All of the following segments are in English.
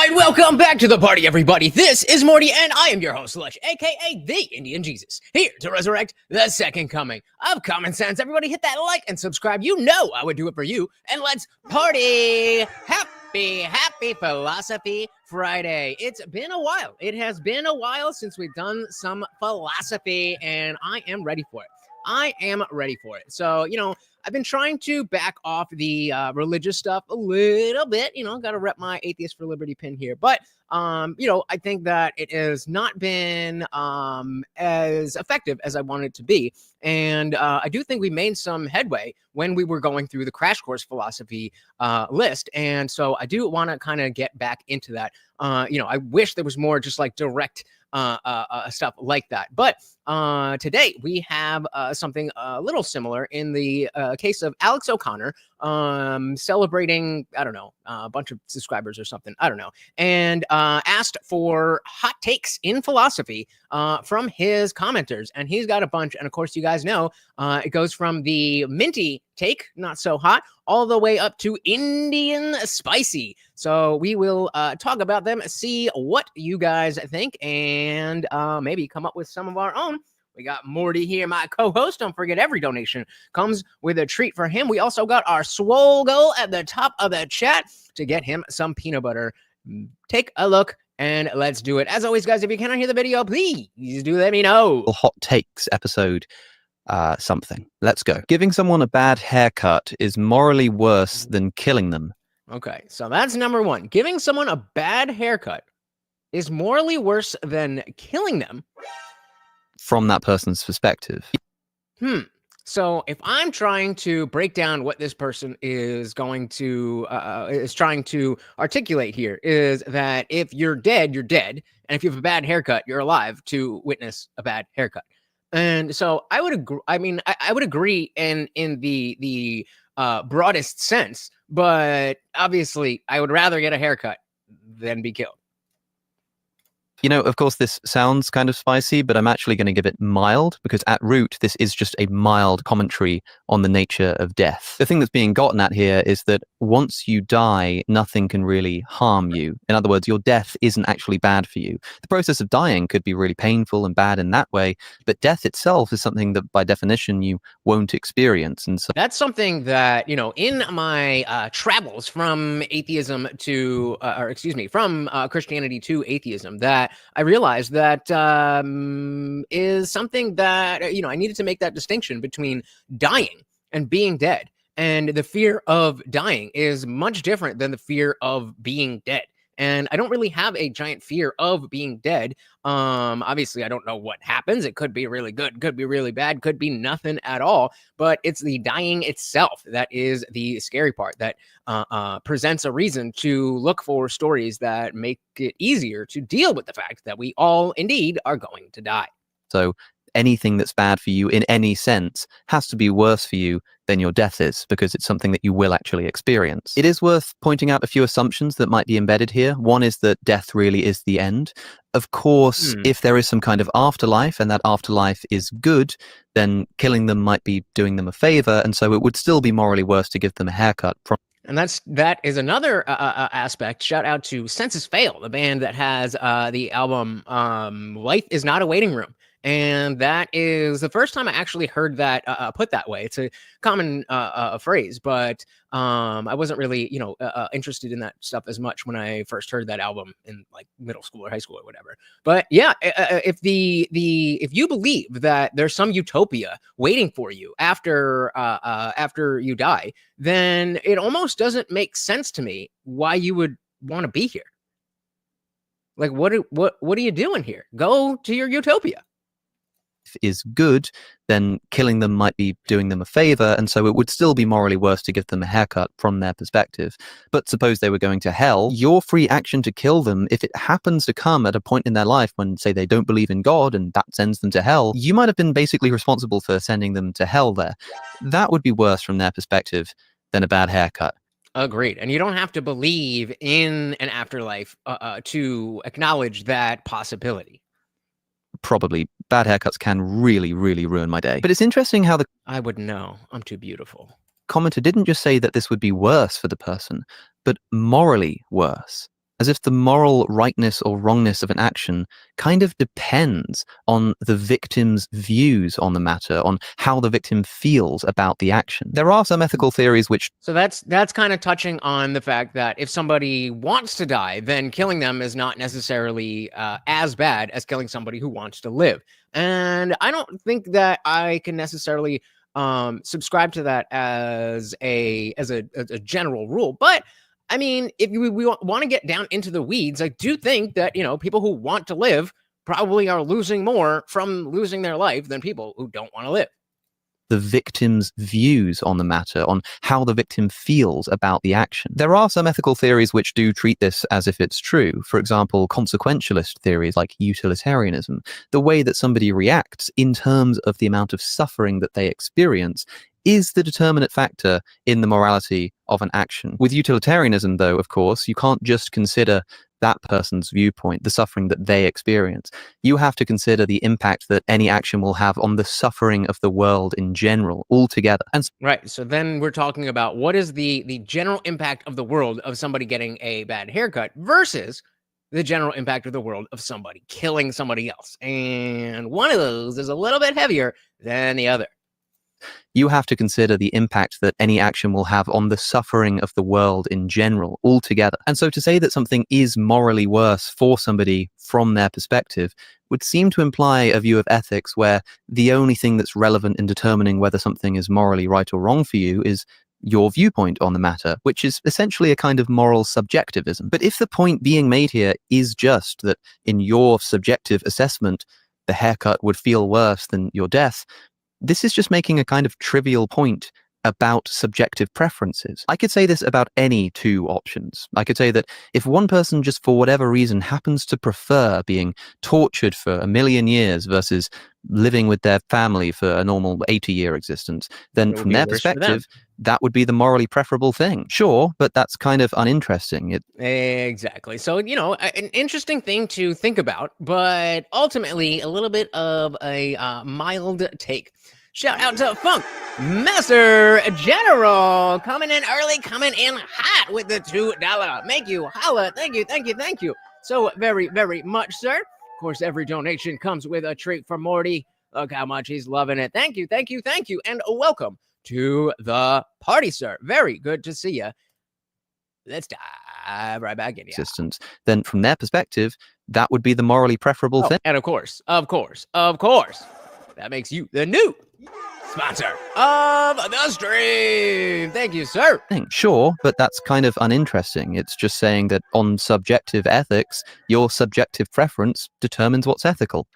right, welcome back to the party, everybody. This is Morty, and I am your host, Lush, aka the Indian Jesus, here to resurrect the second coming of common sense. Everybody hit that like and subscribe. You know I would do it for you, and let's party. Happy Philosophy Friday. It's been a while. It has been a while since we've done some philosophy, and I am ready for it. So, I've been trying to back off the religious stuff a little bit, got to rep my Atheist for Liberty pin here. But, I think that it has not been as effective as I wanted it to be. And I do think we made some headway when we were going through the crash course philosophy list. And so I do want to kind of get back into that. I wish there was more just like direct stuff like that. But today we have something a little similar in the case of Alex O'Connor celebrating, I don't know, a bunch of subscribers or something. I don't know. And asked for hot takes in philosophy from his commenters. And he's got a bunch. And of course, you guys know it goes from the Minty take, not so hot, all the way up to Indian spicy. So we will talk about them, see what you guys think, and maybe come up with some of our own. We got Morty here, my co-host. Don't forget, every donation comes with a treat for him. We also got our swole goal at the top of the chat to get him some peanut butter. Take a look and let's do it. As always, guys, if you cannot hear the video, please do let me know. Hot takes episode something. Let's go. Giving someone a bad haircut is morally worse than killing them. Okay, so that's number one. Giving someone a bad haircut is morally worse than killing them. From that person's perspective. So if I'm trying to break down what this person is going to is trying to articulate here, is that if you're dead, you're dead, and if you have a bad haircut, you're alive to witness a bad haircut. And so I would agree. I mean, I would agree in the broadest sense, but obviously, I would rather get a haircut than be killed. Of course, this sounds kind of spicy, but I'm actually going to give it mild, because at root, this is just a mild commentary on the nature of death. The thing that's being gotten at here is that once you die, nothing can really harm you. In other words, your death isn't actually bad for you. The process of dying could be really painful and bad in that way, but death itself is something that by definition you won't experience. And so that's something that, in my travels from atheism to, from Christianity to atheism, that I realized that is something that, I needed to make that distinction between dying and being dead. And the fear of dying is much different than the fear of being dead. And I don't really have a giant fear of being dead. Obviously, I don't know what happens. It could be really good, could be really bad, could be nothing at all. But it's the dying itself that is the scary part, that presents a reason to look for stories that make it easier to deal with the fact that we all indeed are going to die. So anything that's bad for you in any sense has to be worse for you than your death is, because it's something that you will actually experience. It is worth pointing out a few assumptions that might be embedded here. One is that death really is the end. Of course, if there is some kind of afterlife and that afterlife is good, then killing them might be doing them a favor, and so it would still be morally worse to give them a haircut. And that is another aspect. Shout out to Census Fail, the band that has the album Life is Not a Waiting Room. And that is the first time I actually heard that put that way. It's a common phrase, but I wasn't really, interested in that stuff as much when I first heard that album in like middle school or high school or whatever. But yeah, if you believe that there's some utopia waiting for you after you die, then it almost doesn't make sense to me why you would want to be here. Like, what are you doing here? Go to your utopia. Is good, then killing them might be doing them a favor, and so it would still be morally worse to give them a haircut from their perspective. But suppose they were going to hell, your free action to kill them, if it happens to come at a point in their life when, say, they don't believe in God and that sends them to hell, you might have been basically responsible for sending them to hell there. That would be worse from their perspective than a bad haircut. Agreed. And you don't have to believe in an afterlife to acknowledge that possibility. Probably. Bad haircuts can really, really ruin my day. But it's interesting how I wouldn't know. I'm too beautiful. Commenter didn't just say that this would be worse for the person, but morally worse. as if the moral rightness or wrongness of an action kind of depends on the victim's views on the matter, on how the victim feels about the action. There are some ethical theories which... So that's kind of touching on the fact that if somebody wants to die, then killing them is not necessarily as bad as killing somebody who wants to live. And I don't think that I can necessarily subscribe to that as a general rule. But I mean, if we want to get down into the weeds, I do think that, people who want to live probably are losing more from losing their life than people who don't want to live. The victim's views on the matter, on how the victim feels about the action. There are some ethical theories which do treat this as if it's true. For example, consequentialist theories like utilitarianism. The way that somebody reacts in terms of the amount of suffering that they experience is the determinate factor in the morality of an action. With utilitarianism, though, of course, you can't just consider that person's viewpoint, the suffering that they experience. You have to consider the impact that any action will have on the suffering of the world in general, altogether. And right. So then we're talking about what is the general impact of the world of somebody getting a bad haircut versus the general impact of the world of somebody killing somebody else. And one of those is a little bit heavier than the other. You have to consider the impact that any action will have on the suffering of the world in general, altogether. And so to say that something is morally worse for somebody from their perspective would seem to imply a view of ethics where the only thing that's relevant in determining whether something is morally right or wrong for you is your viewpoint on the matter, which is essentially a kind of moral subjectivism. But if the point being made here is just that in your subjective assessment, the haircut would feel worse than your death, this is just making a kind of trivial point about subjective preferences. I could say this about any two options. I could say that if one person just for whatever reason happens to prefer being tortured for 1,000,000 years versus living with their family for a normal 80-year existence, then from their perspective, that would be the morally preferable thing. Sure, but that's kind of uninteresting. Exactly. So, an interesting thing to think about, but ultimately a little bit of a mild take. Shout out to Funk Master General coming in early, coming in hot with the $2. Make you holla. Thank you, thank you, thank you. So very, very much, sir. Of course, every donation comes with a treat from Morty. Look how much he's loving it. Thank you, thank you, thank you. And welcome to the party, sir. Very good to see you. Let's dive right back in. Existence. Then from their perspective, that would be the morally preferable thing. And of course, that makes you the new sponsor of the stream. Thank you, sir. Sure, but that's kind of uninteresting. It's just saying that on subjective ethics, your subjective preference determines what's ethical.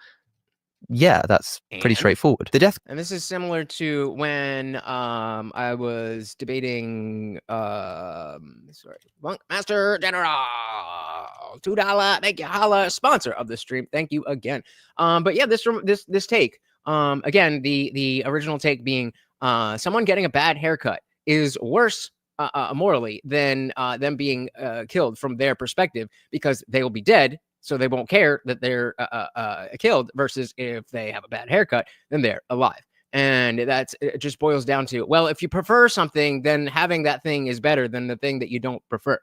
Yeah, that's pretty straightforward. And this is similar to when I was debating Funk Master General, $2, make you holla, sponsor of the stream. Thank you again. But yeah, this take. Again, the original take being someone getting a bad haircut is worse morally than them being killed from their perspective because they will be dead, so they won't care that they're killed, versus if they have a bad haircut, then they're alive. And it just boils down to, well, if you prefer something, then having that thing is better than the thing that you don't prefer.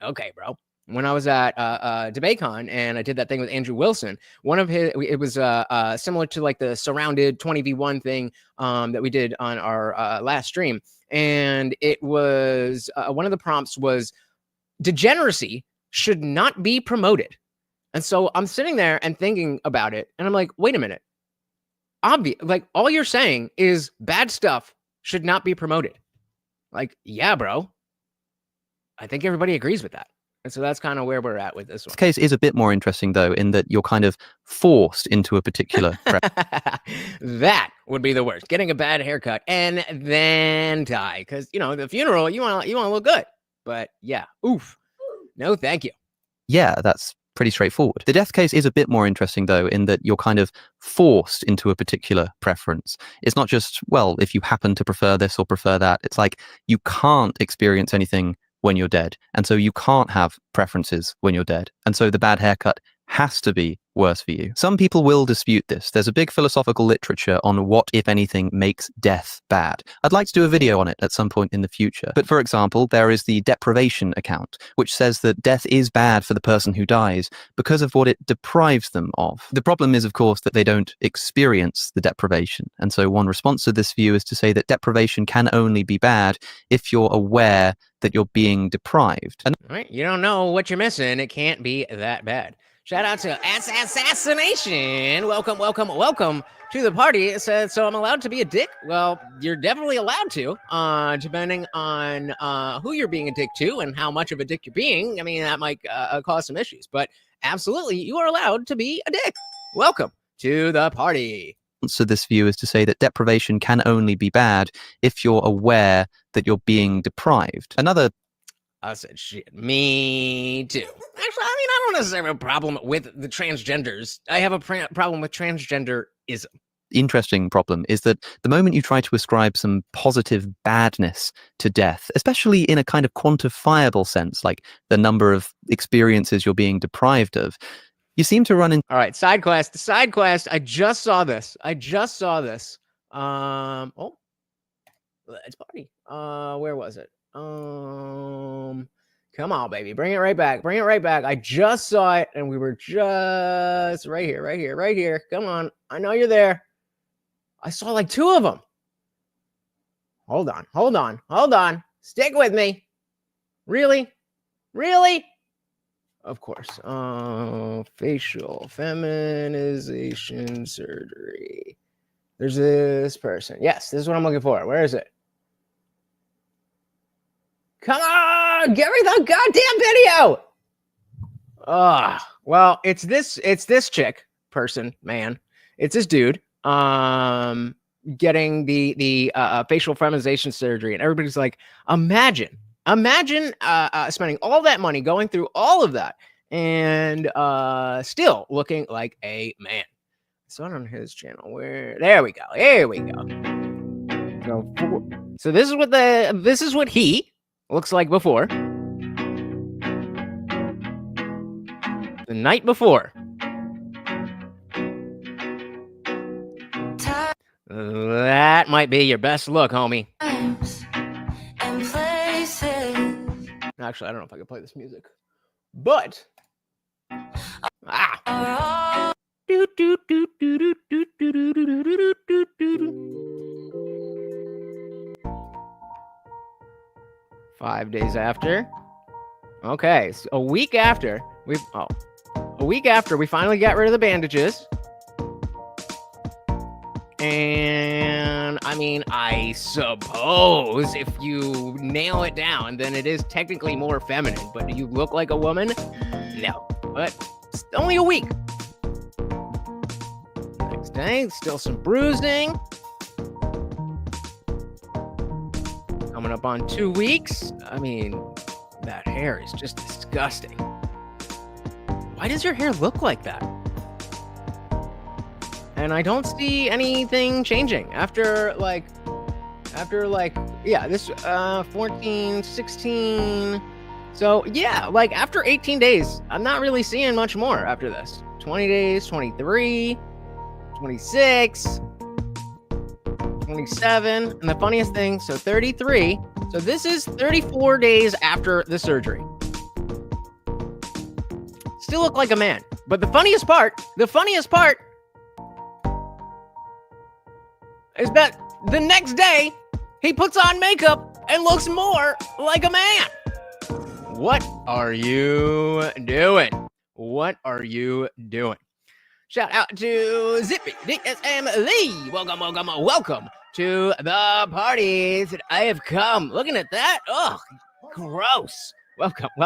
Okay, bro. When I was at DebateCon and I did that thing with Andrew Wilson, it was similar to like the surrounded 20v1 thing that we did on our last stream. And it was one of the prompts was degeneracy should not be promoted. And so I'm sitting there and thinking about it, and I'm like, wait a minute. Like all you're saying is bad stuff should not be promoted. Like, yeah, bro. I think everybody agrees with that. And so that's kind of where we're at with this one. This case is a bit more interesting, though, in that you're kind of forced into a particular... That would be the worst. Getting a bad haircut and then die. Because, the funeral, you want to look good. But yeah, oof. No, thank you. Yeah, that's pretty straightforward. The death case is a bit more interesting, though, in that you're kind of forced into a particular preference. It's not just, well, if you happen to prefer this or prefer that. It's like you can't experience anything when you're dead. And so you can't have preferences when you're dead. And so the bad haircut has to be worse for you. Some people will dispute this. There's a big philosophical literature on what, if anything, makes death bad. I'd like to do a video on it at some point in the future. But for example, there is the deprivation account, which says that death is bad for the person who dies because of what it deprives them of. The problem is, of course, that they don't experience the deprivation. And so one response to this view is to say that deprivation can only be bad if you're aware that you're being deprived. And all right, you don't know what you're missing. It can't be that bad. Shout out to Assassination. Welcome to the party. It says, so I'm allowed to be a dick? Well, you're definitely allowed to, depending on who you're being a dick to and how much of a dick you're being. I mean, that might cause some issues, but absolutely, you are allowed to be a dick. Welcome to the party. So this view is to say that deprivation can only be bad if you're aware that you're being deprived. Another I said, shit, me too. Actually, I mean, I don't necessarily have a problem with the transgenders. I have a problem with transgenderism. Interesting problem is that the moment you try to ascribe some positive badness to death, especially in a kind of quantifiable sense, like the number of experiences you're being deprived of, you seem to run in. All right, side quest. I just saw this. Oh, let's party. Where was it? Come on, baby. Bring it right back. I just saw it, and we were just right here. Come on. I know you're there. I saw like 2 of them. Hold on. Stick with me. Really? Of course. Facial feminization surgery. There's this person. Yes, this is what I'm looking for. Where is it? Come on, give me the goddamn video. Well, it's this chick, person, man. It's this dude getting the facial feminization surgery, and everybody's like, imagine spending all that money going through all of that and still looking like a man. So on his channel, there we go. So this is what he looks like before. The night before. That might be your best look, homie. Actually, I don't know if I can play this music. But 5 days after. Okay, so a week after we finally got rid of the bandages. And I mean, I suppose if you nail it down, then it is technically more feminine. But do you look like a woman? No. But it's only a week. Next day, still some bruising. Coming up on 2 weeks. I mean, that hair is just disgusting. Why does your hair look like that? And I don't see anything changing after this 14, 16. So yeah, like after 18 days, I'm not really seeing much more after this. 20 days, 23, 26, 27. And the funniest thing, so 33. So this is 34 days after the surgery. Still look like a man. But the funniest part is that the next day, he puts on makeup and looks more like a man. What are you doing? Shout out to Zippy DSM Lee. Welcome to the party that I have come. Looking at that. Oh, gross. Welcome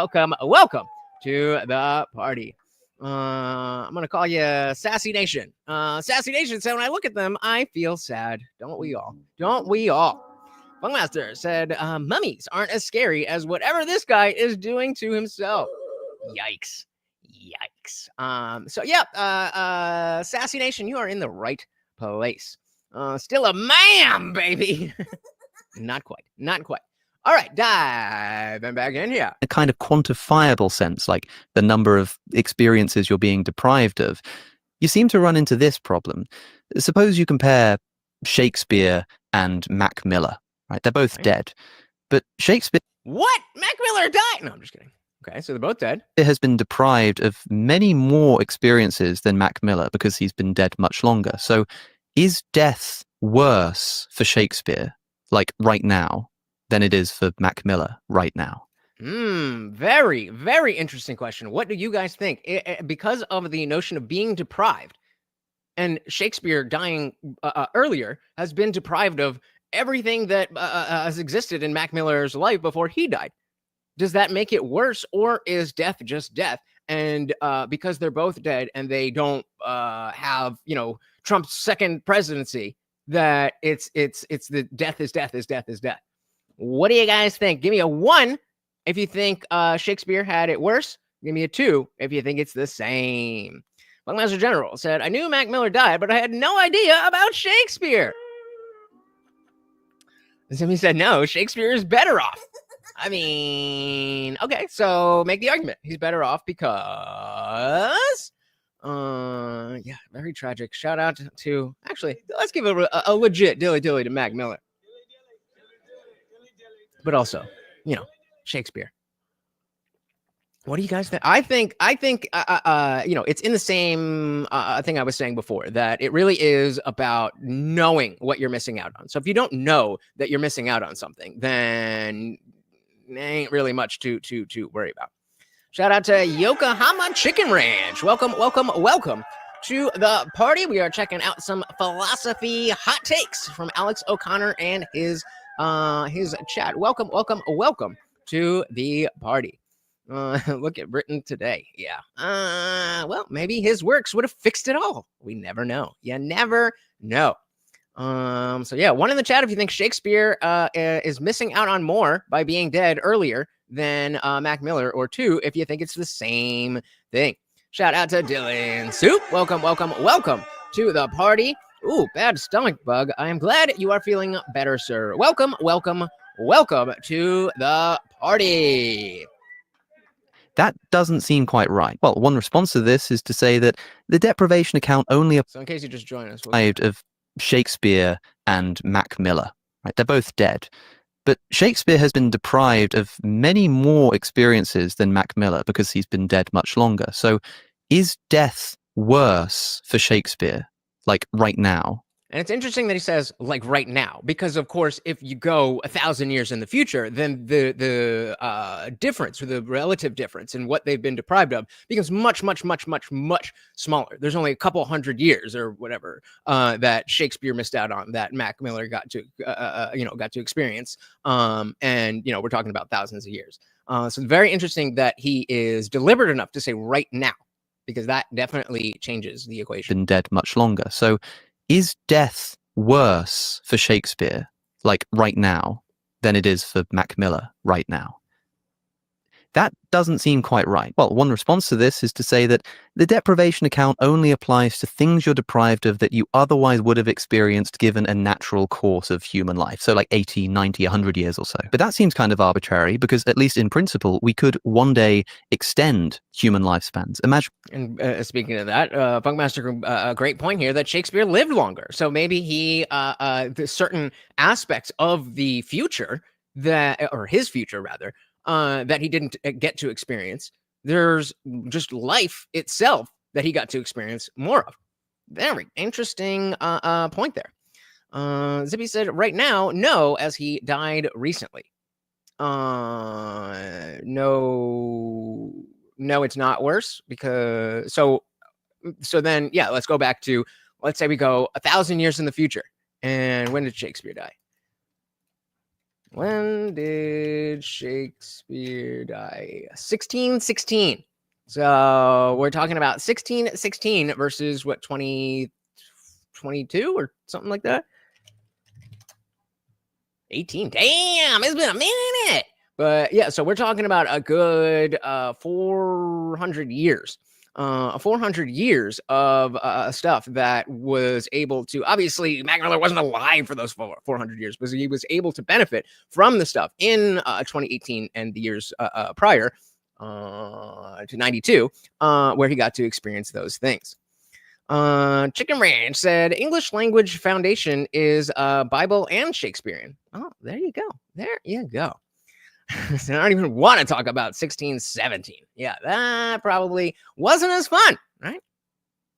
to the party. I'm going to call you Sassy Nation. Sassy Nation said, when I look at them, I feel sad. Don't we all? Funkmaster said, mummies aren't as scary as whatever this guy is doing to himself. Yikes. So yeah, Sassy Nation, you are in the right place. Still a man, baby. Not quite. All right, diving back in here. A kind of quantifiable sense, like the number of experiences you're being deprived of, you seem to run into this problem. Suppose you compare Shakespeare and Mac Miller, right? They're both dead. But Shakespeare What? Mac Miller died? No, I'm just kidding. Okay, so they're both dead. has been deprived of many more experiences than Mac Miller because he's been dead much longer. So is death worse for Shakespeare, like right now, than it is for Mac Miller right now? Very, very interesting question. What do you guys think? Because of the notion of being deprived, and Shakespeare dying earlier has been deprived of everything that has existed in Mac Miller's life before he died. Does that make it worse, or is death just death? And because they're both dead and they don't have, Trump's second presidency, that it's the death is death is death is death. What do you guys think? Give me a 1 if you think Shakespeare had it worse. Give me a 2 if you think it's the same. Buckmaster General said, I knew Mac Miller died, but I had no idea about Shakespeare. And somebody said, no, Shakespeare is better off. I mean, okay, so make the argument. He's better off because, yeah, very tragic. Shout out to, actually, let's give a legit dilly-dilly to Mac Miller. But also, Shakespeare. What do you guys think? I think, it's in the same thing I was saying before, that it really is about knowing what you're missing out on. So if you don't know that you're missing out on something, then ain't really much to worry about. Shout out to Yokohama Chicken Ranch. Welcome to the party. We are checking out some philosophy hot takes from Alex O'Connor and his chat. Welcome to the party. Look at Britain today. Yeah. Well, maybe his works would have fixed it all. We never know. You never know. So yeah, 1 in the chat if you think Shakespeare is missing out on more by being dead earlier than Mac Miller, or 2 if you think it's the same thing. Shout out to Dylan Soup. Welcome to the party. Ooh, bad stomach bug. I am glad you are feeling better, sir. Welcome to the party. That doesn't seem quite right. Well, one response to this is to say that the deprivation account only So in case you just join us, deprived of Shakespeare and Mac Miller, right? They're both dead. But Shakespeare has been deprived of many more experiences than Mac Miller because he's been dead much longer. So is death worse for Shakespeare, like right now? And it's interesting that he says, like, right now, because, of course, if you go 1,000 years in the future, then the difference, or the relative difference in what they've been deprived of, becomes much, much, much, much, much smaller. There's only a couple hundred years or whatever that Shakespeare missed out on that Mac Miller got to experience. And we're talking about thousands of years. So it's very interesting that he is deliberate enough to say right now, because that definitely changes the equation. Been dead much longer. So is death worse for Shakespeare, like right now, than it is for Mac Miller right now? That doesn't seem quite right. Well, one response to this is to say that the deprivation account only applies to things you're deprived of that you otherwise would have experienced given a natural course of human life. So like 80, 90, 100 years or so. But that seems kind of arbitrary because, at least in principle, we could one day extend human lifespans. Imagine. And speaking of that, Funkmaster, a great point here that Shakespeare lived longer. So maybe he, certain aspects of the future or his future rather, that he didn't get to experience. There's just life itself that he got to experience more of. Very interesting point there. Zippy said, right now, no, as he died recently. No, it's not worse because so then, yeah, let's go back to, let's say we go 1,000 years in the future. And when did Shakespeare die? When did Shakespeare die? 1616. So we're talking about 1616 versus what, 2022 or something like that? 18. Damn, it's been a minute. But yeah, so we're talking about a good 400 years. 400 years of stuff that was able to, obviously, Mac Miller wasn't alive for those 400 years, but he was able to benefit from the stuff in 2018 and the years prior to 92, where he got to experience those things. Chicken Ranch said English language foundation is Bible and Shakespearean. Oh, there you go. There you go. So I don't even want to talk about 1617. Yeah, that probably wasn't as fun, right?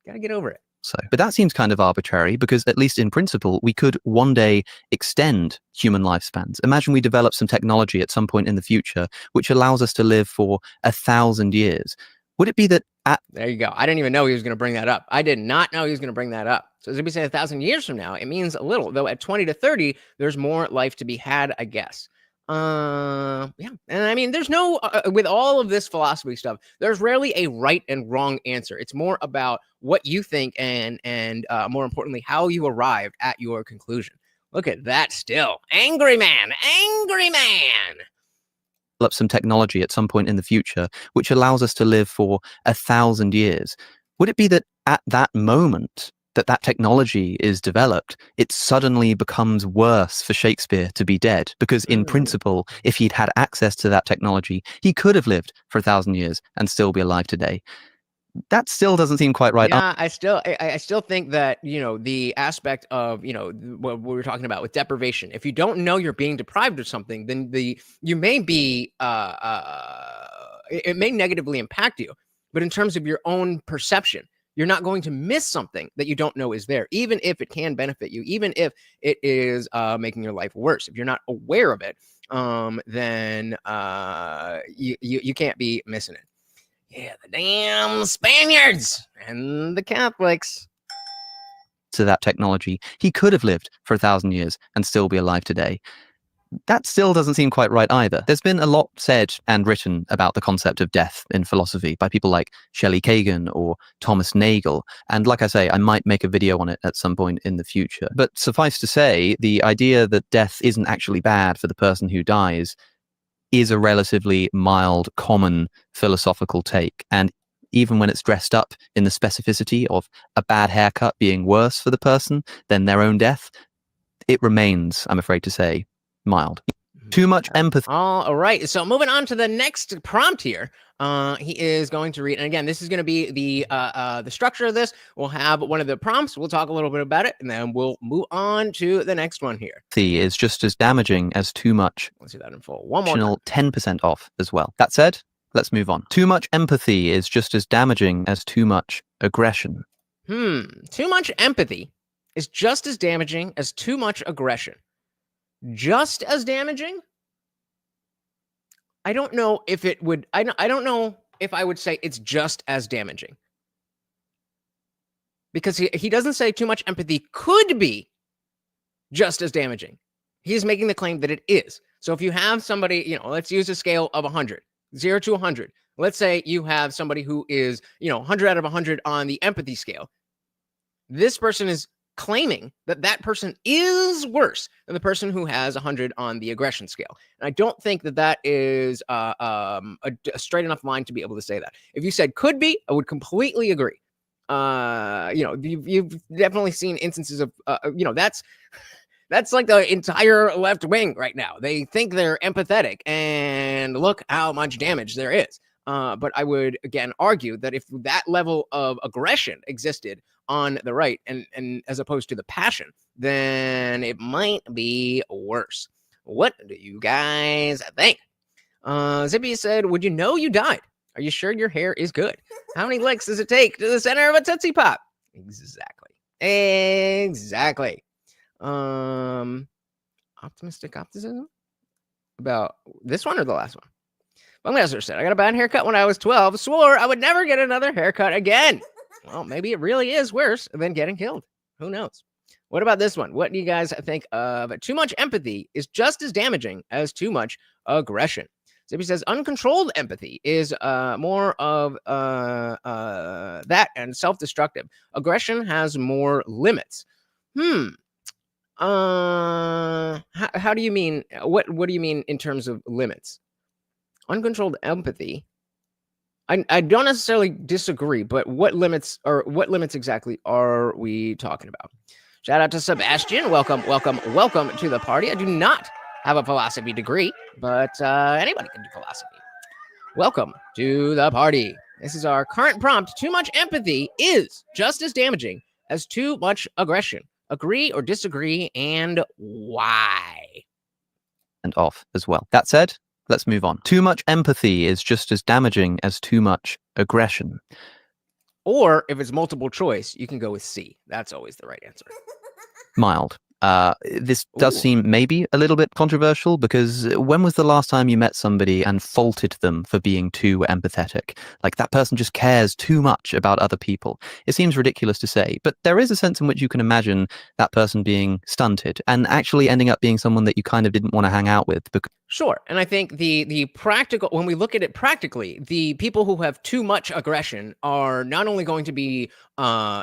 Gotta get over it. So, but that seems kind of arbitrary because, at least in principle, we could one day extend human lifespans. Imagine we develop some technology at some point in the future which allows us to live for 1,000 years. Would it be that there you go. I didn't even know he was going to bring that up. I did not know he was going to bring that up. So as we say 1,000 years from now, it means a little, though at 20 to 30, there's more life to be had, I guess. Yeah. And I mean, there's no, with all of this philosophy stuff, there's rarely a right and wrong answer. It's more about what you think and more importantly, how you arrived at your conclusion. Look at that still. Angry man. Develop some technology at some point in the future which allows us to live for 1,000 years? Would it be that at that moment that technology is developed, it suddenly becomes worse for Shakespeare to be dead? Because in principle, if he'd had access to that technology, he could have lived for 1,000 years and still be alive today. That still doesn't seem quite right. Yeah, I still think that, the aspect of, what we were talking about with deprivation, if you don't know you're being deprived of something, then you may be, it may negatively impact you. But in terms of your own perception, you're not going to miss something that you don't know is there, even if it can benefit you, even if it is making your life worse. If you're not aware of it, then you can't be missing it. Yeah, the damn Spaniards and the Catholics. To that technology, he could have lived for 1,000 years and still be alive today. That still doesn't seem quite right either. There's been a lot said and written about the concept of death in philosophy by people like Shelley Kagan or Thomas Nagel. And like I say, I might make a video on it at some point in the future. But suffice to say, the idea that death isn't actually bad for the person who dies is a relatively mild, common philosophical take. And even when it's dressed up in the specificity of a bad haircut being worse for the person than their own death, it remains, I'm afraid to say, mild. Too much empathy. All right. So moving on to the next prompt here. He is going to read, and again, this is going to be the structure of this. We'll have one of the prompts. We'll talk a little bit about it, and then we'll move on to the next one here. Is just as damaging as too much. Let's see that in full. One more time. 10% off as well. That said, let's move on. Too much empathy is just as damaging as too much aggression. Too much empathy is just as damaging as too much aggression. Just as damaging? I don't know if it would, I don't know if I would say it's just as damaging. Because he doesn't say too much empathy could be just as damaging. He's making the claim that it is. So if you have somebody, let's use a scale of 100, 0 to 100. Let's say you have somebody who is, 100 out of 100 on the empathy scale. This person is claiming that person is worse than the person who has 100 on the aggression scale. And I don't think that is a straight enough line to be able to say that. If you said could be, I would completely agree. You've definitely seen instances of, that's like the entire left wing right now. They think they're empathetic, and look how much damage there is. But I would, again, argue that if that level of aggression existed on the right and as opposed to the passion, then it might be worse. What do you guys think? Zippy said, would you know you died? Are you sure your hair is good? How many licks does it take to the center of a Tootsie Pop? Exactly. Optimistic optimism about this one or the last one? Bungmaster said, I got a bad haircut when I was 12. Swore I would never get another haircut again. Well, maybe it really is worse than getting killed. Who knows? What about this one? What do you guys think of? Too much empathy is just as damaging as too much aggression. Zippy says uncontrolled empathy is more of that and self-destructive. Aggression has more limits. How do you mean? What do you mean in terms of limits? Uncontrolled empathy I don't necessarily disagree, but what limits exactly are we talking about? Shout out to Sebastian. Welcome to the party. I do not have a philosophy degree, but anybody can do philosophy. Welcome to the party. This is our current prompt. Too much empathy is just as damaging as too much aggression. Agree or disagree, and why? And off as well. That said, let's move on. Too much empathy is just as damaging as too much aggression. Or if it's multiple choice, you can go with C. That's always the right answer. Mild. This does Ooh. seem maybe a little bit controversial, because when was the last time you met somebody and faulted them for being too empathetic? Like, that person just cares too much about other people. It seems ridiculous to say, but there is a sense in which you can imagine that person being stunted and actually ending up being someone that you kind of didn't want to hang out with. Sure. And I think the practical, when we look at it practically, the people who have too much aggression are not only going to be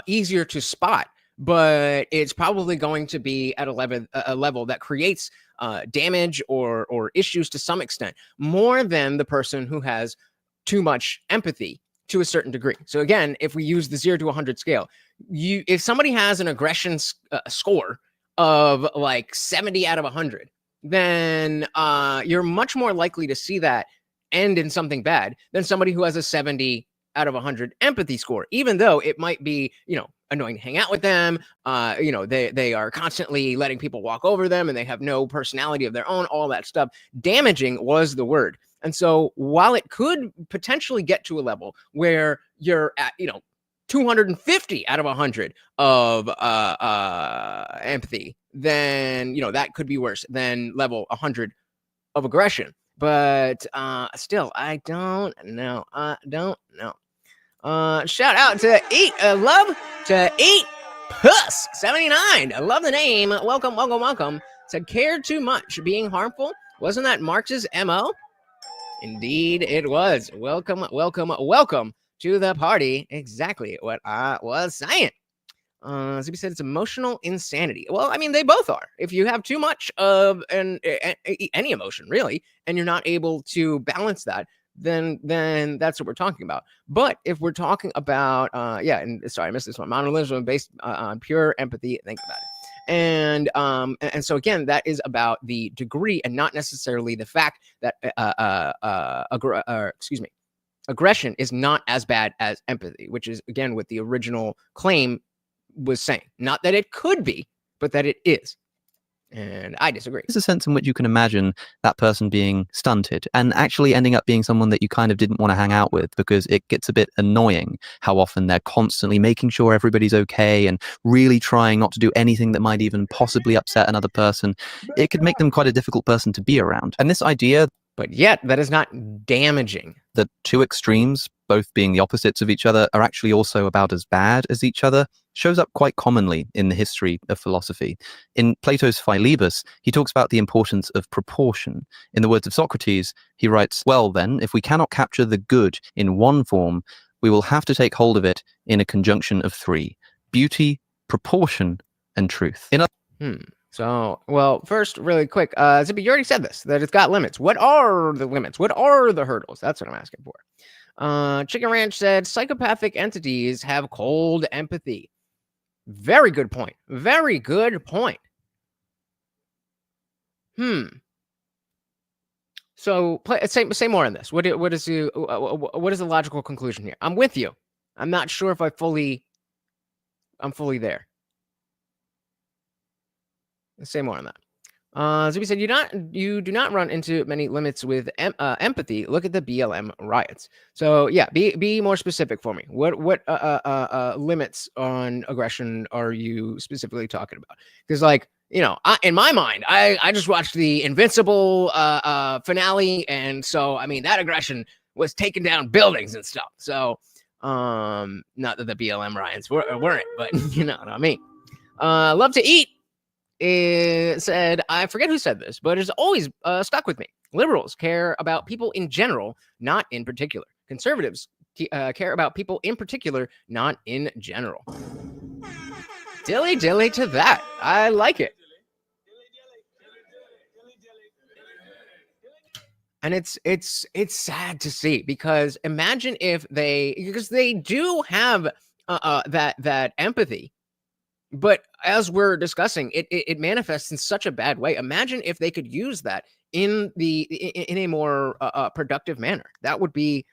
easier to spot, but it's probably going to be at a level that creates damage or issues to some extent, more than the person who has too much empathy to a certain degree. So again, if we use the 0 to 100 scale, if somebody has an aggression score of like 70 out of 100, then you're much more likely to see that end in something bad than somebody who has a 70 out of 100 empathy score, even though it might be, annoying to hang out with them. They are constantly letting people walk over them and they have no personality of their own, all that stuff. Damaging was the word. And so while it could potentially get to a level where you're at, 250 out of 100 of empathy, then, that could be worse than level 100 of aggression. But still, I don't know. Shout out to Love to Eat Puss 79. I love the name. Welcome. Said, care too much being harmful. Wasn't that Marx's MO? Indeed it was. Welcome to the party. Exactly what I was saying. Zippy said it's emotional insanity. Well, I mean, they both are. If you have too much of any emotion, really, and you're not able to balance that, then that's what we're talking about. But if we're talking about, and sorry, I missed this one. Monolingualism based on pure empathy. Think about it. And so again, that is about the degree and not necessarily the fact that aggression is not as bad as empathy, which is again what the original claim was saying. Not that it could be, but that it is. And I disagree. There's a sense in which you can imagine that person being stunted and actually ending up being someone that you kind of didn't want to hang out with, because it gets a bit annoying how often they're constantly making sure everybody's okay and really trying not to do anything that might even possibly upset another person. It could make them quite a difficult person to be around. And this idea, but yet that is not damaging, that two extremes, both being the opposites of each other, are actually also about as bad as each other, shows up quite commonly in the history of philosophy. In Plato's Philebus, he talks about the importance of proportion. In the words of Socrates, he writes, "Well then, if we cannot capture the good in one form, we will have to take hold of it in a conjunction of three: beauty, proportion, and truth." So, well, first, really quick, Zippy, you already said this, that it's got limits. What are the limits? What are the hurdles? That's what I'm asking for. Chicken Ranch said, psychopathic entities have cold empathy. Very good point. Very good point. So, say more on this. What is the logical conclusion here? I'm with you. I'm not sure if I'm fully there. Say more on that. Zuby said, you do not run into many limits with empathy. Look at the BLM riots. So yeah, be more specific for me. What limits on aggression are you specifically talking about? Because in my mind, I just watched the Invincible finale, and so I mean that aggression was taking down buildings and stuff. So not that the BLM riots weren't, but you know what I mean. Love to eat. It said, I forget who said this, but it's always stuck with me. Liberals care about people in general, not in particular. Conservatives care about people in particular, not in general. Dilly to that. I like it. And it's sad to see, because imagine if because they do have that empathy, but as we're discussing, it manifests in such a bad way. Imagine if they could use that in a more productive manner. That would be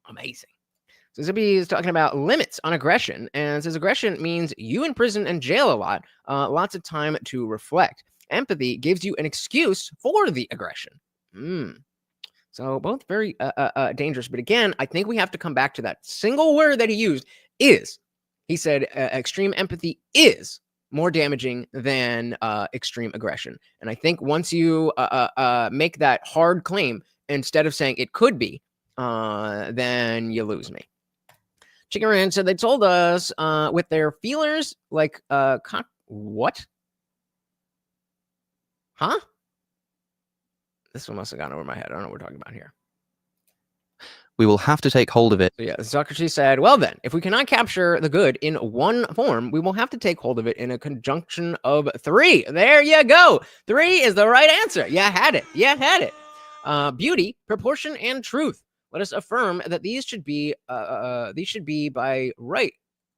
amazing. So Zippy is talking about limits on aggression, and says aggression means you in prison and jail a lot, lots of time to reflect. Empathy gives you an excuse for the aggression. So both very dangerous. But again, I think we have to come back to that single word that he used, is. He said extreme empathy is more damaging than extreme aggression. And I think once you make that hard claim, instead of saying it could be, then you lose me. Chicken Ranch said they told us with their feelers like what? Huh? This one must have gone over my head. I don't know what we're talking about here. We will have to take hold of it. So yeah, Socrates said, well then, if we cannot capture the good in one form, we will have to take hold of it in a conjunction of three. There you go. 3 is the right answer. You had it. You had it. Beauty, proportion, and truth. Let us affirm that these should be by right.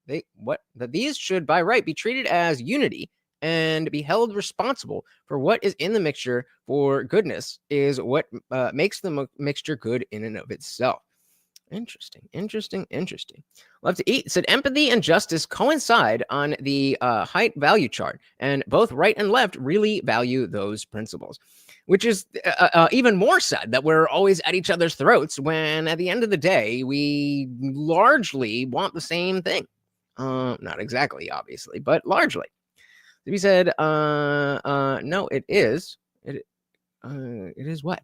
That these should by right be treated as unity and be held responsible for what is in the mixture, for goodness is what makes the mixture good in and of itself. Interesting. Love to eat said empathy and justice coincide on the height value chart, and both right and left really value those principles, which is even more sad that we're always at each other's throats when at the end of the day, we largely want the same thing. Not exactly, obviously, but largely. He said, no, it is. It is what?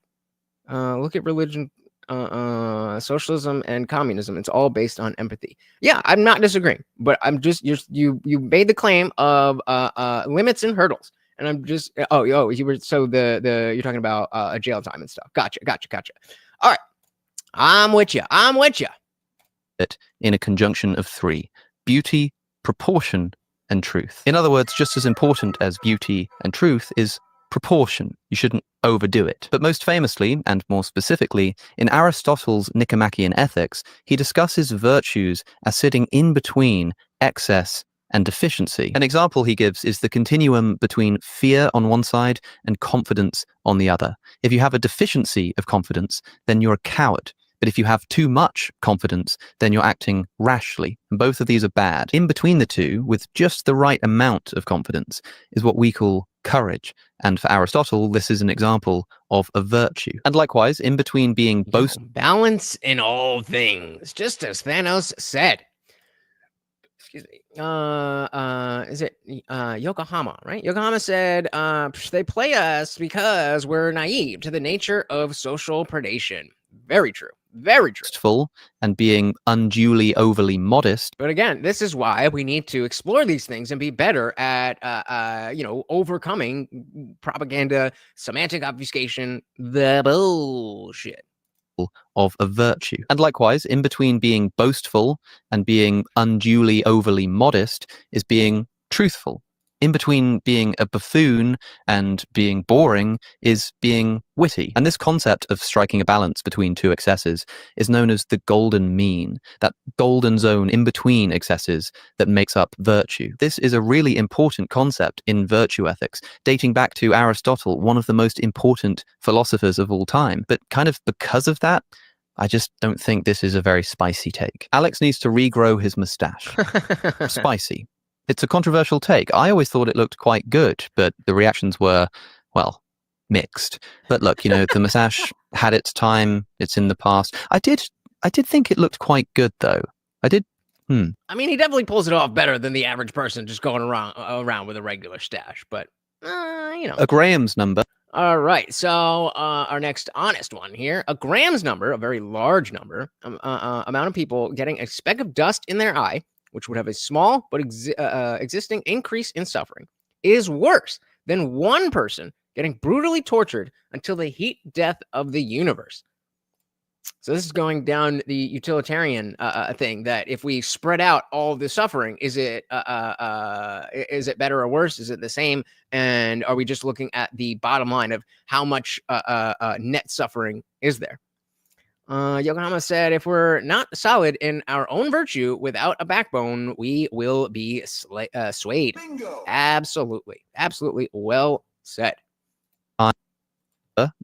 Look at religion, socialism, and communism. It's all based on empathy. Yeah, I'm not disagreeing, but I'm just you made the claim of limits and hurdles, and I'm just you were so the you're talking about jail time and stuff. Gotcha. All right, I'm with you. In a conjunction of 3: beauty, proportion, and truth. In other words, just as important as beauty and truth is proportion. You shouldn't overdo it. But most famously, and more specifically, in Aristotle's Nicomachean Ethics, he discusses virtues as sitting in between excess and deficiency. An example he gives is the continuum between fear on one side and confidence on the other. If you have a deficiency of confidence, then you're a coward. But if you have too much confidence, then you're acting rashly. And both of these are bad. In between the two, with just the right amount of confidence, is what we call courage. And for Aristotle, this is an example of a virtue. And likewise, in between being balance in all things, just as Thanos said. Excuse me. Is it Yokohama, right? Yokohama said, they play us because we're naive to the nature of social predation. Very true. Full and being unduly overly modest. But again, this is why we need to explore these things and be better at overcoming propaganda, semantic obfuscation, the bullshit of a virtue. And likewise, in between being boastful and being unduly overly modest is being truthful. In between being a buffoon and being boring is being witty. And this concept of striking a balance between two excesses is known as the golden mean, that golden zone in between excesses that makes up virtue. This is a really important concept in virtue ethics, dating back to Aristotle, one of the most important philosophers of all time. But kind of because of that, I just don't think this is a very spicy take. Alex needs to regrow his mustache. Spicy. It's a controversial take. I always thought it looked quite good, but the reactions were, well, mixed. But look, the mustache had its time. It's in the past. I did think it looked quite good, though. I did. I mean, he definitely pulls it off better than the average person just going around with a regular stash. But a Graham's number. All right. So our next honest one here, a Graham's number, a very large number, amount of people getting a speck of dust in their eye, which would have a small but existing increase in suffering, is worse than one person getting brutally tortured until the heat death of the universe. So this is going down the utilitarian thing, that if we spread out all the suffering, is it better or worse? Is it the same? And are we just looking at the bottom line of how much net suffering is there? Yokohama said, if we're not solid in our own virtue without a backbone, we will be swayed. Bingo. Absolutely. Absolutely well said.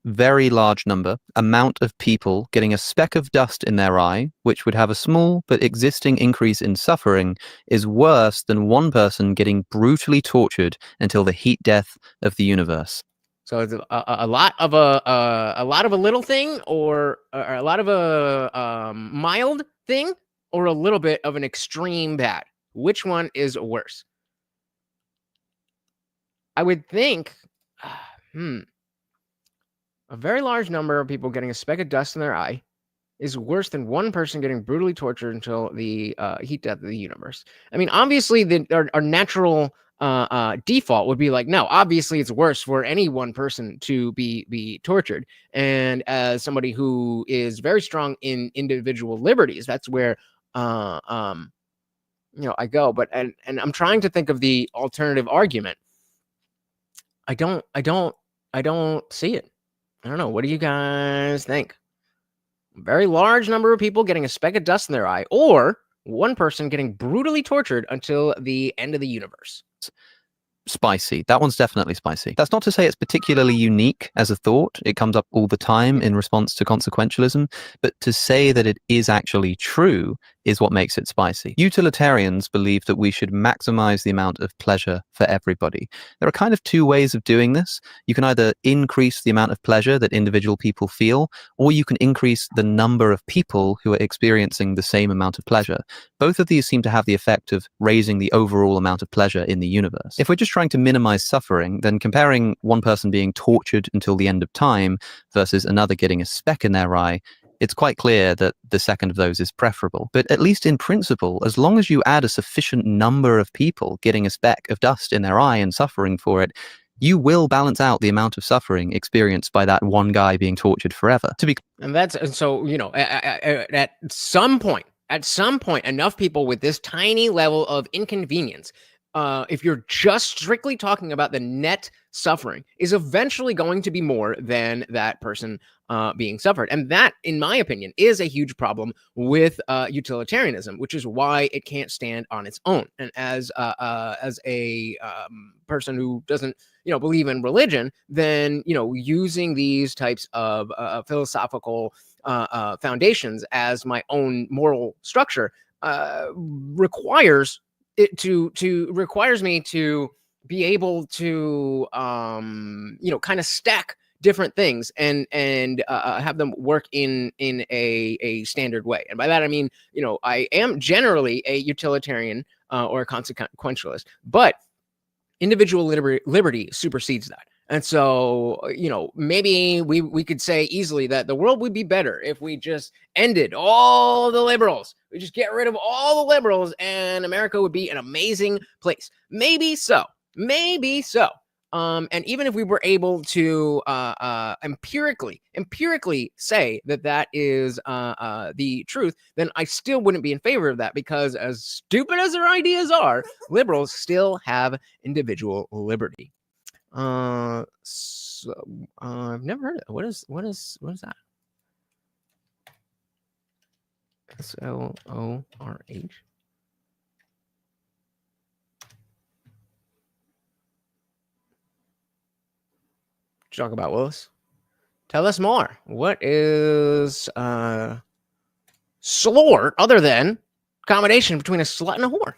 Very large number, amount of people getting a speck of dust in their eye, which would have a small but existing increase in suffering, is worse than one person getting brutally tortured until the heat death of the universe. So it's a lot of a little thing, or a lot of a mild thing, or a little bit of an extreme bad. Which one is worse? I would think, a very large number of people getting a speck of dust in their eye is worse than one person getting brutally tortured until the heat death of the universe. I mean, obviously, our natural default would be like, no, obviously it's worse for any one person to be tortured. And as somebody who is very strong in individual liberties, that's where I go. But and I'm trying to think of the alternative argument. I don't see it. I don't know. What do you guys think? A very large number of people getting a speck of dust in their eye, or one person getting brutally tortured until the end of the universe? Spicy. That one's definitely spicy. That's not to say it's particularly unique as a thought. It comes up all the time in response to consequentialism. But to say that it is actually true is what makes it spicy. Utilitarians believe that we should maximize the amount of pleasure for everybody. There are kind of two ways of doing this. You can either increase the amount of pleasure that individual people feel, or you can increase the number of people who are experiencing the same amount of pleasure. Both of these seem to have the effect of raising the overall amount of pleasure in the universe. If we're just trying to minimize suffering, then comparing one person being tortured until the end of time versus another getting a speck in their eye, it's quite clear that the second of those is preferable. But at least in principle, as long as you add a sufficient number of people getting a speck of dust in their eye and suffering for it, you will balance out the amount of suffering experienced by that one guy being tortured forever. And so, at some point, enough people with this tiny level of inconvenience, if you're just strictly talking about the net suffering, is eventually going to be more than that person being suffered. And that, in my opinion, is a huge problem with utilitarianism, which is why it can't stand on its own. And as a person who doesn't, believe in religion, then, using these types of philosophical foundations as my own moral structure requires me to be able to kind of stack different things and have them work in a standard way. And by that I mean, I am generally a utilitarian or a consequentialist, but individual liberty supersedes that. And so, maybe we could say easily that the world would be better if we just ended all the liberals. We just get rid of all the liberals and America would be an amazing place. Maybe so. And even if we were able to empirically say that is the truth, then I still wouldn't be in favor of that, because as stupid as their ideas are, liberals still have individual liberty. I've never heard of it. What is that? SLORH. Talk about, Willis. Tell us more. What is slort other than combination between a slut and a whore?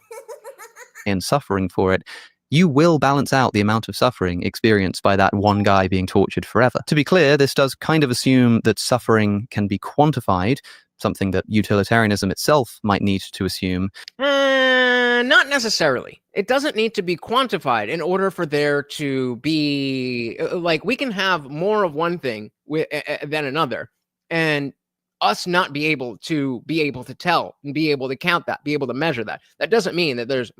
And suffering for it, you will balance out the amount of suffering experienced by that one guy being tortured forever. To be clear, this does kind of assume that suffering can be quantified, something that utilitarianism itself might need to assume. Not necessarily. It doesn't need to be quantified in order for there to be, like, we can have more of one thing than another, and us not be able to tell and be able to count that, be able to measure that. That doesn't mean that there's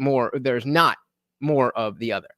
not more of the other.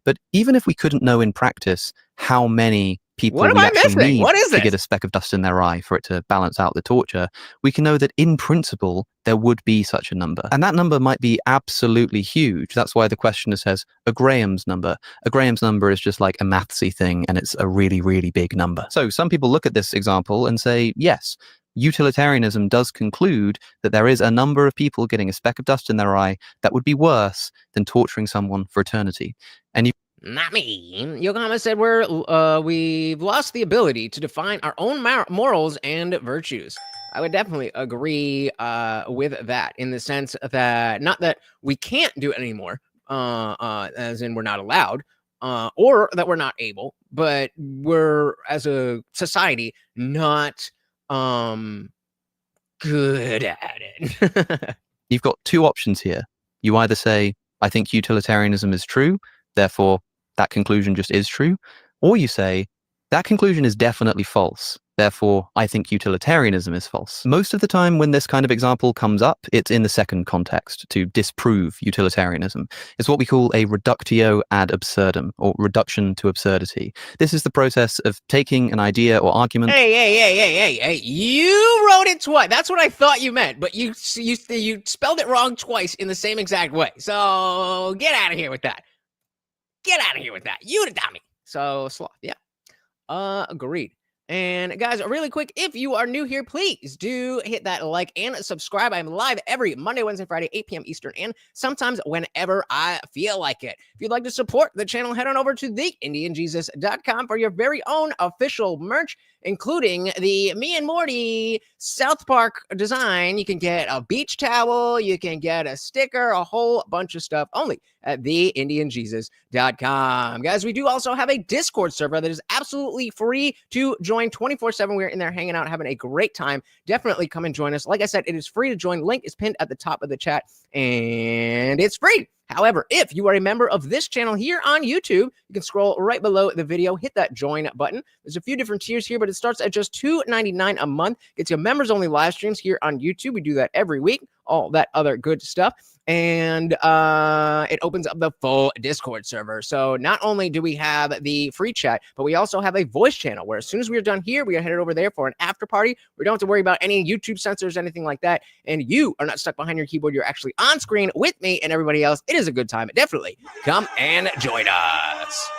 But even if we couldn't know in practice how many people What am we I actually missing? need What is to get this? a speck of dust in their eye for it to balance out the torture, we can know that in principle, there would be such a number. And that number might be absolutely huge. That's why the questioner says a Graham's number. A Graham's number is just like a mathsy thing, and it's a really, really big number. So some people look at this example and say, yes, utilitarianism does conclude that there is a number of people getting a speck of dust in their eye that would be worse than torturing someone for eternity. And Not me. Yokohama said we've lost the ability to define our own morals and virtues. I would definitely agree with that, in the sense that not that we can't do it anymore, as in we're not allowed, or that we're not able, but we're, as a society, not good at it. you've got two options here. You either say, I think utilitarianism is true, therefore that conclusion just is true, or you say, that conclusion is definitely false, therefore I think utilitarianism is false. Most of the time when this kind of example comes up, it's in the second context, to disprove utilitarianism. It's what we call a reductio ad absurdum, or reduction to absurdity. This is the process of taking an idea or argument. Hey! You wrote it twice. That's what I thought you meant, but you spelled it wrong twice in the same exact way. So get out of here with that. Get out of here with that. You the dummy. So sloth, yeah. Agreed. And guys, really quick, if you are new here, please do hit that like and subscribe. I'm live every Monday, Wednesday, Friday, 8 p.m. Eastern, and sometimes whenever I feel like it. If you'd like to support the channel, head on over to TheIndianJesus.com for your very own official merch, including the Me and Morty South Park design. You can get a beach towel, you can get a sticker, a whole bunch of stuff only at TheIndianJesus.com. Guys, we do also have a Discord server that is absolutely free to join 24/7. We're in there hanging out, having a great time. Definitely come and join us. Like I said, it is free to join. Link is pinned at the top of the chat, and it's free. However, if you are a member of this channel here on YouTube, you can scroll right below the video, hit that join button. There's a few different tiers here, but it starts at just $2.99 a month. Gets you members-only live streams here on YouTube. We do that every week, all that other good stuff. And it opens up the full Discord server. So not only do we have the free chat, but we also have a voice channel where as soon as we're done here, we are headed over there for an after party. We don't have to worry about any YouTube censors, anything like that. And you are not stuck behind your keyboard. You're actually on screen with me and everybody else. It is a good time. Definitely come and join us.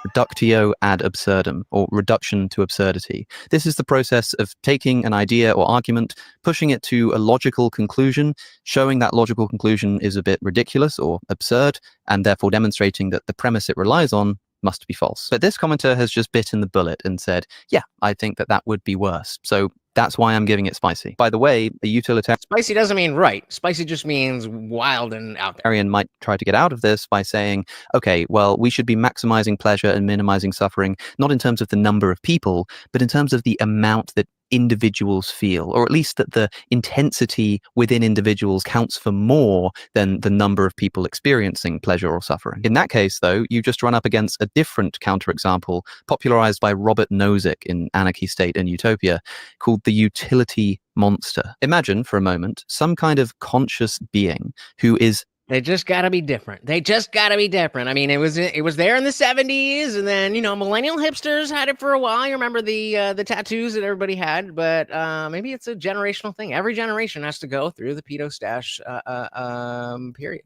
Reductio ad absurdum, or reduction to absurdity. This is the process of taking an idea or argument, pushing it to a logical conclusion, showing that logical conclusion is a bit ridiculous or absurd, and therefore demonstrating that the premise it relies on must be false. But this commenter has just bitten the bullet and said, yeah, I think that that would be worse. So that's why I'm giving it spicy. By the way, a utilitarian... Spicy doesn't mean right. Spicy just means wild and out there. Might try to get out of this by saying, okay, well, we should be maximizing pleasure and minimizing suffering, not in terms of the number of people, but in terms of the amount that individuals feel, or at least that the intensity within individuals counts for more than the number of people experiencing pleasure or suffering. In that case, though, you just run up against a different counterexample popularized by Robert Nozick in Anarchy, State and Utopia, called the utility monster. Imagine for a moment some kind of conscious being who is... They just got to be different. They just got to be different. I mean, it was there in the 70s, and then, you know, millennial hipsters had it for a while. You remember the tattoos that everybody had, but maybe it's a generational thing. Every generation has to go through the pedo stash period.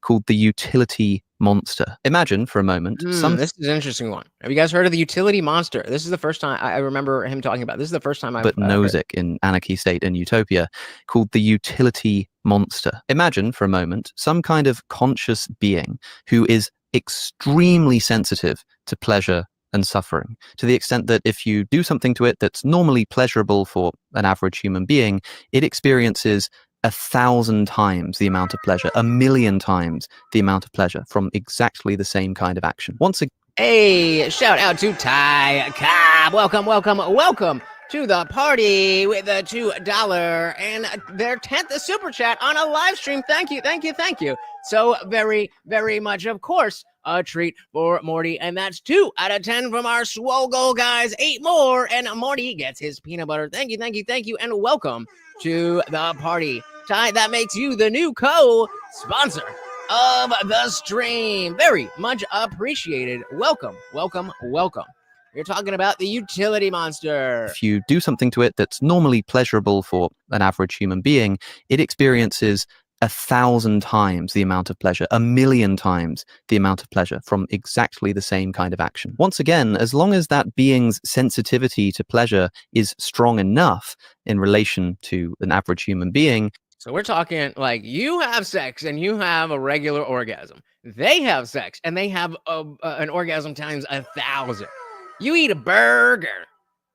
Called the utility monster. Imagine for a moment this is an interesting one. Have you guys heard of the utility monster? This is the first time I remember him talking about. This is the first time I've but Nozick in Anarchy, State and Utopia, called the utility monster. Imagine for a moment some kind of conscious being who is extremely sensitive to pleasure and suffering, to the extent that if you do something to it that's normally pleasurable for an average human being, it experiences 1,000 times the amount of pleasure, 1,000,000 times the amount of pleasure from exactly the same kind of action. Once again, hey, shout out to Ty Cobb. Welcome to the party with the $2 and their 10th super chat on a live stream. Thank you. So very, very much, of course, a treat for Morty. And that's 2 out of 10 from our swole goal guys. 8 more, and Morty gets his peanut butter. Thank you, and welcome to the party. Ty, that makes you the new co-sponsor of the stream. Very much appreciated. Welcome. You're talking about the utility monster. If you do something to it that's normally pleasurable for an average human being, it experiences 1,000 times the amount of pleasure, 1,000,000 times the amount of pleasure from exactly the same kind of action. Once again, as long as that being's sensitivity to pleasure is strong enough in relation to an average human being. So we're talking like you have sex and you have a regular orgasm. They have sex and they have an orgasm times 1,000. You eat a burger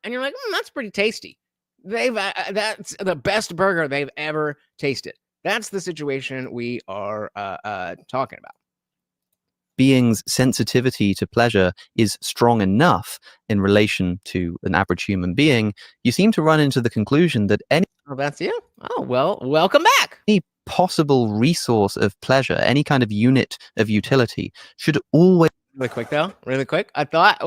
and you're like, that's pretty tasty. That's the best burger they've ever tasted. That's the situation we are talking about. Being's sensitivity to pleasure is strong enough in relation to an average human being, you seem to run into the conclusion that any that's you? Oh, well, welcome back. Any possible resource of pleasure, any kind of unit of utility, should always. Really quick, though. Really quick. I thought,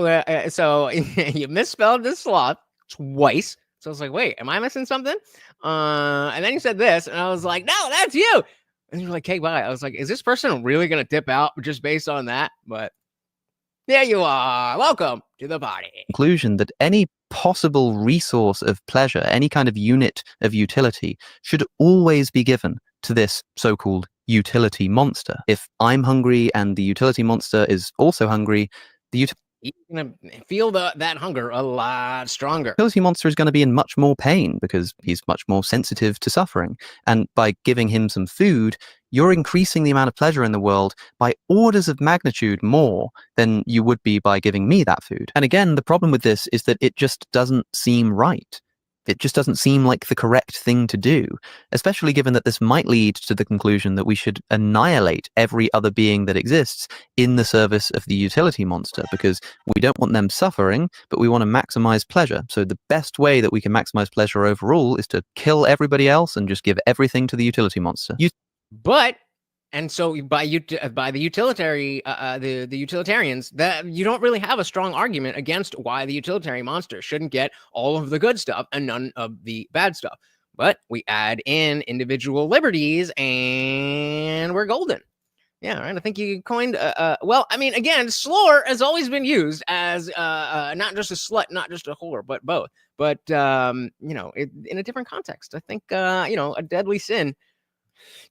so you misspelled this sloth twice. So I was like, wait, am I missing something? And then you said this, and I was like, no, that's you. And you're like, hey, bye. I was like, is this person really going to dip out just based on that? But there you are. Welcome to the party. Conclusion that any possible resource of pleasure, any kind of unit of utility, should always be given to this so-called utility monster. If I'm hungry and the utility monster is also hungry, he's going to feel that hunger a lot stronger. Utility monster is going to be in much more pain because he's much more sensitive to suffering. And by giving him some food, you're increasing the amount of pleasure in the world by orders of magnitude more than you would be by giving me that food. And again, the problem with this is that it just doesn't seem right. It just doesn't seem like the correct thing to do, especially given that this might lead to the conclusion that we should annihilate every other being that exists in the service of the utility monster, because we don't want them suffering, but we want to maximize pleasure. So the best way that we can maximize pleasure overall is to kill everybody else and just give everything to the utility monster. And so by the utilitarians, that you don't really have a strong argument against why the utilitarian monster shouldn't get all of the good stuff and none of the bad stuff. But we add in individual liberties and we're golden. Yeah, right. I think you coined. Well, I mean, again, slur has always been used as not just a slut, not just a whore, but both. But in a different context. I think a deadly sin.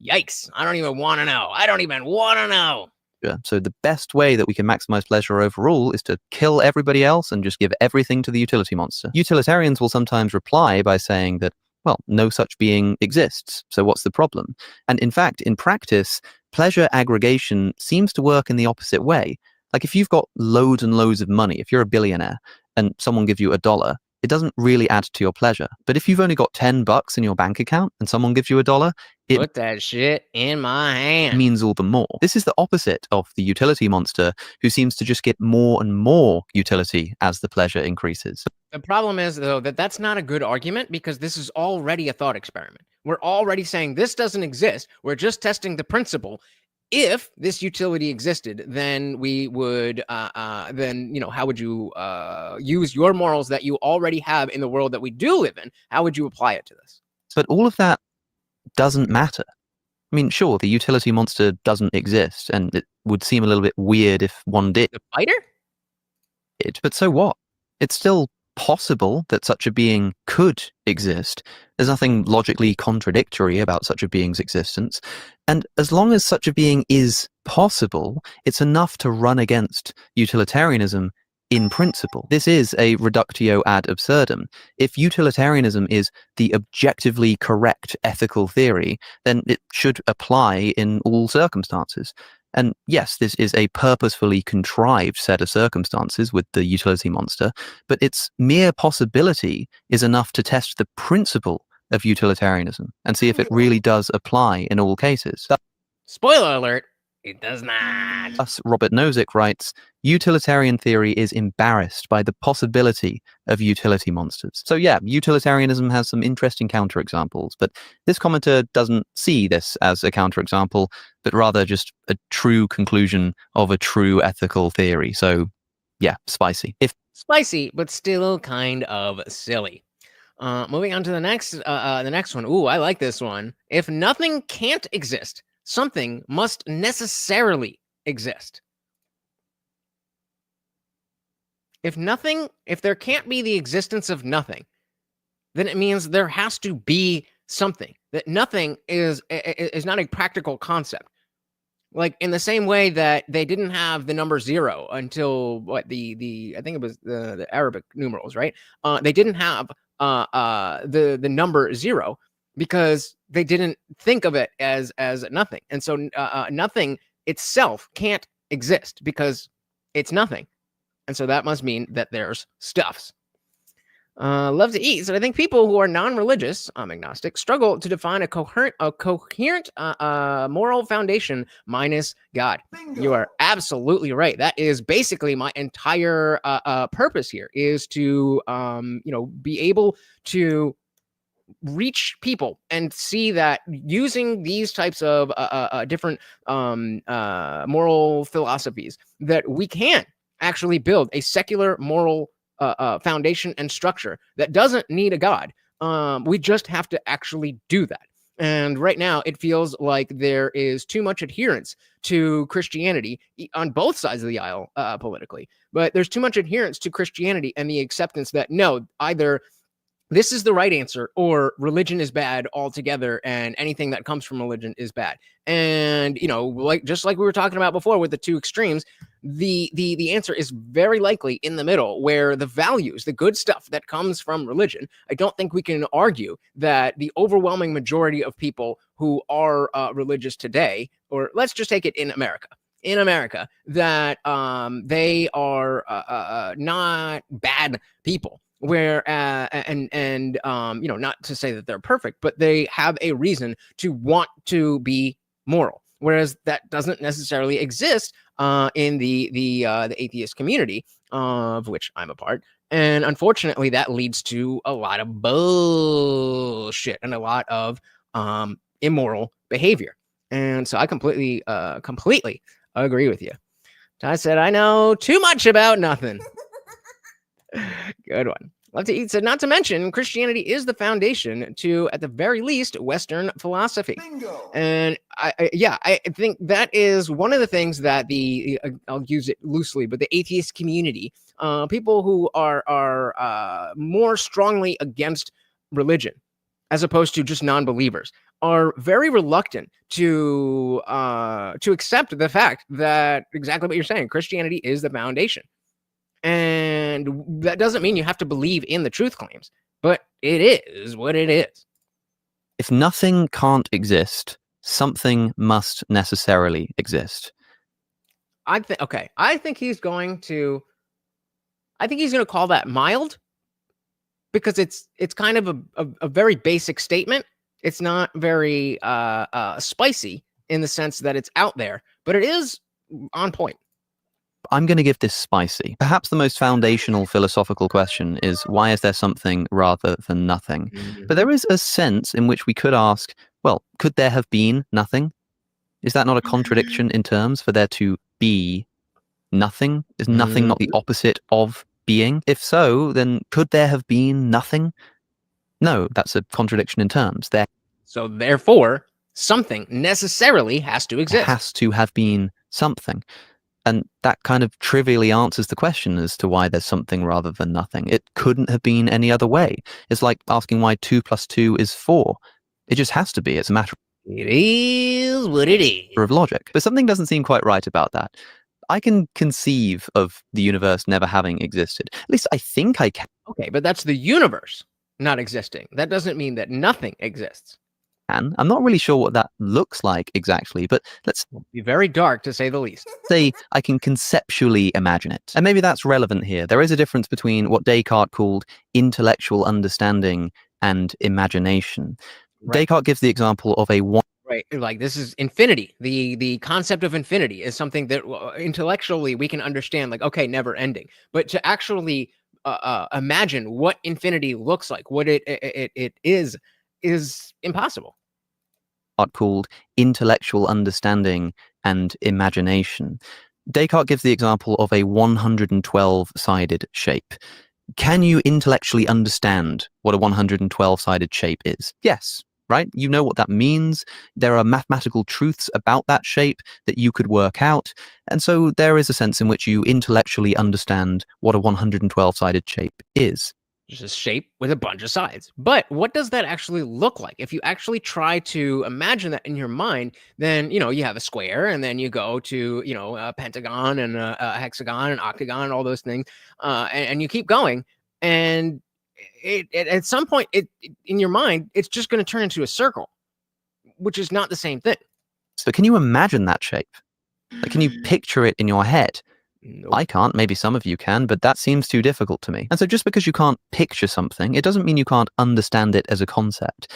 Yikes. I don't even want to know. Yeah. So the best way that we can maximize pleasure overall is to kill everybody else and just give everything to the utility monster. Utilitarians will sometimes reply by saying that, well, no such being exists, so what's the problem? And in fact, in practice, pleasure aggregation seems to work in the opposite way. Like if you've got loads and loads of money, if you're a billionaire and someone gives you $1, it doesn't really add to your pleasure. But if you've only got $10 in your bank account and someone gives you $1, it put that shit in my hand. Means all the more. This is the opposite of the utility monster, who seems to just get more and more utility as the pleasure increases. The problem is, though, that that's not a good argument because this is already a thought experiment. We're already saying this doesn't exist. We're just testing the principle. If this utility existed, then we would, how would you use your morals that you already have in the world that we do live in? How would you apply it to this? But all of that doesn't matter. I mean, sure, the utility monster doesn't exist, and it would seem a little bit weird if one did. The fighter? But so what? It's still possible that such a being could exist. There's nothing logically contradictory about such a being's existence. And as long as such a being is possible, it's enough to run against utilitarianism in principle. This is a reductio ad absurdum. If utilitarianism is the objectively correct ethical theory, then it should apply in all circumstances. And yes, this is a purposefully contrived set of circumstances with the utility monster, but its mere possibility is enough to test the principle of utilitarianism and see if it really does apply in all cases. Spoiler alert, it does not. Thus, Robert Nozick writes, utilitarian theory is embarrassed by the possibility of utility monsters. So yeah, utilitarianism has some interesting counterexamples, but this commenter doesn't see this as a counterexample, but rather just a true conclusion of a true ethical theory. So yeah, spicy. Spicy, but still kind of silly. Moving on to the next one. Ooh, I like this one. If nothing can't exist, something must necessarily exist. if there can't be the existence of nothing, then it means there has to be something. That nothing is not a practical concept. Like in the same way that they didn't have the number 0 until what the I think it was the Arabic numerals, right? They didn't have the number 0 because they didn't think of it as nothing, and so nothing itself can't exist because it's nothing, and so that must mean that there's stuffs. Love to eat. So I think people who are non-religious, I'm agnostic, struggle to define a coherent moral foundation minus God. Bingo. You are absolutely right. That is basically my entire purpose here, is to be able to reach people and see that using these types of different moral philosophies, that we can actually build a secular moral foundation and structure that doesn't need a God. We just have to actually do that. And right now, it feels like there is too much adherence to Christianity on both sides of the aisle politically. But there's too much adherence to Christianity and the acceptance that no, either this is the right answer or religion is bad altogether, and anything that comes from religion is bad. And just like we were talking about before with the two extremes, the answer is very likely in the middle, where the values, the good stuff that comes from religion, I don't think we can argue that the overwhelming majority of people who are religious today, or let's just take it in America, that they are not bad people. Where not to say that they're perfect, but they have a reason to want to be moral, whereas that doesn't necessarily exist in the atheist community, of which I'm a part. And unfortunately, that leads to a lot of bullshit and a lot of immoral behavior. And so I completely agree with you. Ty said, I know too much about nothing. Good one. Love to eat said, not to mention, Christianity is the foundation to, at the very least, Western philosophy. Bingo. And I think that is one of the things that I'll use it loosely, but the atheist community, people who are more strongly against religion, as opposed to just non-believers, are very reluctant to accept the fact that exactly what you're saying, Christianity is the foundation. And that doesn't mean you have to believe in the truth claims, but it is what it is. If nothing can't exist, something must necessarily exist. I think he's going to call that mild, because it's kind of a very basic statement. It's not very spicy in the sense that it's out there, but it is on point. I'm going to give this spicy. Perhaps the most foundational philosophical question is, why is there something rather than nothing? Mm-hmm. But there is a sense in which we could ask, well, could there have been nothing? Is that not a contradiction in terms, for there to be nothing? Is nothing not the opposite of being? If so, then could there have been nothing? No, that's a contradiction in terms. So therefore, something necessarily has to exist. Has to have been something. And that kind of trivially answers the question as to why there's something rather than nothing. It couldn't have been any other way. It's like asking why 2 + 2 is 4. It just has to be. It's a matter It is what it is. Of logic. But something doesn't seem quite right about that. I can conceive of the universe never having existed. At least I think I can. Okay, but that's the universe not existing. That doesn't mean that nothing exists. I'm not really sure what that looks like exactly, but let's be very dark, to say the least. Say I can conceptually imagine it. And maybe that's relevant here. There is a difference between what Descartes called intellectual understanding and imagination. Right. Descartes gives the example of a one. Right, like this is infinity. The concept of infinity is something that intellectually we can understand, like, okay, never ending. But to actually imagine what infinity looks like, what it is impossible. Called intellectual understanding and imagination. Descartes gives the example of a 112-sided shape. Can you intellectually understand what a 112-sided shape is? Yes, right? You know what that means. There are mathematical truths about that shape that you could work out. And so there is a sense in which you intellectually understand what a 112-sided shape is. Just a shape with a bunch of sides. But what does that actually look like? If you actually try to imagine that in your mind, then, you have a square, and then you go to, a pentagon and a hexagon and octagon and all those things. And you keep going. And at some point, in your mind, it's just going to turn into a circle, which is not the same thing. So can you imagine that shape? Like, can you picture it in your head? Nope. I can't. Maybe some of you can, but that seems too difficult to me. And so just because you can't picture something, it doesn't mean you can't understand it as a concept.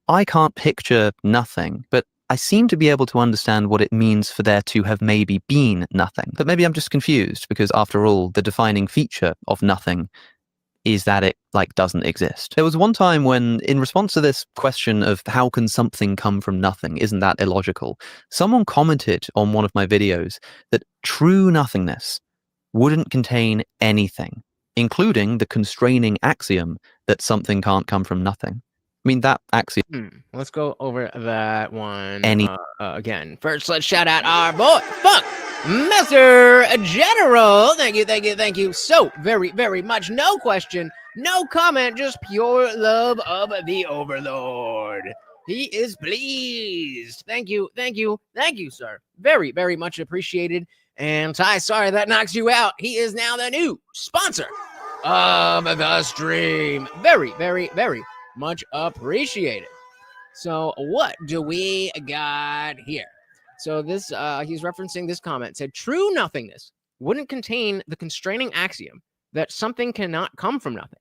I can't picture nothing, but I seem to be able to understand what it means for there to have maybe been nothing. But maybe I'm just confused, because after all, the defining feature of nothing is that it doesn't exist. There was one time when, in response to this question of how can something come from nothing, isn't that illogical, someone commented on one of my videos that true nothingness wouldn't contain anything, including the constraining axiom that something can't come from nothing. I mean, that axiom... Let's go over that one Any- again. First, let's shout out our boy, Master General. Thank you so very, very much. No question, no comment, just pure love of the Overlord. He is pleased. Thank you, sir. Very, very much appreciated. And Ty, sorry that knocks you out. He is now the new sponsor of the stream. Very, very, very much appreciated. So what do we got here? So this, he's referencing this comment, said, true nothingness wouldn't contain the constraining axiom that something cannot come from nothing.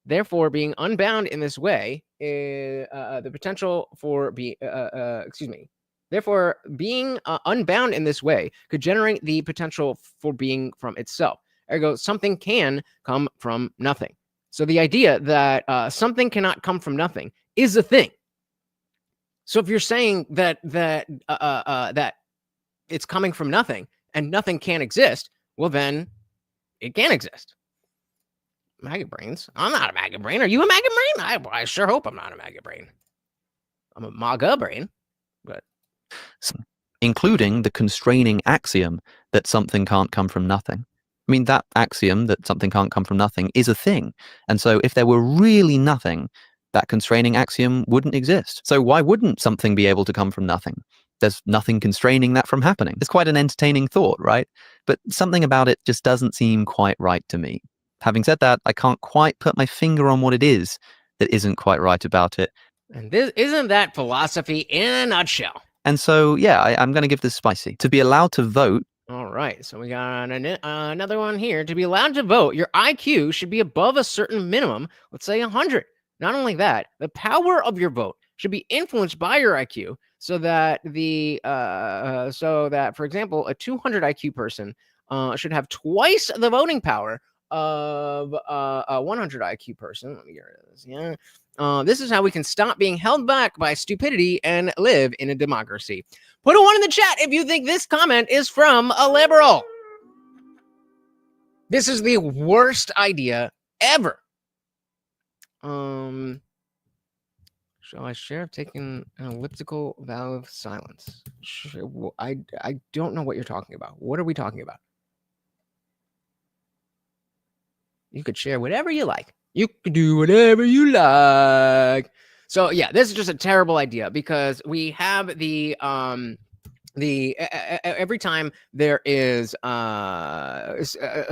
Therefore, being unbound in this way, the potential for Therefore, being unbound in this way could generate the potential for being from itself. Ergo, something can come from nothing. So the idea that something cannot come from nothing is a thing. So if you're saying that it's coming from nothing and nothing can't exist, well then it can exist. Maggot brains. I'm not a maggot brain. Are you a maggot brain? I sure hope I'm not a maggot brain. I'm a MAGA brain, but including the constraining axiom that something can't come from nothing. I mean, that axiom that something can't come from nothing is a thing. And so if there were really nothing, that constraining axiom wouldn't exist. So why wouldn't something be able to come from nothing? There's nothing constraining that from happening. It's quite an entertaining thought, right? But something about it just doesn't seem quite right to me. Having said that, I can't quite put my finger on what it is that isn't quite right about it. And this isn't that philosophy in a nutshell. And so, yeah, I'm going to give this spicy. To be allowed to vote. All right, so we got another one here. To be allowed to vote, your IQ should be above a certain minimum, let's say 100. Not only that, the power of your vote should be influenced by your IQ, so that for example, a 200 IQ person should have twice the voting power of a 100 IQ person. Let me get rid of this. Yeah. This is how we can stop being held back by stupidity and live in a democracy. Put a 1 in the chat if you think this comment is from a liberal. This is the worst idea ever. Shall I share? I've taken an elliptical vow of silence. I don't know what you're talking about. What are we talking about? You could share whatever you like. You could do whatever you like. So yeah, this is just a terrible idea, because we have every time there is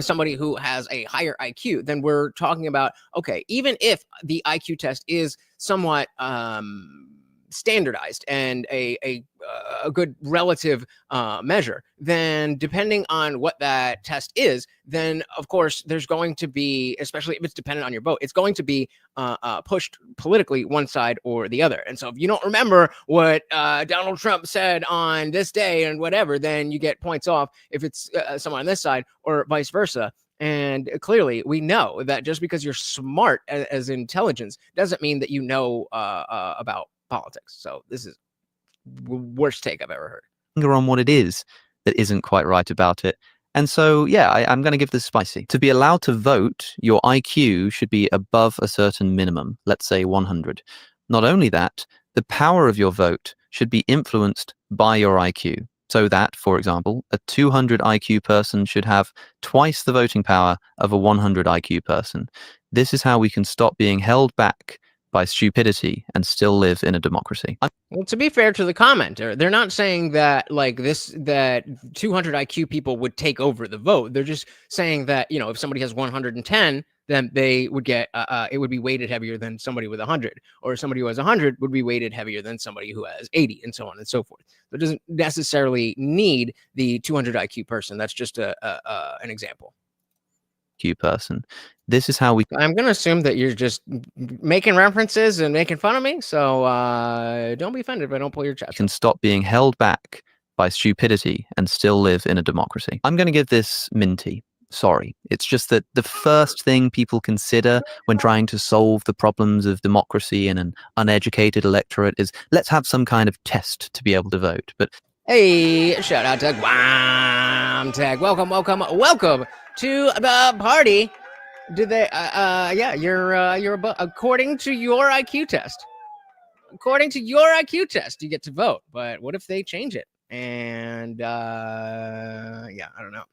somebody who has a higher IQ, then we're talking about, okay, even if the IQ test is somewhat standardized and a good relative measure, then depending on what that test is, then of course there's going to be, especially if it's dependent on your vote, it's going to be pushed politically one side or the other. And so if you don't remember what Donald Trump said on this day and whatever, then you get points off if it's someone on this side, or vice versa. And clearly we know that just because you're smart as intelligence doesn't mean that you know about politics. So this is the worst take I've ever heard. Finger on what it is that isn't quite right about it. And so, yeah, I'm going to give this spicy. To be allowed to vote, your IQ should be above a certain minimum, let's say 100. Not only that, the power of your vote should be influenced by your IQ. So that, for example, a 200 IQ person should have twice the voting power of a 100 IQ person. This is how we can stop being held back by stupidity and still live in a democracy. Well, to be fair to the commenter, they're not saying that that 200 IQ people would take over the vote. They're just saying that, if somebody has 110, then they would get it would be weighted heavier than somebody with 100, or somebody who has 100 would be weighted heavier than somebody who has 80, and so on and so forth. So it doesn't necessarily need the 200 IQ person. That's just an example. Person. This is how we... I'm going to assume that you're just making references and making fun of me, so don't be offended if I don't pull your chest. Can stop being held back by stupidity and still live in a democracy. I'm going to give this Minty. Sorry. It's just that the first thing people consider when trying to solve the problems of democracy in an uneducated electorate is, let's have some kind of test to be able to vote. But hey, shout out to Guam Tech. Welcome to the party. Did they? You're according to your IQ test. According to your IQ test, you get to vote. But what if they change it? And I don't know.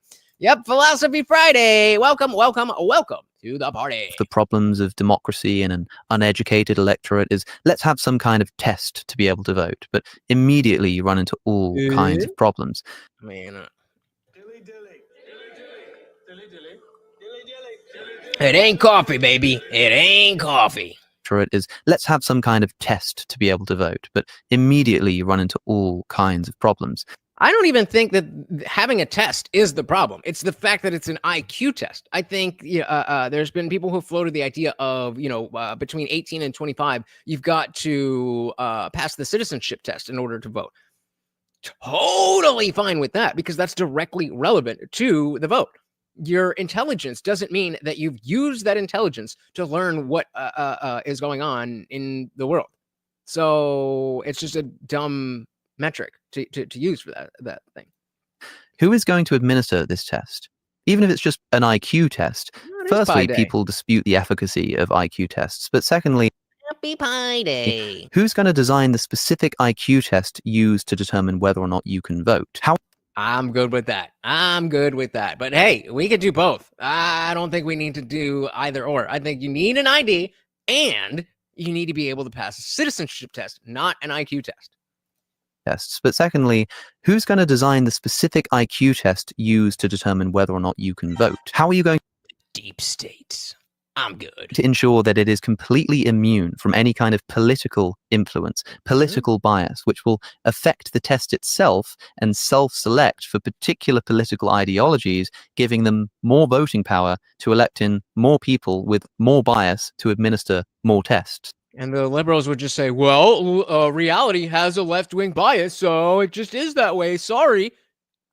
Yep, Philosophy Friday. Welcome to the party. The problems of democracy in an uneducated electorate is, let's have some kind of test to be able to vote. But immediately you run into all kinds of problems. It ain't coffee, baby. It ain't coffee. It is, let's have some kind of test to be able to vote. But immediately you run into all kinds of problems. I don't even think that having a test is the problem. It's the fact that it's an IQ test. I think there's been people who floated the idea of, between 18 and 25, you've got to pass the citizenship test in order to vote. Totally fine with that, because that's directly relevant to the vote. Your intelligence doesn't mean that you've used that intelligence to learn what is going on in the world. So it's just a dumb metric to use for that thing. Who is going to administer this test? Even if it's just an IQ test. Firstly, people dispute the efficacy of IQ tests. But secondly, Happy Pie Day. Who's going to design the specific IQ test used to determine whether or not you can vote? I'm good with that. But hey, we could do both. I don't think we need to do either or. I think you need an ID and you need to be able to pass a citizenship test, not an IQ test. Tests. But secondly, who's going to design the specific IQ test used to determine whether or not you can vote? How are you going... Deep state. I'm good. To ensure that it is completely immune from any kind of political influence, political bias, which will affect the test itself and self-select for particular political ideologies, giving them more voting power to elect in more people with more bias to administer more tests. And the liberals would just say, well, reality has a left-wing bias, so it just is that way. Sorry.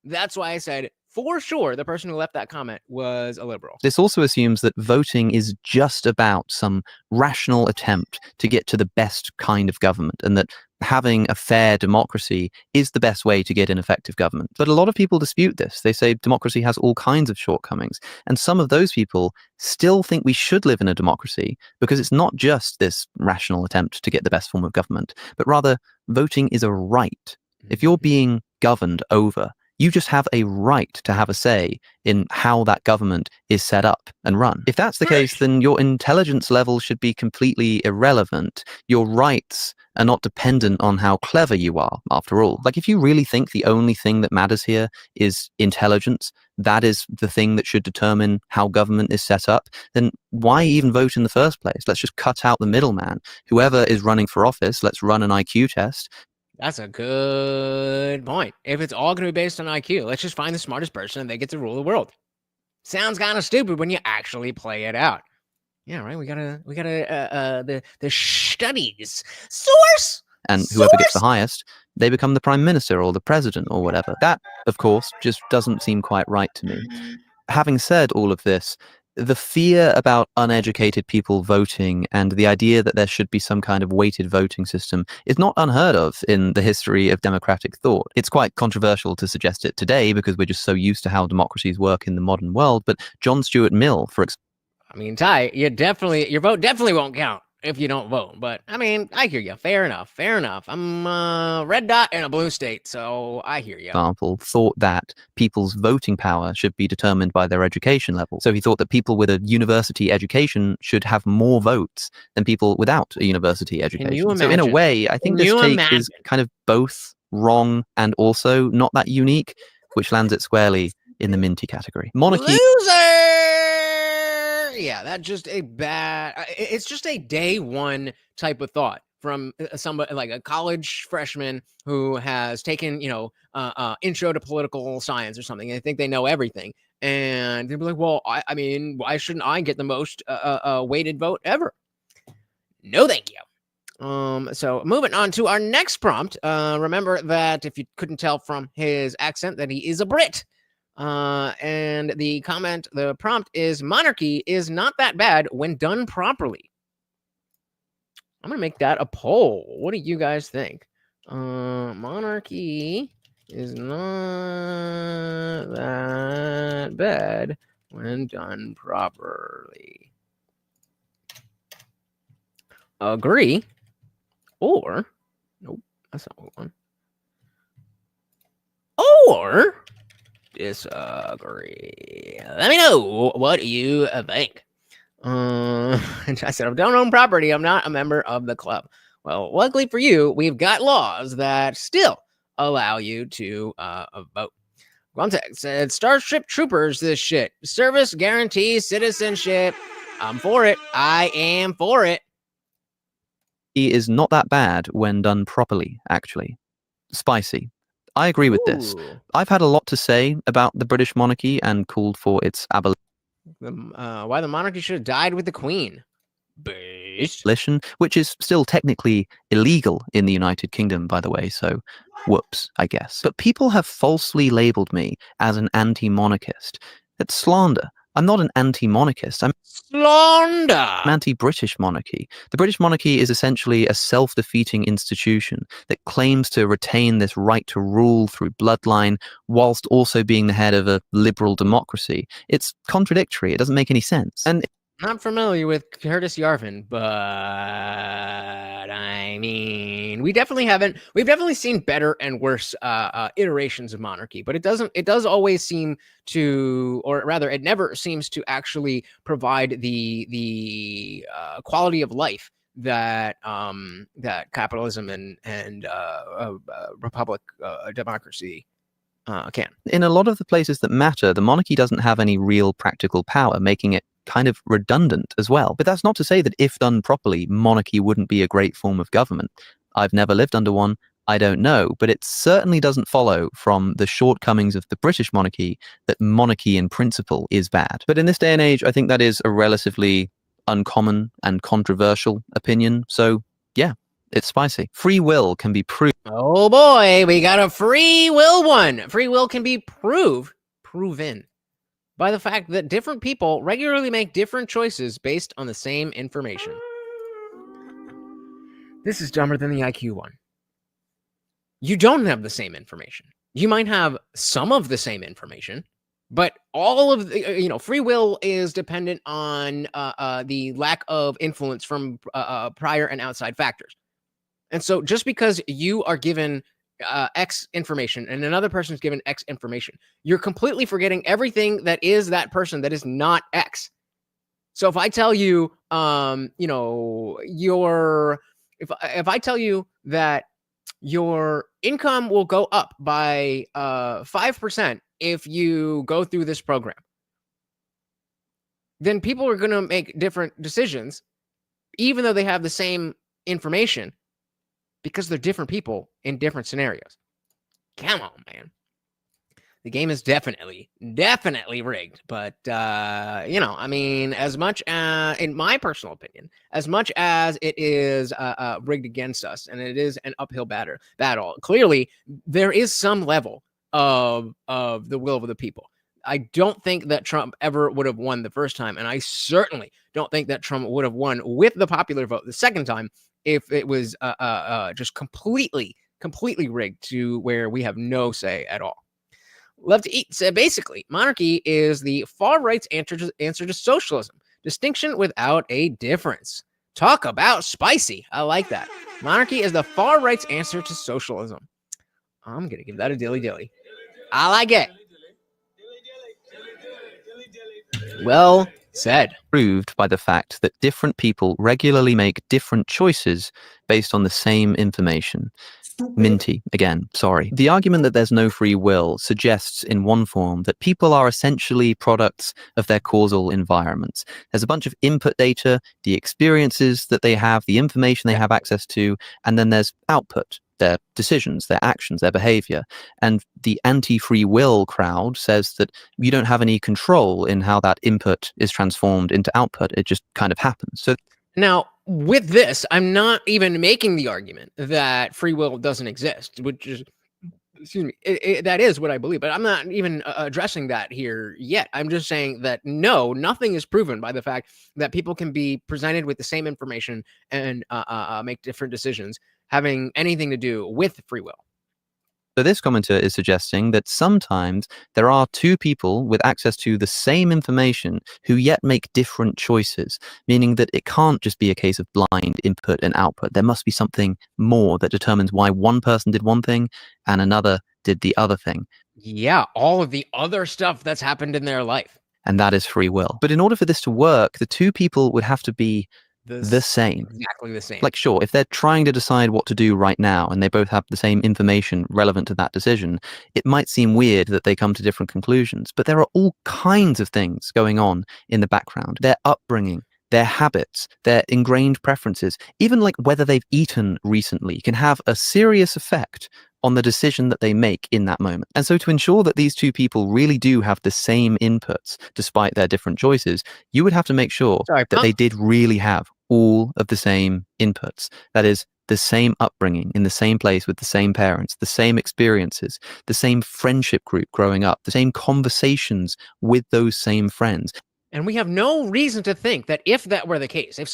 That's why I said, for sure, the person who left that comment was a liberal. This also assumes that voting is just about some rational attempt to get to the best kind of government, and that having a fair democracy is the best way to get an effective government. But a lot of people dispute this. They say democracy has all kinds of shortcomings. And some of those people still think we should live in a democracy because it's not just this rational attempt to get the best form of government, but rather voting is a right. If you're being governed over, you just have a right to have a say in how that government is set up and run. If that's the case, then your intelligence level should be completely irrelevant. Your rights are not dependent on how clever you are, after all. Like, if you really think the only thing that matters here is intelligence, that is the thing that should determine how government is set up, then why even vote in the first place? Let's just cut out the middleman. Whoever is running for office, let's run an IQ test. That's a good point. If it's all going to be based on IQ, let's just find the smartest person and they get to rule the world. Sounds kind of stupid when you actually play it out. Yeah, right. We gotta the studies source. And whoever gets the highest, they become the prime minister or the president or whatever. That, of course, just doesn't seem quite right to me. Having said all of this, the fear about uneducated people voting and the idea that there should be some kind of weighted voting system is not unheard of in the history of democratic thought. It's quite controversial to suggest it today because we're just so used to how democracies work in the modern world. But John Stuart Mill, I mean, Ty, your vote definitely won't count if you don't vote. But I mean, I hear you. Fair enough. Fair enough. I'm a red dot in a blue state, so I hear you. Example, thought that people's voting power should be determined by their education level. So he thought that people with a university education should have more votes than people without a university education. So in a way, I think this take is kind of both wrong and also not that unique, which lands it squarely in the Minty category. Monarchy. Loser! Yeah, that's just a bad. It's just a day one type of thought from somebody like a college freshman who has taken, intro to political science or something. And they think they know everything, and they'll be like, "Well, I mean, why shouldn't I get the most weighted vote ever?" No, thank you. So moving on to our next prompt. Remember that if you couldn't tell from his accent that he is a Brit. And the prompt is monarchy is not that bad when done properly. I'm going to make that a poll. What do you guys think? Monarchy is not that bad when done properly. Agree or nope, that's not one. Or disagree. Let me know what you think. And I said, I don't own property. I'm not a member of the club. Well, luckily for you, we've got laws that still allow you to vote. Contact said, Starship Troopers, this shit. Service guarantees citizenship. I'm for it. I am for it. He is not that bad when done properly, actually. Spicy. I agree with this. I've had a lot to say about the British monarchy and called for its abolition. Why the monarchy should have died with the Queen. Abolition, which is still technically illegal in the United Kingdom, by the way, so whoops, I guess. But people have falsely labeled me as an anti-monarchist. It's slander. I'm not an anti-monarchist. I'm slander. I'm anti-British monarchy. The British monarchy is essentially a self-defeating institution that claims to retain this right to rule through bloodline whilst also being the head of a liberal democracy. It's contradictory. It doesn't make any sense. And not familiar with Curtis Yarvin, but I mean, we've definitely seen better and worse iterations of monarchy, but it does always seem to, or rather it never seems to actually provide the quality of life that that capitalism and republic democracy can. In a lot of the places that matter, the monarchy doesn't have any real practical power, making it kind of redundant as well. But that's not to say that if done properly, monarchy wouldn't be a great form of government. I've never lived under one. I don't know, but it certainly doesn't follow from the shortcomings of the British monarchy that monarchy in principle is bad. But in this day and age, I think that is a relatively uncommon and controversial opinion. So yeah, it's spicy. Free will can be proved. Oh boy, we got a free will one. Free will can be proven by the fact that different people regularly make different choices based on the same information. This is dumber than the IQ one. You don't have the same information. You might have some of the same information, but all of the, free will is dependent on the lack of influence from prior and outside factors. And so just because you are given X information and another person is given X information, you're completely forgetting everything that is that person that is not X. So if I tell you, if I tell you that your income will go up by 5% if you go through this program, then people are going to make different decisions, even though they have the same information, because they're different people in different scenarios. Come on, man. The game is definitely rigged. But, I mean, as much as, in my personal opinion, as much as it is rigged against us and it is an uphill battle, clearly there is some level of the will of the people. I don't think that Trump ever would have won the first time. And I certainly don't think that Trump would have won with the popular vote the second time if it was just completely rigged to where we have no say at all. Love to eat. So basically, monarchy is the far right's answer to socialism. Distinction without a difference. Talk about spicy. I like that. Monarchy is the far right's answer to socialism. I'm going to give that a dilly-dilly. I like it. Well said. Proved by the fact that different people regularly make different choices based on the same information. Minty, again, sorry. The argument that there's no free will suggests in one form that people are essentially products of their causal environments. There's a bunch of input data, the experiences that they have, the information they have access to, and then there's output, their decisions, their actions, their behavior. And the anti-free will crowd says that you don't have any control in how that input is transformed into output. It just kind of happens. So now, with this, I'm not even making the argument that free will doesn't exist, which is, excuse me, that is what I believe, but I'm not even addressing that here yet. I'm just saying that no, nothing is proven by the fact that people can be presented with the same information and make different decisions having anything to do with free will. So this commenter is suggesting that sometimes there are two people with access to the same information who yet make different choices, meaning that it can't just be a case of blind input and output. There must be something more that determines why one person did one thing and another did the other thing. Yeah, all of the other stuff that's happened in their life. And that is free will. But in order for this to work, the two people would have to be the same. Exactly the same. Like, sure, if they're trying to decide what to do right now and they both have the same information relevant to that decision, it might seem weird that they come to different conclusions. But there are all kinds of things going on in the background. Their upbringing, their habits, their ingrained preferences, even like whether they've eaten recently can have a serious effect on the decision that they make in that moment. And so to ensure that these two people really do have the same inputs despite their different choices, you would have to make sure that they did really have all of the same inputs. That is, the same upbringing in the same place with the same parents, the same experiences, the same friendship group growing up, the same conversations with those same friends. And we have no reason to think that if that were the case, if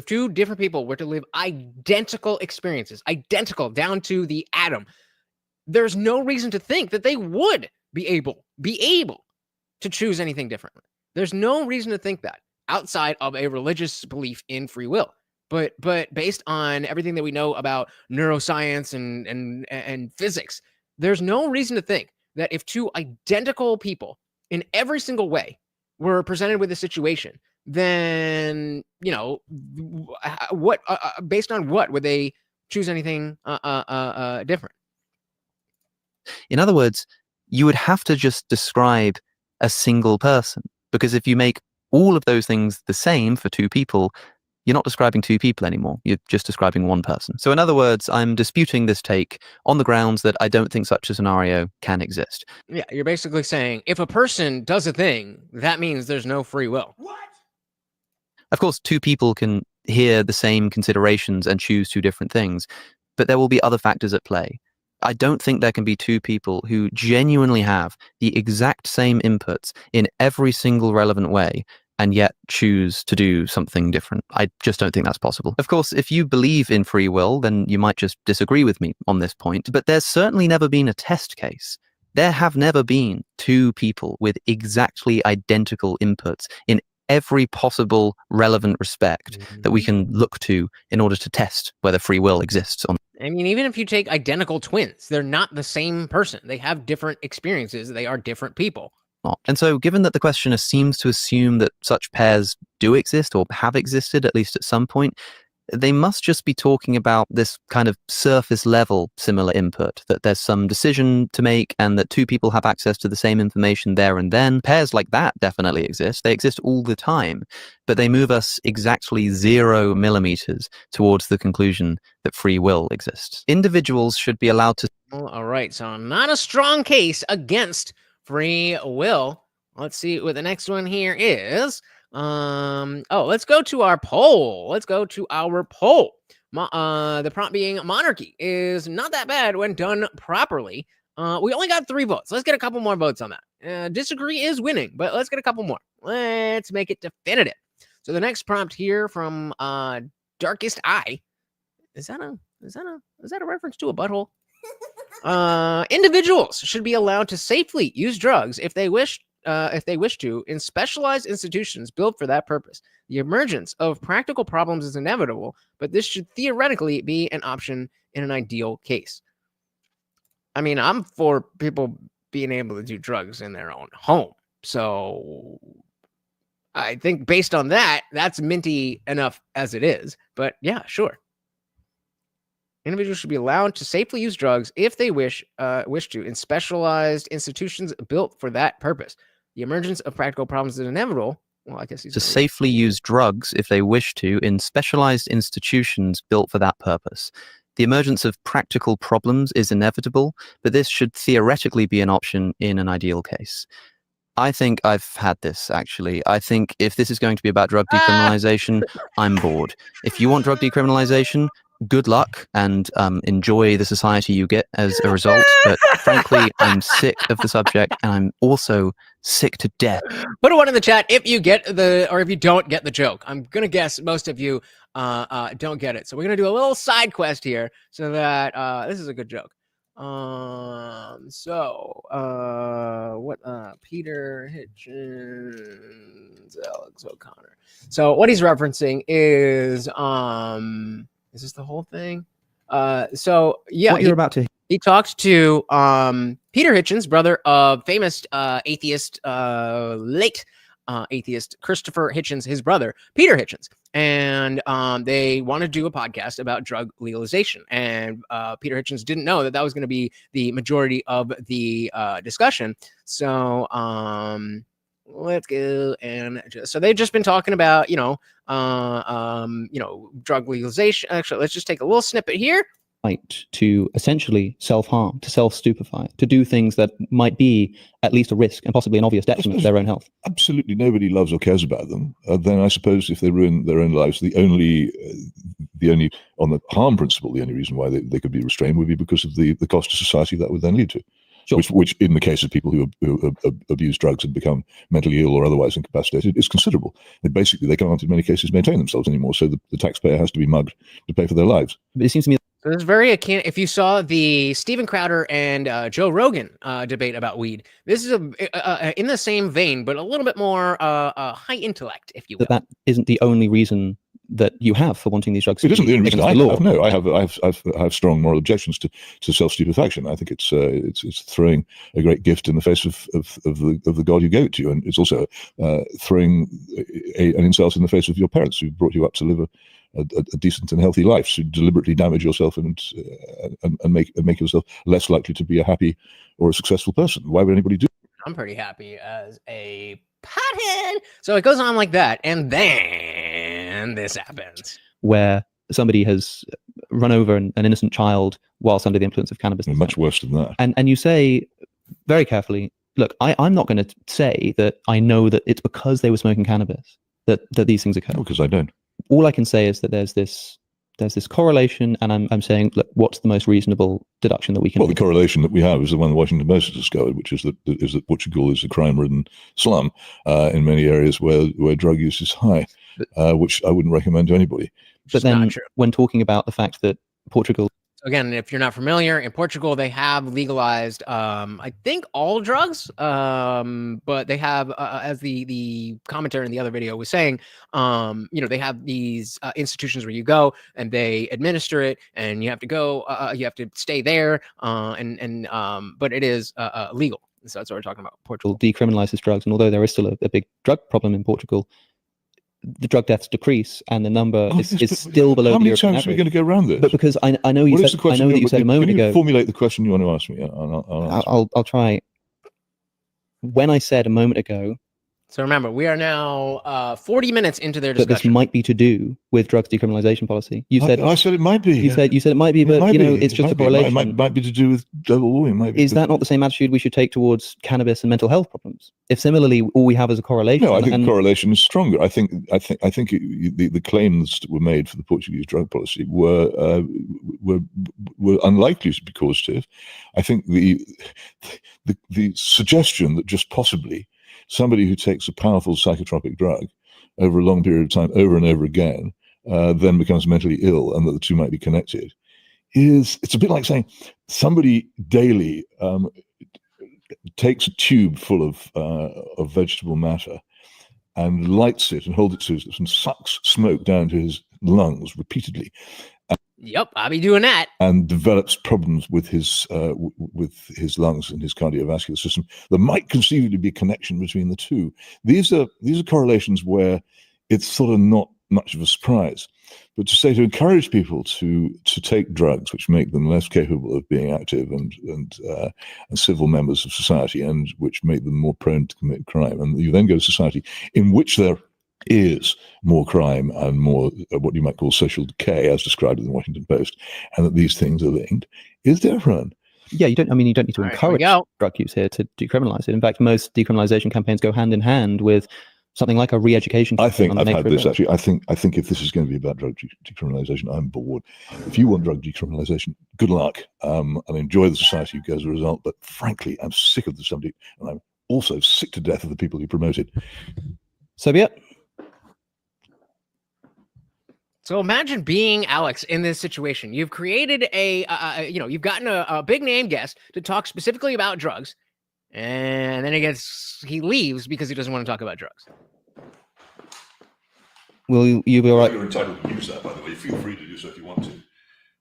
two different people were to live identical experiences, identical down to the atom, there's no reason to think that they would be able to choose anything differently. There's no reason to think that outside of a religious belief in free will. But based on everything that we know about neuroscience and physics, there's no reason to think that if two identical people in every single way were presented with a situation, then, you know, what based on what would they choose anything different? In other words, you would have to just describe a single person, because if you make all of those things the same for two people, you're not describing two people anymore. You're just describing one person. So in other words, I'm disputing this take on the grounds that I don't think such a scenario can exist. Yeah, you're basically saying if a person does a thing, that means there's no free will. What? Of course, two people can hear the same considerations and choose two different things, but there will be other factors at play. I don't think there can be two people who genuinely have the exact same inputs in every single relevant way and yet choose to do something different. I just don't think that's possible. Of course, if you believe in free will, then you might just disagree with me on this point, but there's certainly never been a test case. There have never been two people with exactly identical inputs in every possible relevant respect that we can look to in order to test whether free will exists or not. I mean, even if you take identical twins, they're not the same person. They have different experiences. They are different people. And so given that the questioner seems to assume that such pairs do exist or have existed at least at some point, they must just be talking about this kind of surface level similar input, that there's some decision to make and that two people have access to the same information there and then. Pairs like that definitely exist. They exist all the time, but they move us exactly 0 millimeters towards the conclusion that free will exists. Individuals should be allowed to... All right, so not a strong case against free will. Let's see what the next one here is. Let's go to our poll. The prompt being monarchy is not that bad when done properly. We only got 3 votes. Let's get a couple more votes on that. Disagree is winning, but let's get a couple more. Let's make it definitive. So the next prompt here from Darkest Eye. Is that a reference to a butthole? Individuals should be allowed to safely use drugs if they wish if they wish to, in specialized institutions built for that purpose. The emergence of practical problems is inevitable, but this should theoretically be an option in an ideal case. I mean, I'm for people being able to do drugs in their own home. So I think based on that, that's minty enough as it is. But yeah, sure. Individuals should be allowed to safely use drugs if they wish to in specialized institutions built for that purpose. The emergence of practical problems is inevitable. Well, I guess he's to safely use drugs if they wish to in specialized institutions built for that purpose. The emergence of practical problems is inevitable, but this should theoretically be an option in an ideal case. I think I've had this, actually. I think if this is going to be about drug decriminalization, I'm bored. If you want drug decriminalization, good luck and enjoy the society you get as a result. But frankly, I'm sick of the subject, and I'm also sick to death. Put a one in the chat if you get if you don't get the joke. I'm gonna guess most of you don't get it. So we're gonna do a little side quest here so that this is a good joke. Peter Hitchens, Alex O'Connor. So what he's referencing is this the whole thing? So yeah, what you're about to. He talked to Peter Hitchens, brother of famous atheist, late atheist Christopher Hitchens, his brother Peter Hitchens, and they want to do a podcast about drug legalization. And Peter Hitchens didn't know that was going to be the majority of the discussion. So let's go and so they've just been talking about drug legalization. Actually, let's just take a little snippet here. Right to essentially self-harm, to self-stupefy, to do things that might be at least a risk and possibly an obvious detriment to their own health. Absolutely nobody loves or cares about them. Then I suppose if they ruin their own lives, the only on the harm principle, the only reason why they could be restrained would be because of the cost to society that would then lead to. Sure. Which in the case of people who abuse drugs and become mentally ill or otherwise incapacitated is considerable. They can't in many cases maintain themselves anymore, so the taxpayer has to be mugged to pay for their lives. But it seems to me so it's very akin. If you saw the Steven Crowder and Joe Rogan debate about weed, this is in the same vein, but a little bit more high intellect, if you will. That isn't the only reason that you have for wanting these drugs. It isn't the only reason I have strong moral objections to self-stupefaction. I think it's throwing a great gift in the face of the God you gave it to, and it's also throwing an insult in the face of your parents who brought you up to live a decent and healthy life. So deliberately damage yourself and make yourself less likely to be a happy or a successful person. Why would anybody do it? I'm pretty happy as a pothead. So it goes on like that, and then this happens. Where somebody has run over an innocent child whilst under the influence of cannabis. Much worse than that. And you say very carefully, look, I'm not going to say that I know that it's because they were smoking cannabis that these things occur. Because I don't. All I can say is that there's this correlation, and I'm saying, look, what's the most reasonable deduction that we can make? The correlation that we have is the one the Washington Post has discovered, which is that Portugal is a crime-ridden slum in many areas where drug use is high, which I wouldn't recommend to anybody. But then when talking about the fact that Portugal... Again, if you're not familiar, in Portugal, they have legalized, I think, all drugs, but they have, as the commentator in the other video was saying, they have these institutions where you go and they administer it, and you have to go, you have to stay there, but it is legal. So that's what we're talking about. Portugal decriminalizes drugs, and although there is still a big drug problem in Portugal, the drug deaths decrease, and the number is still below the European average. How many times are we going to go around this? But because I know you said, I know that you said a moment ago. Formulate the question you want to ask me. I'll try. When I said a moment ago. So remember, we are now 40 minutes into their discussion. That this might be to do with drugs decriminalization policy. You said I said it might be. You said it might be, but it's just a correlation. It might be to do with global warming. Is that not the same attitude we should take towards cannabis and mental health problems? If similarly all we have is a correlation. No, I think the correlation is stronger. I think the claims that were made for the Portuguese drug policy were unlikely to be causative. I think the suggestion that just possibly somebody who takes a powerful psychotropic drug over a long period of time, over and over again, then becomes mentally ill, and that the two might be connected, it's a bit like saying somebody daily takes a tube full of vegetable matter and lights it and holds it to his lips and sucks smoke down to his lungs repeatedly. Yep, I'll be doing that. And develops problems with his lungs and his cardiovascular system. There might conceivably be a connection between the two. These are correlations where it's sort of not much of a surprise. But to encourage people to take drugs which make them less capable of being active and civil members of society, and which make them more prone to commit crime, and you then go to society in which there is more crime and more what you might call social decay, as described in the Washington Post, and that these things are linked, is different. Yeah, you don't need to encourage drug use here to decriminalize it. In fact, most decriminalization campaigns go hand in hand with something like a re-education. I think I've had this actually. I think if this is going to be about drug decriminalization, I'm bored. If you want drug decriminalization, good luck, and enjoy the society you get as a result. But frankly, I'm sick of the subject, and I'm also sick to death of the people who promote it. So be it. So imagine being Alex in this situation. You've created you've gotten a big name guest to talk specifically about drugs, and then he leaves because he doesn't want to talk about drugs. Will you be all right? You're entitled to use that, by the way. Feel free to do so if you want to.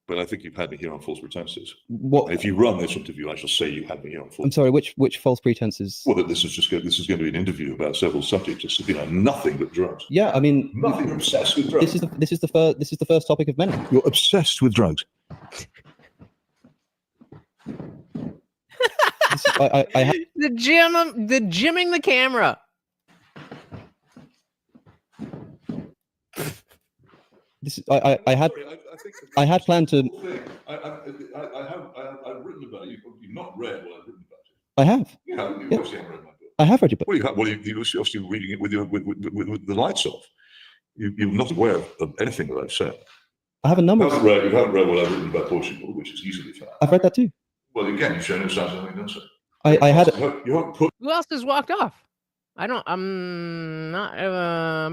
But I think you've had me here on false pretenses. What? If you run this interview, I shall say you had me here on false. I'm sorry. Which false pretenses? Well, that this is going to be an interview about several subjects. It's nothing but drugs. Yeah, I mean, nothing. You're obsessed with drugs. This is the first topic of many. You're obsessed with drugs. The gymming the camera. I had planned to. I've written about it. You've not read what I've written about it. I have. You obviously haven't read my book. I have read your book. Well, you're obviously reading it with the lights off. You're not aware of anything that I've said. I have a number. You haven't read what I've written about Portugal, which is easily found. I've read that too. Well, again, you've shown no signs of having done so. I had. You haven't put. Who else has walked off? I'm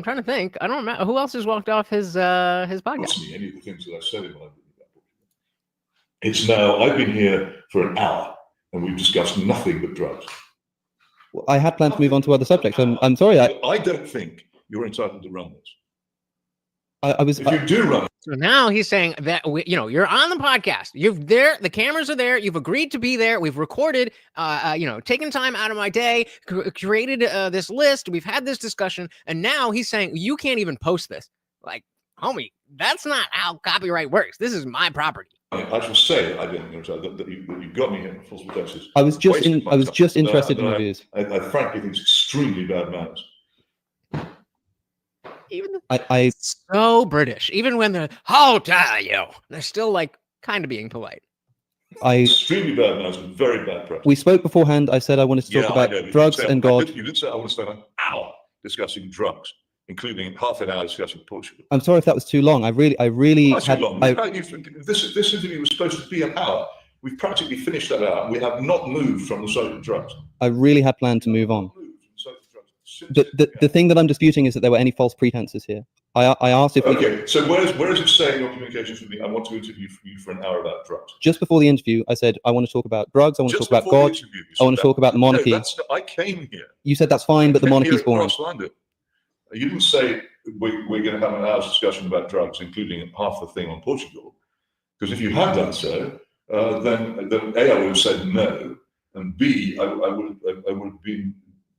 trying to think. I don't remember who else has walked off his podcast. Any of the things that I've said in my book about Portugal. It's now. I've been here for an hour, and we've discussed nothing but drugs. Well, I had planned to move on to other subjects. I'm sorry. I don't think you're entitled to run this. If you do run it. So now he's saying that you're on the podcast. The cameras are there. You've agreed to be there. We've recorded. Taken time out of my day, created this list. We've had this discussion, and now he's saying you can't even post this. Like, homie, that's not how copyright works. This is my property. I shall say I didn't that you got me here in false pretenses. I was just interested in your views. I frankly think it's extremely bad manners. Even I so British. Even when they're how dare you, they're still like kind of being polite. Extremely bad manners and very bad press. We spoke beforehand. I said I wanted to talk about drugs and God. You did say I want to spend an hour discussing drugs, including half an hour discussing Portugal. I'm sorry if that was too long. I really had. This interview was supposed to be an hour. We've practically finished that hour. We have not moved from the subject of drugs. I really had planned to move on. The thing that I'm disputing is that there were any false pretenses here. I asked if. Okay, so where is it saying in your communications with me? I want to interview you for an hour about drugs. Just before the interview, I said I want to talk about drugs. I want to talk about God. I want to talk about the monarchy. I came here. You said that's fine, but the monarchy's boring. You didn't say we're going to have an hour's discussion about drugs, including half the thing on Portugal. Because if you had done so, then A, I would have said no, and B, I would have been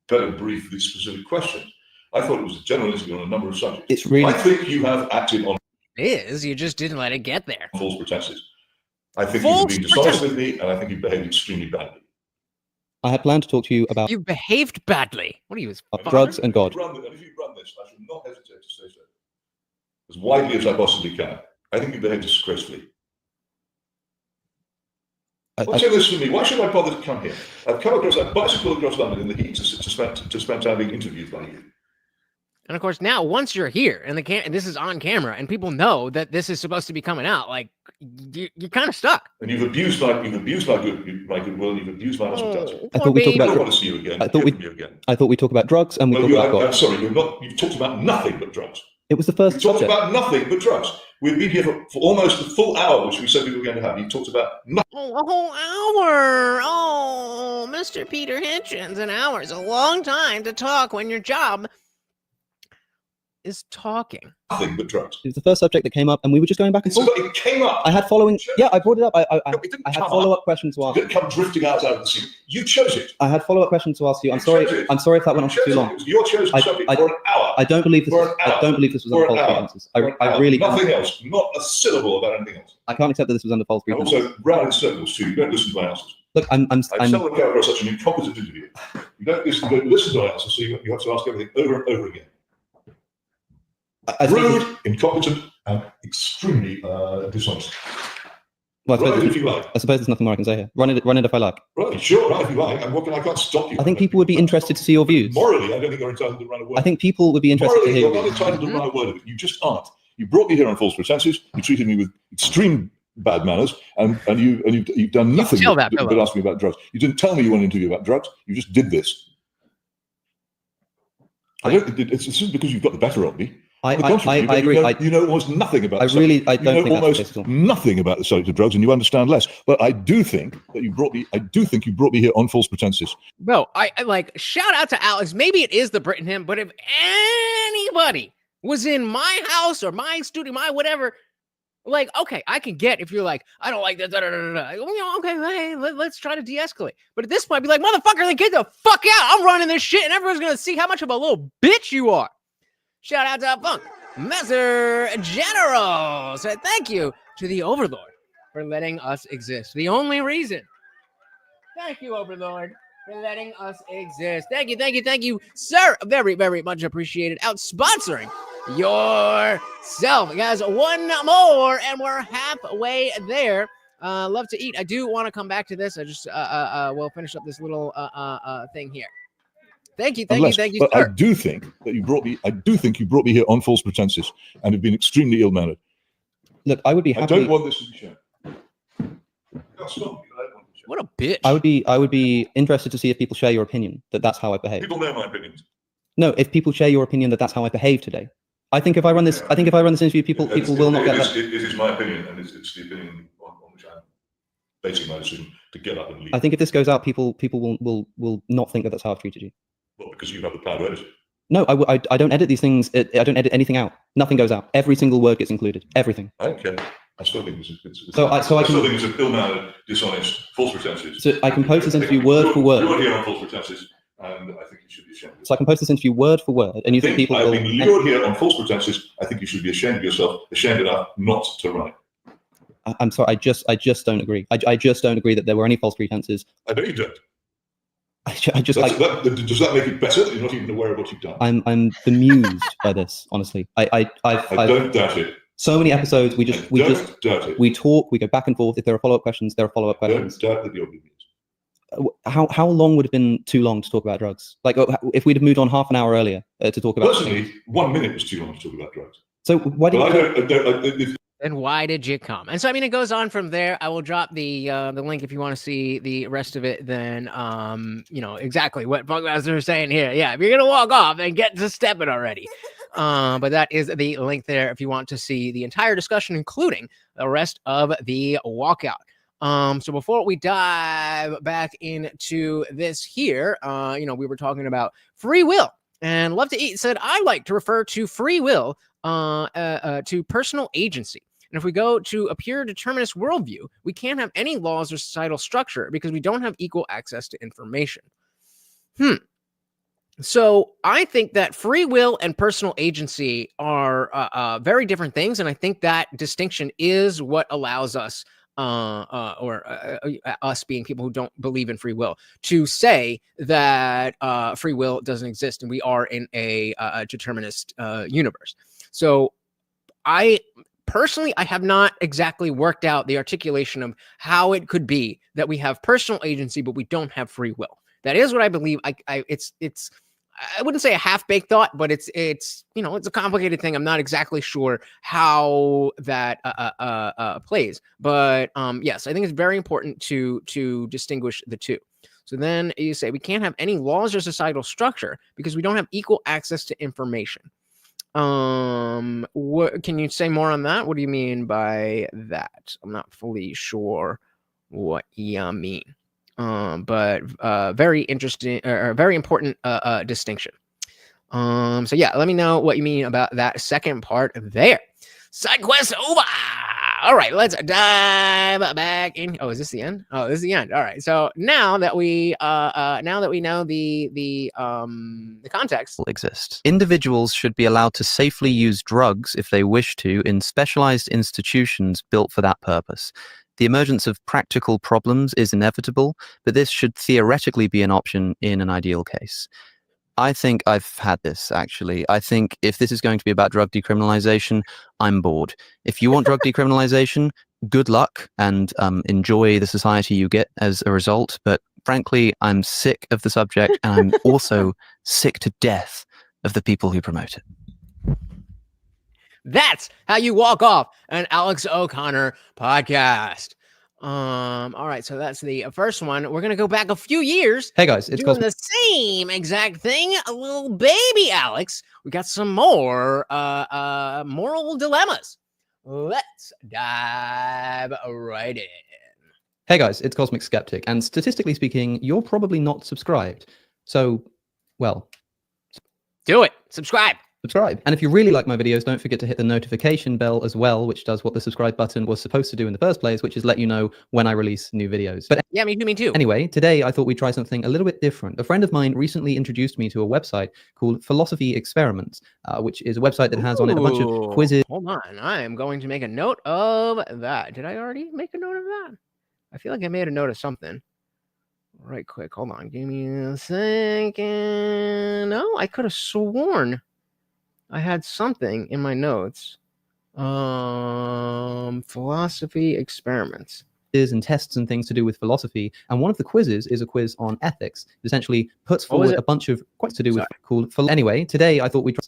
better briefed these specific questions. I thought it was a general interview on a number of subjects. I think you have acted on. You just didn't let it get there. False pretenses. I think you've been dishonest with me, and I think you behaved extremely badly. I had planned to talk to you about. You behaved badly. What are you? Drugs and God. If you run this, I should not hesitate to say so. As widely as I possibly can. I think you behaved disgracefully. Say this to me. Why should I bother to come here? I've bicycled across London in the heat to spend time being interviewed by you. And of course, now once you're here and this is on camera and people know that this is supposed to be coming out, like you're kind of stuck. And you've abused my goodwill. You've abused my hospitality. I thought we talked about. I don't want to see you again. I thought we talked about drugs and we talked about God. I'm sorry, you've talked about nothing but drugs. It was the first. You talked about nothing but drugs. We've been here for almost a full hour, which we said we were going to have. You talked about nothing. Oh, a whole hour. Oh, Mr. Peter Hitchens, an hour is a long time to talk when your job is talking. Nothing but drugs. It was the first subject that came up, and we were just going back and forth. It came up. I had following. Yeah, I brought it up. I had come follow-up questions to ask. It didn't come drifting out of the sea. You chose it. I had follow-up questions to ask you. I'm sorry if that went on for too long. It was your chosen subject for an hour. I don't believe this. I don't believe this was under false pretenses. I really nothing else. Not a syllable about anything else. I can't accept that this was under false pretenses. Also, round in circles too. You don't listen to my answers. Look, I'm seldom go across such an incompetent interview. You don't listen to my answers, so you have to ask everything over and over again. Rude, incompetent, and extremely dishonest. Well, if you like. I suppose there's nothing more I can say here. Run it if I like. Right, sure, right, if you like. I can't stop you. I think people would be interested to see your views. Morally, I don't think you're entitled to run a word. I think people would be interested to hear you're not entitled to run a word of it. You just aren't. You brought me here on false pretenses. You treated me with extreme bad manners, and you've done nothing but ask me about drugs. You didn't tell me you wanted to interview about drugs. You just did this. It's because you've got the better of me. I agree. You know almost nothing about. I don't think that's almost nothing about the subject of drugs, and you understand less. But I do think that you brought me here on false pretenses. Well, I like shout out to Alex. Maybe it is the Brit in him, but if anybody was in my house or my studio, my whatever, like, okay, I can get if you're like, I don't like that. Okay, hey, let's try to de-escalate. But at this point, I'd be like, motherfucker, then get the fuck out. I'm running this shit, and everyone's gonna see how much of a little bitch you are. Shout out to Funk Messer General. So thank you to the Overlord for letting us exist. The only reason. Thank you, Overlord, for letting us exist. Thank you, sir. Very, very much appreciated. Out sponsoring yourself. Guys, one more, and we're halfway there. Love to eat. I do want to come back to this. I just we'll finish up this little thing here. Thank you, but sir. I do think that you brought me here on false pretenses and have been extremely ill-mannered. Look, I would be happy. I don't want this to be shown. What a bitch. I would be interested to see if people share your opinion that that's how I behave. People know my opinions. No, if people share your opinion that that's how I behave today. I think if I run this interview, people will not get that. It is my opinion, and it's the opinion on which I'm basing my decision to get up and leave. I think if this goes out, people will not think that that's how I've treated you. Well, because you have the power to edit it. No, I don't edit these things. I don't edit anything out. Nothing goes out. Every single word gets included. Everything. Okay. I still think this is. I still think it's a ill-mannered, dishonest, false pretenses. So I can post this interview word for word. You're here on false pretenses, and I think you should be ashamed. So I can post this interview word for word, and you think people will. I've been lured here on false pretenses. I think you should be ashamed of yourself, ashamed enough not to run it. I'm sorry. I just don't agree. I just don't agree that there were any false pretenses. I know you don't. Does that make it better that you're not even aware of what you've done? I'm bemused by this, honestly. I don't doubt it. So many episodes, we talk, we go back and forth. If there are follow-up questions, there are follow-up questions. Don't doubt that you're bemused. How long would have been too long to talk about drugs? Like if we'd have moved on half an hour earlier to talk about. Personally, 1 minute was too long to talk about drugs. So why did you? And why did you come? And so, I mean, it goes on from there. I will drop the link if you want to see the rest of it. Then, exactly what Funkmaster is saying here. Yeah, if you're going to walk off, then get to stepping already. But that is the link there if you want to see the entire discussion, including the rest of the walkout. So before we dive back into this here, we were talking about free will. And Love to Eat said, I like to refer to free will to personal agency. And if we go to a pure determinist worldview, we can't have any laws or societal structure because we don't have equal access to information. So I think that free will and personal agency are very different things. And I think that distinction is what allows us, us being people who don't believe in free will, to say that free will doesn't exist and we are in a determinist universe. So I have not exactly worked out the articulation of how it could be that we have personal agency, but we don't have free will. That is what I believe. It's I wouldn't say a half-baked thought, but it's a complicated thing. I'm not exactly sure how that plays, but yes, I think it's very important to distinguish the two. So then you say we can't have any laws or societal structure because we don't have equal access to information. What can you say more on that? What do you mean by that? I'm not fully sure what you mean. But very interesting or very important distinction. So yeah, let me know what you mean about that second part there. Side quest over. All right, let's dive back in. Oh, is this the end? Oh, this is the end. All right. So now that we know the context exist. Individuals should be allowed to safely use drugs if they wish to in specialized institutions built for that purpose. The emergence of practical problems is inevitable, but this should theoretically be an option in an ideal case. I think I've had this, actually. I think if this is going to be about drug decriminalization, I'm bored. If you want drug decriminalization, good luck and enjoy the society you get as a result. But frankly, I'm sick of the subject, and I'm also sick to death of the people who promote it. That's how you walk off an Alex O'Connor podcast. All right, so that's the first one. We're gonna go back a few years. Hey guys, it's doing the same exact thing. A little baby Alex. We got some more moral dilemmas. Let's dive right in. Hey guys, it's Cosmic Skeptic, and statistically speaking, you're probably not subscribed. So, well, do it. Subscribe. And if you really like my videos, don't forget to hit the notification bell as well, which does what the subscribe button was supposed to do in the first place, which is let you know when I release new videos. But yeah, me too. Anyway, today I thought we'd try something a little bit different. A friend of mine recently introduced me to a website called Philosophy Experiments, which is a website that has on it a bunch of quizzes. Hold on, I am going to make a note of that. Did I already make a note of that? I feel like I made a note of something. Right quick, hold on. Give me a second. No, I could have sworn I had something in my notes. Philosophy experiments. And tests and things to do with philosophy, and one of the quizzes is a quiz on ethics. It essentially puts forward a bunch of questions to do with called anyway. Today I thought we'd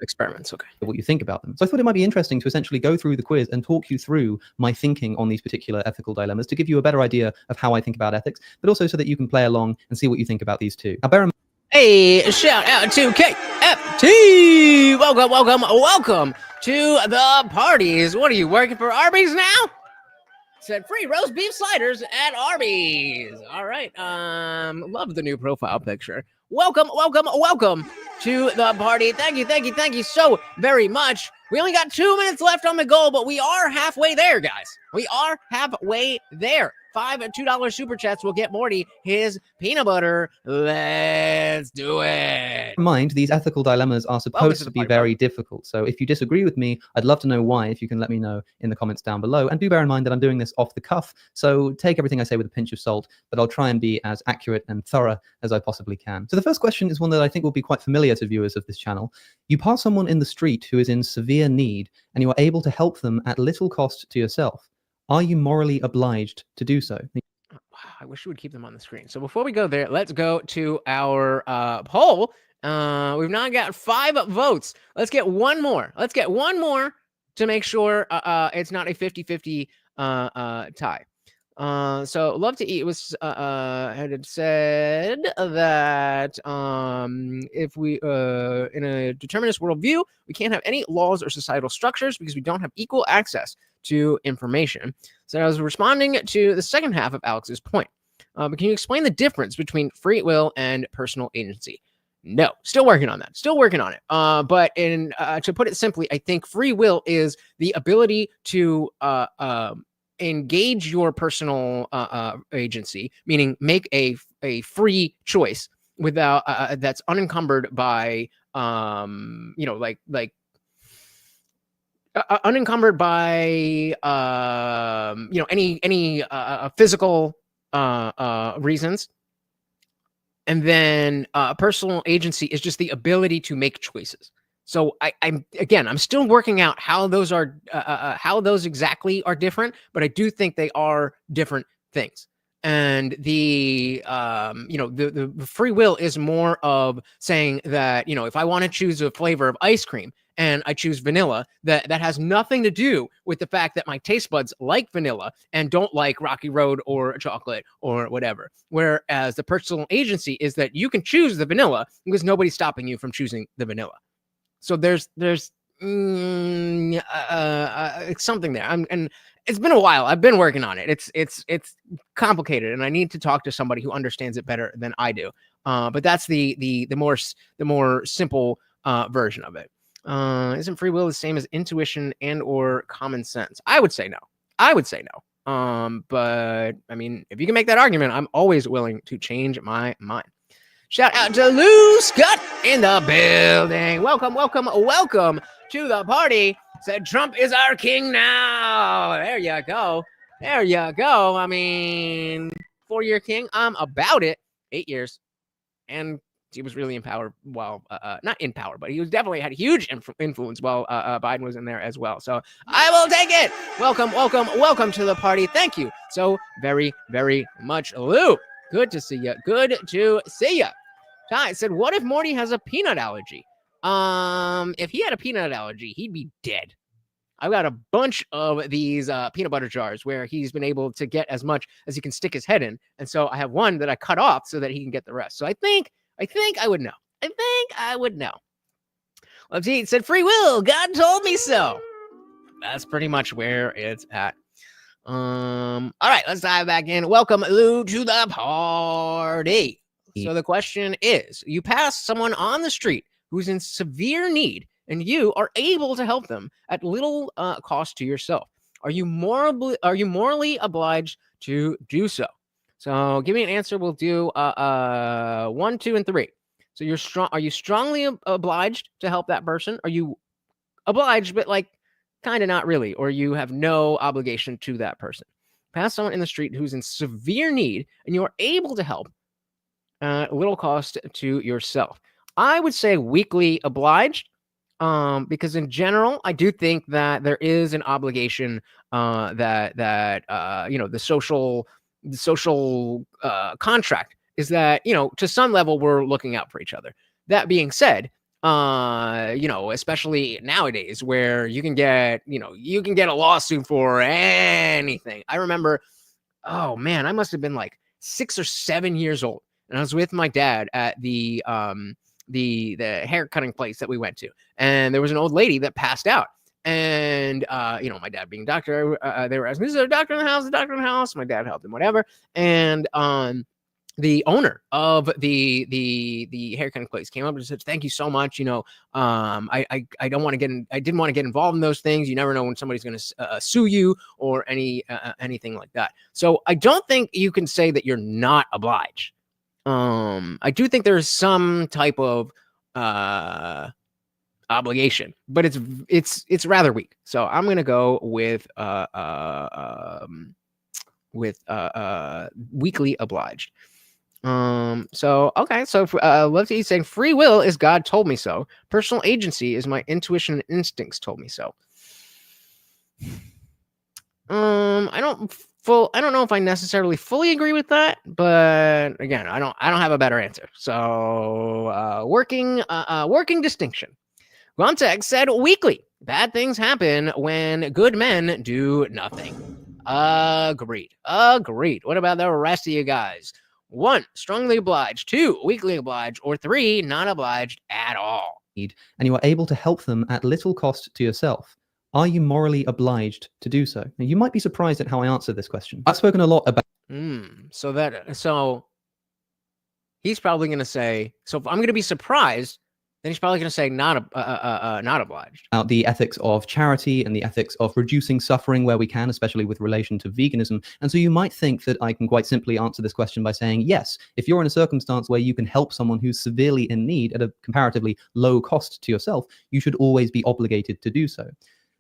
experiments. Okay, what you think about them. So I thought it might be interesting to essentially go through the quiz and talk you through my thinking on these particular ethical dilemmas to give you a better idea of how I think about ethics, but also so that you can play along and see what you think about these too. Now, bear in mind. Hey, shout out to KFT. Welcome to the parties. What are you working for Arby's now? Said free roast beef sliders at Arby's. All right. Love the new profile picture. Welcome to the party. Thank you so very much. We only got 2 minutes left on the goal, but we are halfway there, guys. We are halfway there. 5 $2 super chats will get Morty his peanut butter. Let's do it. Mind, these ethical dilemmas are supposed to be very difficult. So if you disagree with me, I'd love to know why. If you can let me know in the comments down below. And do bear in mind that I'm doing this off the cuff. So take everything I say with a pinch of salt, but I'll try and be as accurate and thorough as I possibly can. So the first question is one that I think will be quite familiar to viewers of this channel. You pass someone in the street who is in severe need, and you are able to help them at little cost to yourself. Are you morally obliged to do so? I wish we would keep them on the screen. So before we go there, let's go to our poll. We've now got 5 votes. Let's get one more. To make sure it's not a 50-50 tie. So love to eat was had said that if we in a determinist worldview, we can't have any laws or societal structures because we don't have equal access to information. So I was responding to the second half of Alex's point. But can you explain the difference between free will and personal agency? No, still working on that. But to put it simply, I think free will is the ability to engage your personal agency, meaning make a free choice without that's unencumbered by unencumbered by any physical reasons. And then personal agency is just the ability to make choices. So I'm still working out how those are how those exactly are different, but I do think they are different things. And the free will is more of saying that, if I want to choose a flavor of ice cream and I choose vanilla, that has nothing to do with the fact that my taste buds like vanilla and don't like Rocky Road or chocolate or whatever. Whereas the personal agency is that you can choose the vanilla because nobody's stopping you from choosing the vanilla. So there's something there. And it's been a while. I've been working on it. It's complicated, and I need to talk to somebody who understands it better than I do. But that's the more simple version of it. Isn't free will the same as intuition and or common sense? I would say no. But I mean, if you can make that argument, I'm always willing to change my mind. Shout out to Lou Scott in the building. Welcome to the party. Said Trump is our king now. There you go. I mean, 4-year king. I'm about it. 8 years. And he was really in power while, not in power, but he was definitely had huge influence while Biden was in there as well. So I will take it. Welcome to the party. Thank you so very, very much, Lou. Good to see you. Ty said, what if Morty has a peanut allergy? If he had a peanut allergy, he'd be dead. I've got a bunch of these peanut butter jars where he's been able to get as much as he can stick his head in. And so I have one that I cut off so that he can get the rest. So I think I would know. Let's see. It said free will. God told me so. That's pretty much where it's at. All right, let's dive back in. Welcome, Lou, to the party. So the question is, you pass someone on the street who's in severe need, and you are able to help them at little cost to yourself. Are you morally obliged to do so? So give me an answer. We'll do 1, 2, and 3. So are you strongly obliged to help that person? Are you obliged, but like kind of not really, or you have no obligation to that person? Pass someone in the street who's in severe need, and you are able to help at little cost to yourself. I would say weakly obliged. Because in general, I do think that there is an obligation that the social contract is that, to some level we're looking out for each other. That being said, especially nowadays where you can get a lawsuit for anything. I remember, oh man, I must have been like 6 or 7 years old, and I was with my dad at the hair cutting place that we went to, and there was an old lady that passed out, and my dad being a doctor, they were asking, is there a doctor in the house? My dad helped him, whatever. And the owner of the hair cutting place came up and said, thank you so much. I didn't want to get involved in those things. You never know when somebody's going to sue you or anything like that. So I don't think you can say that you're not obliged. I do think there is some type of obligation, but it's rather weak. So I'm gonna go with weakly obliged. So let's see. He's saying free will is God told me so. Personal agency is my intuition and instincts told me so. I don't know if I necessarily fully agree with that, but again, I don't have a better answer. So working distinction. Gontek said weekly. Bad things happen when good men do nothing. Agreed. What about the rest of you guys? 1, strongly obliged. 2, weakly obliged. Or 3, not obliged at all. And you are able to help them at little cost to yourself. Are you morally obliged to do so? Now, you might be surprised at how I answer this question. I've spoken a lot about. So he's probably going to say. So if I'm going to be surprised, then he's probably going to say not obliged. About the ethics of charity and the ethics of reducing suffering where we can, especially with relation to veganism. And so you might think that I can quite simply answer this question by saying, yes, if you're in a circumstance where you can help someone who's severely in need at a comparatively low cost to yourself, you should always be obligated to do so.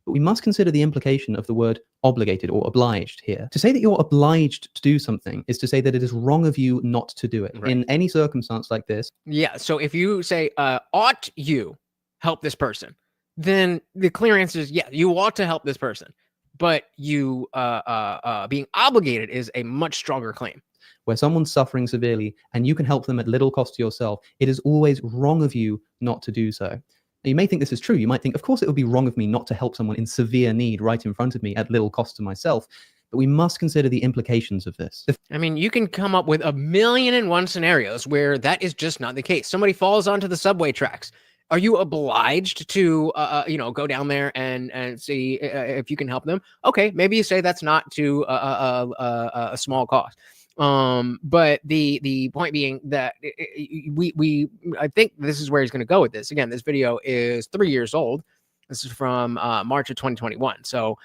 But we must consider the implication of the word obligated or obliged here. To say that you're obliged to do something is to say that it is wrong of you not to do it. Right. In any circumstance like this. Yeah. So if you say, ought you help this person, then the clear answer is, yeah, you ought to help this person. But you being obligated is a much stronger claim. Where someone's suffering severely and you can help them at little cost to yourself, it is always wrong of you not to do so. You may think this is true. You might think, of course, it would be wrong of me not to help someone in severe need right in front of me at little cost to myself. But we must consider the implications of this. I mean, you can come up with 1,000,001 scenarios where that is just not the case. Somebody falls onto the subway tracks Are you obliged to, go down there and see if you can help them? Okay, maybe you say that's not to a small cost. But the point being that I think this is where he's going to go with this. Again, this video is 3 years old. This is from March of 2021. So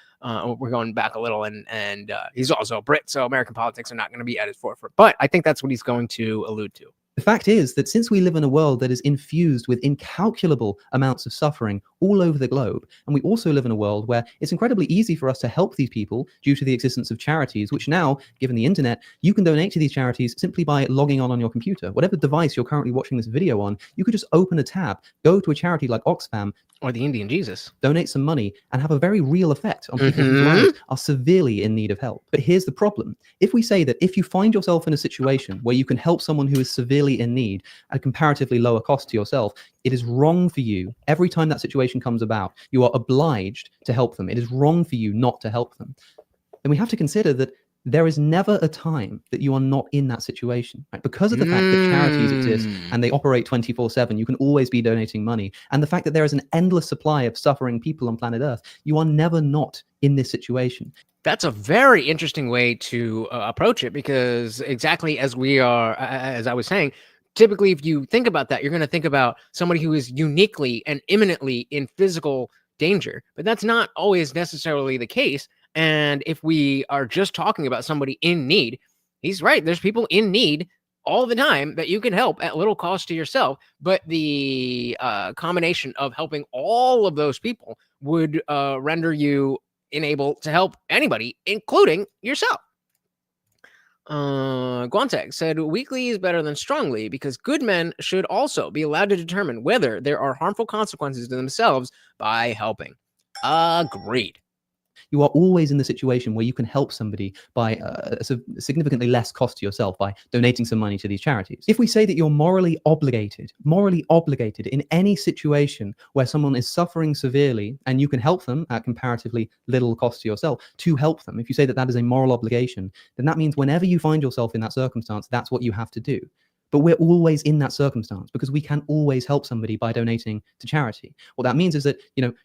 we're going back a little, and he's also a Brit, so American politics are not going to be at his forefront. But I think that's what he's going to allude to. The fact is that since we live in a world that is infused with incalculable amounts of suffering all over the globe, and we also live in a world where it's incredibly easy for us to help these people due to the existence of charities, which now, given the internet, you can donate to these charities simply by logging on your computer. Whatever device you're currently watching this video on, you could just open a tab, go to a charity like Oxfam, or the Indian Jesus, donate some money, and have a very real effect on people whose lives are severely in need of help. But here's the problem. If we say that if you find yourself in a situation where you can help someone who is severely in need at a comparatively lower cost to yourself, it is wrong for you. Every time that situation comes about, you are obliged to help them. It is wrong for you not to help them. And we have to consider that there is never a time that you are not in that situation, right? Because of the fact that charities exist and they operate 24/7, you can always be donating money. And the fact that there is an endless supply of suffering people on planet Earth, you are never not in this situation. That's a very interesting way to approach it, because exactly as I was saying, typically, if you think about that, you're going to think about somebody who is uniquely and imminently in physical danger, but that's not always necessarily the case. And if we are just talking about somebody in need, he's right. There's people in need all the time that you can help at little cost to yourself. But the combination of helping all of those people would render you unable to help anybody, including yourself. Guanteg said, weakly is better than strongly, because good men should also be allowed to determine whether there are harmful consequences to themselves by helping. Agreed. You are always in the situation where you can help somebody by a significantly less cost to yourself by donating some money to these charities. If we say that you're morally obligated in any situation where someone is suffering severely and you can help them at comparatively little cost to yourself to help them, if you say that that is a moral obligation, then that means whenever you find yourself in that circumstance, that's what you have to do. But we're always in that circumstance because we can always help somebody by donating to charity. What that means is that,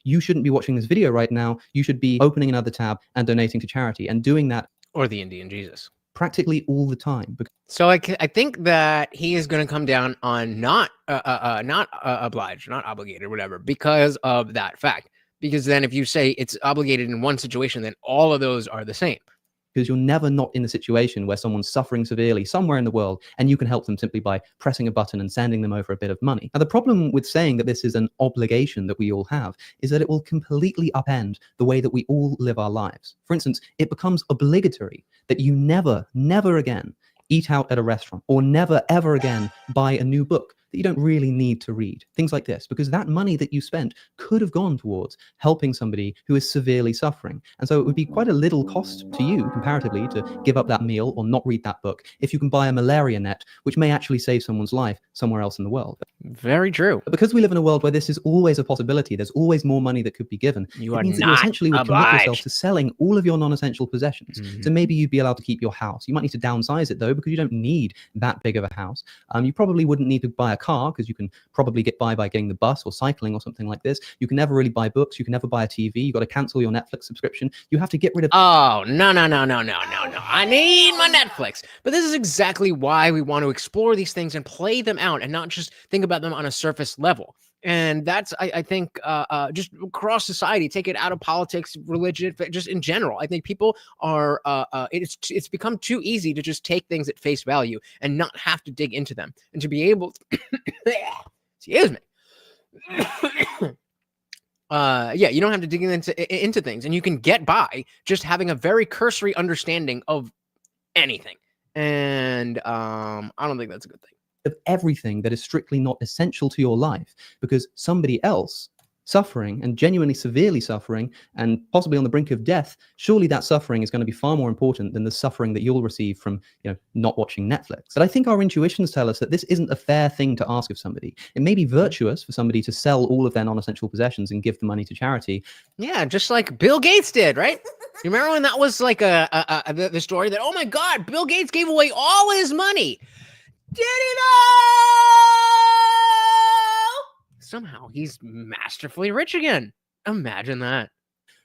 you shouldn't be watching this video right now. You should be opening another tab and donating to charity, and doing that, or the Indian Jesus, practically all the time. So I think that he is going to come down on not obliged, not obligated, whatever, because of that fact. Because then if you say it's obligated in one situation, then all of those are the same. Because you're never not in a situation where someone's suffering severely somewhere in the world and you can help them simply by pressing a button and sending them over a bit of money. Now, the problem with saying that this is an obligation that we all have is that it will completely upend the way that we all live our lives. For instance, it becomes obligatory that you never again eat out at a restaurant, or never ever again buy a new book that you don't really need to read. Things like this, because that money that you spent could have gone towards helping somebody who is severely suffering. And so it would be quite a little cost to you comparatively to give up that meal or not read that book if you can buy a malaria net, which may actually save someone's life somewhere else in the world. Very true. But because we live in a world where this is always a possibility, there's always more money that could be given. You are means not that you essentially would commit obliged. yourself to selling all of your non-essential possessions. So maybe you'd be allowed to keep your house. You might need to downsize it though, because you don't need that big of a house. You probably wouldn't need to buy a car, because you can probably get by getting the bus or cycling or something like this. You can never really buy books. You can never buy a TV. You've got to cancel your Netflix subscription. You have to get rid of... Oh, no. I need my Netflix. But this is exactly why we want to explore these things and play them out and not just think about them on a surface level. And that's, I think, just across society, take it out of politics, religion, just in general. I think people are, it's become too easy to just take things at face value and not have to dig into them, and to be able to, excuse me. You don't have to dig into things, and you can get by just having a very cursory understanding of anything. And I don't think that's a good thing. Of everything that is strictly not essential to your life, because somebody else suffering and genuinely severely suffering and possibly on the brink of death, surely that suffering is going to be far more important than the suffering that you'll receive from not watching Netflix. But I think our intuitions tell us that this isn't a fair thing to ask of somebody. It may be virtuous for somebody to sell all of their non-essential possessions and give the money to charity. Yeah, just like Bill Gates did, right? You remember when that was like the story that, oh my God, Bill Gates gave away all his money. Did he though? somehow he's masterfully rich again. Imagine that.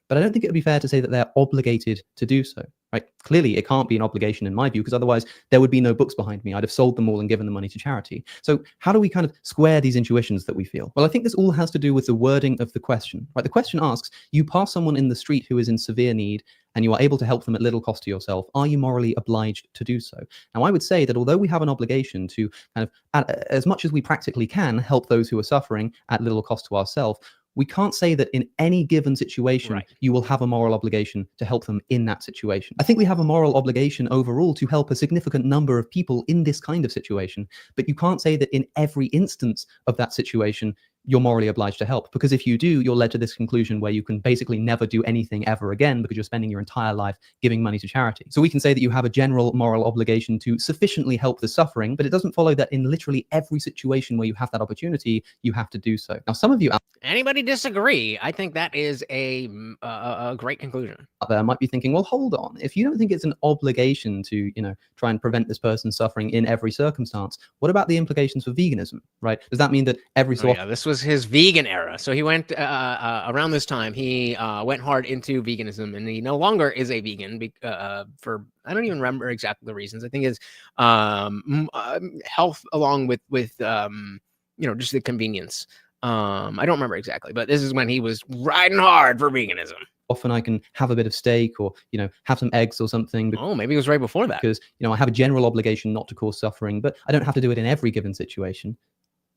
But I don't think it would be fair to say that they're obligated to do so, right? Clearly, it can't be an obligation in my view, because otherwise there would be no books behind me. I'd have sold them all and given the money to charity. So how do we kind of square these intuitions that we feel? Well, I think this all has to do with the wording of the question, right? The question asks, you pass someone in the street who is in severe need and you are able to help them at little cost to yourself. Are you morally obliged to do so? Now, I would say that although we have an obligation to kind of, as much as we practically can, help those who are suffering at little cost to ourselves, we can't say that in any given situation, you will have a moral obligation to help them in that situation. I think we have a moral obligation overall to help a significant number of people in this kind of situation, but you can't say that in every instance of that situation, you're morally obliged to help. Because if you do, you're led to this conclusion where you can basically never do anything ever again because you're spending your entire life giving money to charity. So we can say that you have a general moral obligation to sufficiently help the suffering, but it doesn't follow that in literally every situation where you have that opportunity, you have to do so. Now, some of you Anybody disagree? I think that is a great conclusion. out there might be thinking, well, hold on. If you don't think it's an obligation to, try and prevent this person's suffering in every circumstance, what about the implications for veganism, right? Does that mean that every so often... This was his vegan era. So he went around this time, he went hard into veganism, and he no longer is a vegan for, I don't even remember exactly the reasons. I think it's health along with just the convenience. I don't remember exactly, but this is when he was riding hard for veganism. Often I can have a bit of steak or, have some eggs or something. Oh, maybe it was right before that. Because, I have a general obligation not to cause suffering, but I don't have to do it in every given situation.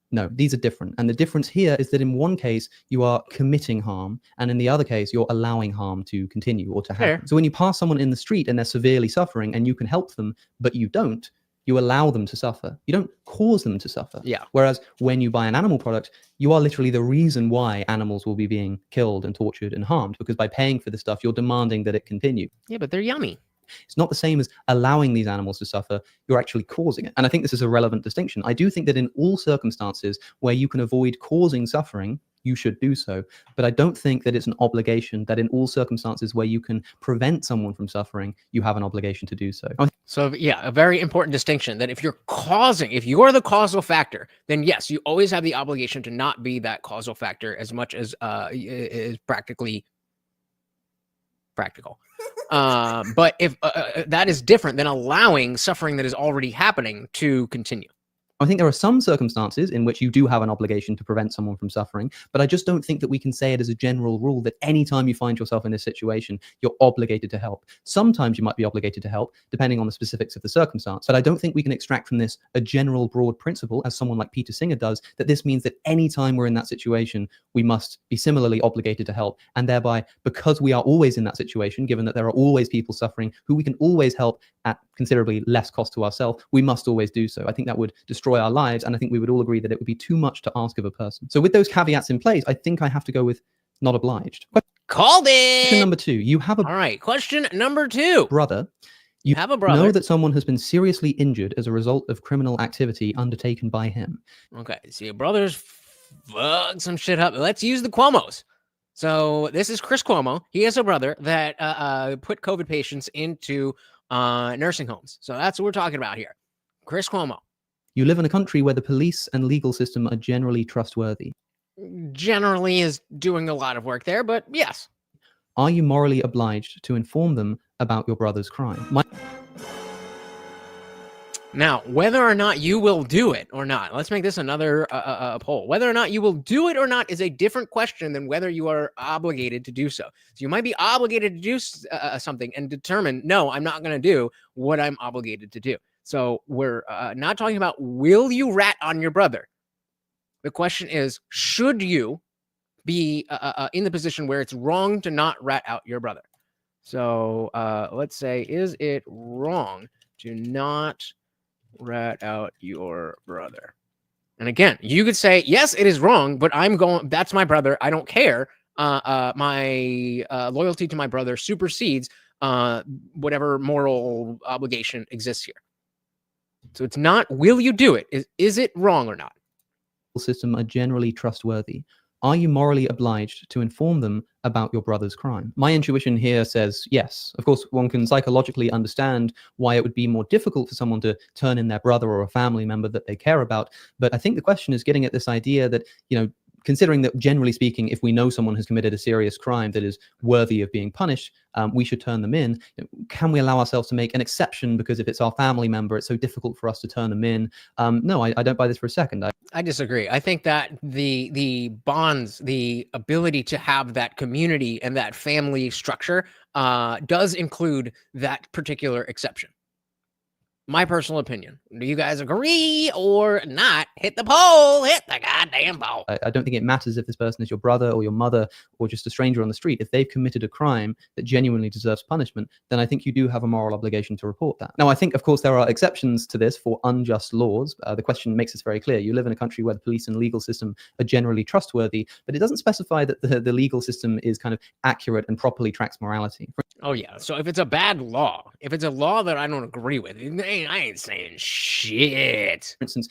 No, these are different. And the difference here is that in one case, you are committing harm, and in the other case, you're allowing harm to continue or to happen. So when you pass someone in the street and they're severely suffering and you can help them, but you don't, you allow them to suffer. You don't cause them to suffer. Yeah. Whereas when you buy an animal product, you are literally the reason why animals will be being killed and tortured and harmed, because by paying for this stuff, you're demanding that it continue. Yeah, but they're yummy. It's not the same as allowing these animals to suffer. You're actually causing it. And I think this is a relevant distinction. I do think that in all circumstances where you can avoid causing suffering, you should do so. But I don't think that it's an obligation that in all circumstances where you can prevent someone from suffering, you have an obligation to do so. So yeah, a very important distinction that if you're the causal factor, then yes, you always have the obligation to not be that causal factor as much as is practically practical. But if that is different than allowing suffering that is already happening to continue. I think there are some circumstances in which you do have an obligation to prevent someone from suffering, but I just don't think that we can say it as a general rule that anytime you find yourself in this situation, you're obligated to help. Sometimes you might be obligated to help, depending on the specifics of the circumstance, but I don't think we can extract from this a general broad principle, as someone like Peter Singer does, that this means that anytime we're in that situation, we must be similarly obligated to help, and thereby, because we are always in that situation, given that there are always people suffering who we can always help at considerably less cost to ourselves, we must always do so. I think that would destroy our lives, and I think we would all agree that it would be too much to ask of a person. So with those caveats in place, I think I have to go with not obliged. Called it! Question number 2. You have a... All right, question number 2. Brother. You have a brother. Know that someone has been seriously injured as a result of criminal activity undertaken by him. Okay, so your brother's fucked some shit up. Let's use the Cuomos. So this is Chris Cuomo. He has a brother that put COVID patients into nursing homes. So that's what we're talking about here. Chris Cuomo. You live in a country where the police and legal system are generally trustworthy. Generally is doing a lot of work there, but yes. Are you morally obliged to inform them about your brother's crime? Now, whether or not you will do it or not, let's make this another poll. Whether or not you will do it or not is a different question than whether you are obligated to do so. So you might be obligated to do something and determine, no, I'm not going to do what I'm obligated to do. So we're not talking about, will you rat on your brother? The question is, should you be in the position where it's wrong to not rat out your brother? So let's say, is it wrong to not rat out your brother? And again, you could say, yes, it is wrong, but that's my brother. I don't care. My loyalty to my brother supersedes whatever moral obligation exists here. So it's not, will you do it? Is it wrong or not? System are generally trustworthy. Are you morally obliged to inform them about your brother's crime? My intuition here says yes. Of course, one can psychologically understand why it would be more difficult for someone to turn in their brother or a family member that they care about. But I think the question is getting at this idea that, considering that generally speaking, if we know someone has committed a serious crime that is worthy of being punished, we should turn them in. Can we allow ourselves to make an exception because if it's our family member, it's so difficult for us to turn them in? No, I don't buy this for a second. I disagree. I think that the bonds, the ability to have that community and that family structure does include that particular exception. My personal opinion. Do you guys agree or not? Hit the poll. Hit the goddamn poll. I don't think it matters if this person is your brother or your mother or just a stranger on the street. If they've committed a crime that genuinely deserves punishment, then I think you do have a moral obligation to report that. Now, I think, of course, there are exceptions to this for unjust laws. The question makes this very clear. You live in a country where the police and legal system are generally trustworthy, but it doesn't specify that the legal system is kind of accurate and properly tracks morality. Oh, yeah. So if it's a bad law, if it's a law that I don't agree with, I ain't saying shit. For instance,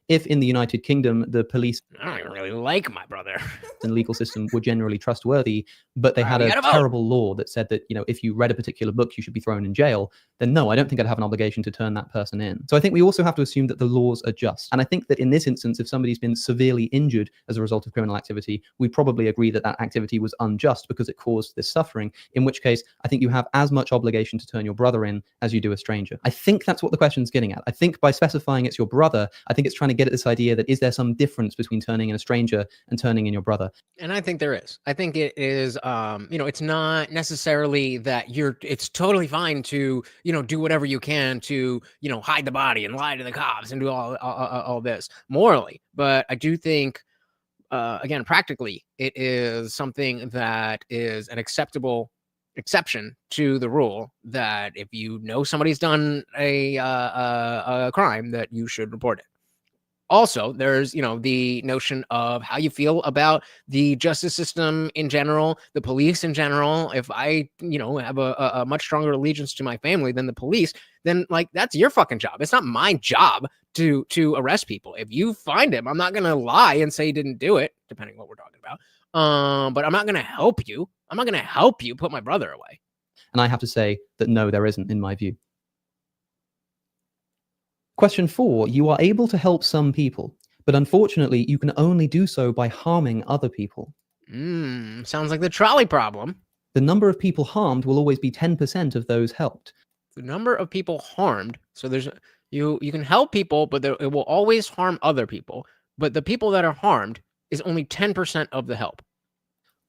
if in the United Kingdom, the police I don't even really like my brother and legal system were generally trustworthy, but they had a terrible law that said that, if you read a particular book, you should be thrown in jail, then no, I don't think I'd have an obligation to turn that person in. So I think we also have to assume that the laws are just. And I think that in this instance, if somebody's been severely injured as a result of criminal activity, we probably agree that that activity was unjust because it caused this suffering, in which case I think you have as much obligation to turn your brother in as you do a stranger. I think that's what the question's getting at. I think by specifying it's your brother, I think it's trying to get at this idea that is there some difference between turning in a stranger and turning in your brother? And I think there is. I think it is, it's not necessarily that it's totally fine to, do whatever you can to, hide the body and lie to the cops and do all this morally. But I do think, again, practically, it is something that is an acceptable exception to the rule that if you know somebody's done a crime, that you should report it. Also, there's, the notion of how you feel about the justice system in general, the police in general. If I, have a much stronger allegiance to my family than the police, then that's your fucking job. It's not my job to arrest people. If you find him, I'm not going to lie and say he didn't do it, depending on what we're talking about. But I'm not going to help you. I'm not going to help you put my brother away. And I have to say that no, there isn't, in my view. Question 4, you are able to help some people, but unfortunately, you can only do so by harming other people. Sounds like the trolley problem. The number of people harmed will always be 10% of those helped. The number of people harmed. So there's you can help people, but it will always harm other people. But the people that are harmed is only 10% of the help.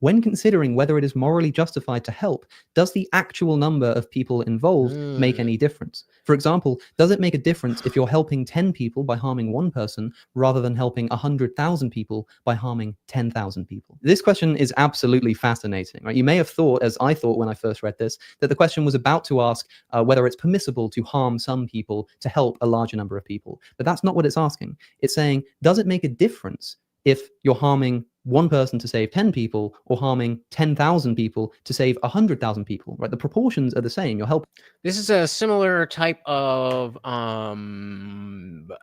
When considering whether it is morally justified to help, does the actual number of people involved make any difference? For example, does it make a difference if you're helping 10 people by harming one person rather than helping 100,000 people by harming 10,000 people? This question is absolutely fascinating, right? You may have thought, as I thought when I first read this, that the question was about to ask whether it's permissible to harm some people to help a larger number of people. But that's not what it's asking. It's saying, does it make a difference if you're harming one person to save 10 people or harming 10,000 people to save 100,000 people, right? The proportions are the same. You're helping. This is a similar type of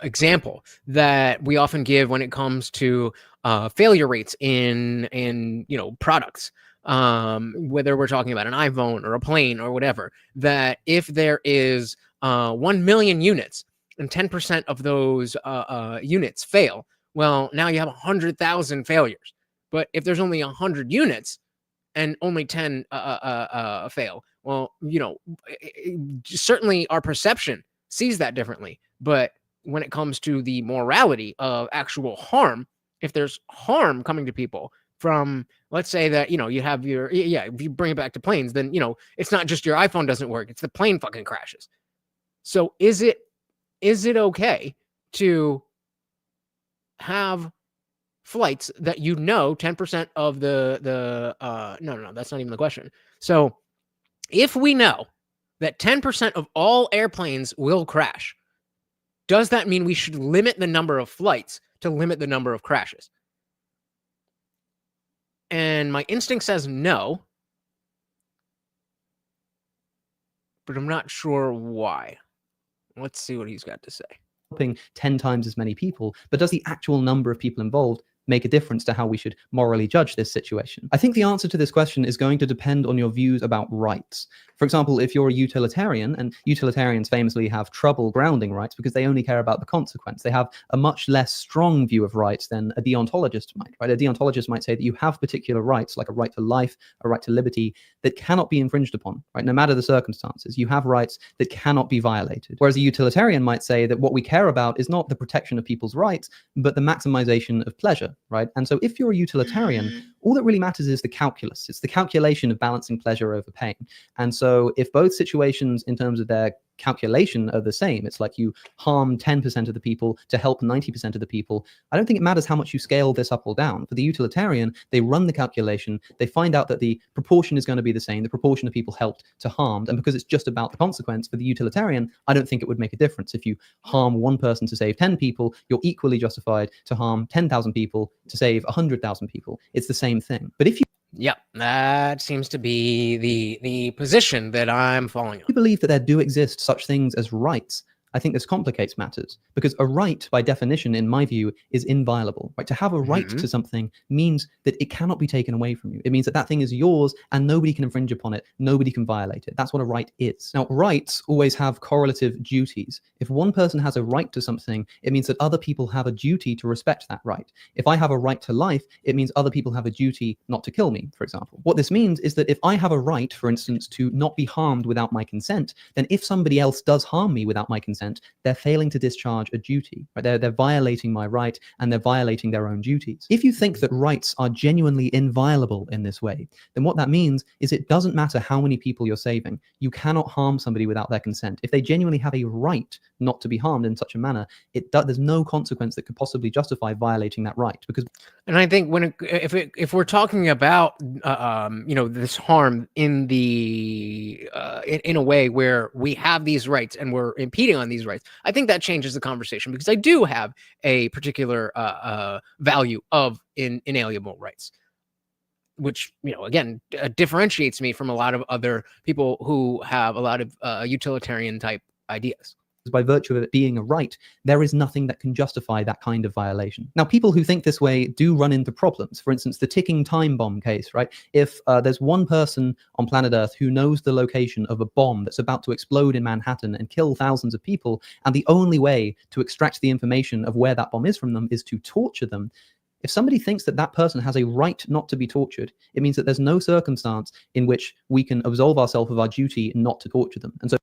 example that we often give when it comes to failure rates in products. Whether we're talking about an iPhone or a plane or whatever, that if there is 1 million units and 10% of those units fail, well, now you have 100,000 failures. But if there's only 100 units and only 10 fail, well, certainly our perception sees that differently. But when it comes to the morality of actual harm, if there's harm coming to people from, let's say that, you have if you bring it back to planes, then, it's not just your iPhone doesn't work, it's the plane fucking crashes. So is it okay to have flights that 10% of no, that's not even the question. So if we know that 10% of all airplanes will crash, does that mean we should limit the number of flights to limit the number of crashes? And my instinct says no, but I'm not sure why. Let's see what he's got to say. Helping 10 times as many people, but does the actual number of people involved make a difference to how we should morally judge this situation? I think the answer to this question is going to depend on your views about rights. For example, if you're a utilitarian, and utilitarians famously have trouble grounding rights because they only care about the consequence. They have a much less strong view of rights than a deontologist might, right? A deontologist might say that you have particular rights, like a right to life, a right to liberty, that cannot be infringed upon, right? No matter the circumstances, you have rights that cannot be violated. Whereas a utilitarian might say that what we care about is not the protection of people's rights, but the maximization of pleasure, right? And so if you're a utilitarian, all that really matters is the calculus. It's the calculation of balancing pleasure over pain. And so if both situations in terms of their calculation are the same, it's like you harm 10% of the people to help 90% of the people, I don't think it matters how much you scale this up or down. For the utilitarian, they run the calculation, they find out that the proportion is going to be the same, the proportion of people helped to harmed, and because it's just about the consequence, for the utilitarian, I don't think it would make a difference. If you harm one person to save 10 people, you're equally justified to harm 10,000 people to save 100,000 people. It's the same thing. But if you Yep, that seems to be the position that I'm following on. you believe that there do exist such things as rights, I think this complicates matters, because a right, by definition, in my view, is inviolable. Right? To have a right to something means that it cannot be taken away from you. It means that that thing is yours and nobody can infringe upon it. Nobody can violate it. That's what a right is. Now, rights always have correlative duties. If one person has a right to something, it means that other people have a duty to respect that right. If I have a right to life, it means other people have a duty not to kill me, for example. What this means is that if I have a right, for instance, to not be harmed without my consent, then if somebody else does harm me without my consent, they're failing to discharge a duty. Right? They're violating my right and they're violating their own duties. If you think that rights are genuinely inviolable in this way, then what that means is it doesn't matter how many people you're saving. You cannot harm somebody without their consent. If they genuinely have a right not to be harmed in such a manner, there's no consequence that could possibly justify violating that right. And I think if we're talking about this harm in in a way where we have these rights and we're impeding on these rights, I think that changes the conversation, because I do have a particular value of inalienable rights, which again differentiates me from a lot of other people who have a lot of utilitarian type ideas. By virtue of it being a right, there is nothing that can justify that kind of violation. Now, people who think this way do run into problems. For instance, the ticking time bomb case, right? If there's one person on planet Earth who knows the location of a bomb that's about to explode in Manhattan and kill thousands of people, and the only way to extract the information of where that bomb is from them is to torture them, if somebody thinks that that person has a right not to be tortured, it means that there's no circumstance in which we can absolve ourselves of our duty not to torture them. And so,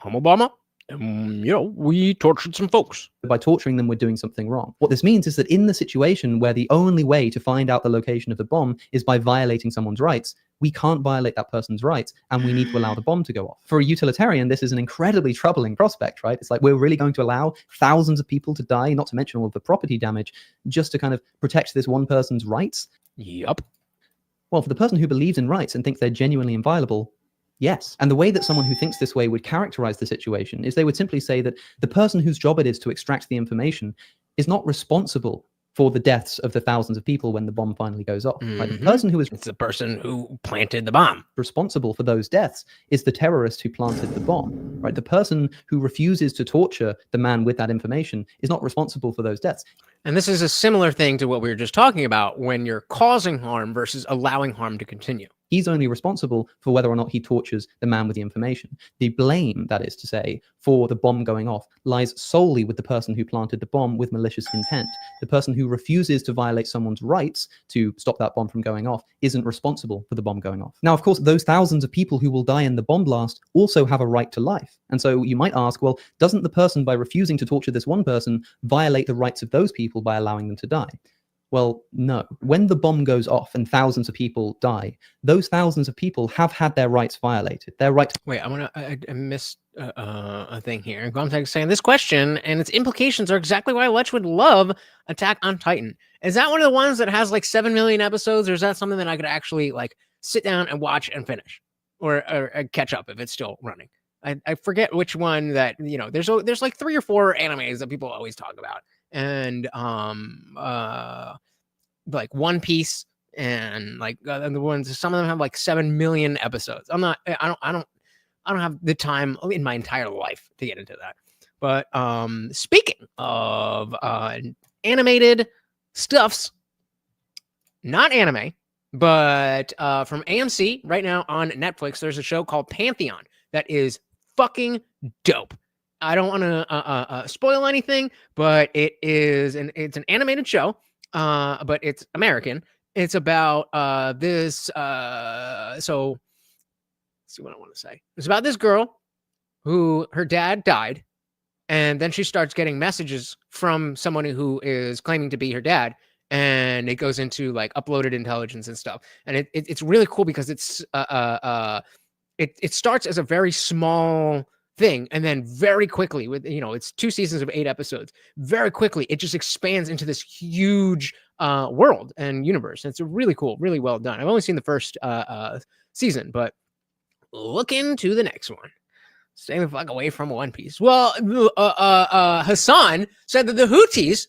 Obama, we tortured some folks. By torturing them, we're doing something wrong. What this means is that in the situation where the only way to find out the location of the bomb is by violating someone's rights, we can't violate that person's rights, and we need to allow the bomb to go off. For a utilitarian, this is an incredibly troubling prospect, right? It's like, we're really going to allow thousands of people to die, not to mention all of the property damage, just to kind of protect this one person's rights? Yep. Well, for the person who believes in rights and thinks they're genuinely inviolable, yes. And the way that someone who thinks this way would characterize the situation is they would simply say that the person whose job it is to extract the information is not responsible for the deaths of the thousands of people when the bomb finally goes off. Right? The person who is It's the person who planted the bomb. responsible for those deaths is the terrorist who planted the bomb. Right? The person who refuses to torture the man with that information is not responsible for those deaths. And this is a similar thing to what we were just talking about when you're causing harm versus allowing harm to continue. He's only responsible for whether or not he tortures the man with the information. The blame, that is to say, for the bomb going off lies solely with the person who planted the bomb with malicious intent. The person who refuses to violate someone's rights to stop that bomb from going off isn't responsible for the bomb going off. Now, of course, those thousands of people who will die in the bomb blast also have a right to life. And so you might ask, well, doesn't the person, by refusing to torture this one person, violate the rights of those people by allowing them to die? Well, no. When the bomb goes off and thousands of people die, those thousands of people have had their rights violated. Their right. Wait, I missed a thing here. Gomtag saying this question and its implications are exactly why Lech would love Attack on Titan. Is that one of the ones that has like 7 million episodes, or is that something that I could actually like sit down and watch and finish, or catch up if it's still running? I forget which one that there's like 3 or 4 animes that people always talk about, and like One Piece and like the ones, some of them have like 7 million episodes. I don't have the time in my entire life to get into that. But speaking of animated stuffs, not anime, but from AMC right now on Netflix. There's a show called Pantheon that is fucking dope. I don't want to spoil anything, but it's an animated show, but it's American. It's about this. So let's see what I want to say. It's about this girl who her dad died, and then she starts getting messages from someone who is claiming to be her dad, and it goes into like uploaded intelligence and stuff. And it's really cool because it starts as a very small thing, and then very quickly, with it's 2 seasons of 8 episodes, very quickly it just expands into this huge world and universe. And it's really cool, really well done. I've only seen the first season, but look into the next one. Stay the fuck away from One Piece. Well, Hassan said that the Houthis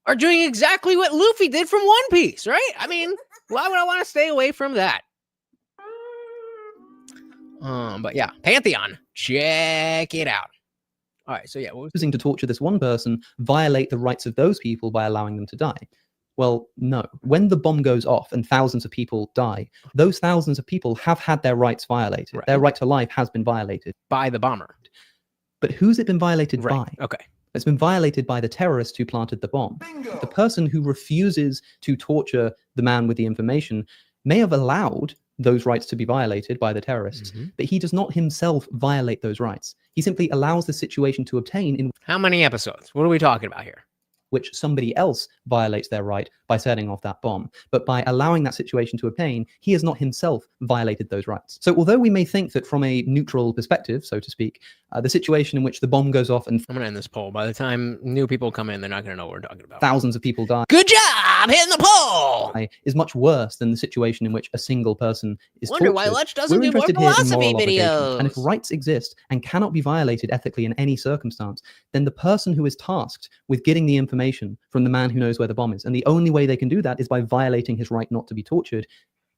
are doing exactly what Luffy did from One Piece, right? I mean, why would I want to stay away from that? But yeah, Pantheon, check it out. All right, so yeah, choosing to torture this one person violate the rights of those people by allowing them to die? Well, no. When the bomb goes off and thousands of people die, those thousands of people have had their rights violated. Right. Their right to life has been violated. By the bomber. But who's it been violated by? Okay. It's been violated by the terrorist who planted the bomb. Bingo. The person who refuses to torture the man with the information may have allowed those rights to be violated by the terrorists, but he does not himself violate those rights. He simply allows the situation to obtain in how many episodes? What are we talking about here? Which somebody else violates their right by setting off that bomb. But by allowing that situation to obtain, he has not himself violated those rights. So although we may think that from a neutral perspective, so to speak, the situation in which the bomb goes off and... I'm going to end this poll. By the time new people come in, they're not going to know what we're talking about. Thousands of people die. Good job hitting the poll! Is much worse than the situation in which a single person is Wonder tortured. why Lutch doesn't do more philosophy videos. And if rights exist and cannot be violated ethically in any circumstance, then the person who is tasked with getting the information from the man who knows where the bomb is, and the only way they can do that is by violating his right not to be tortured,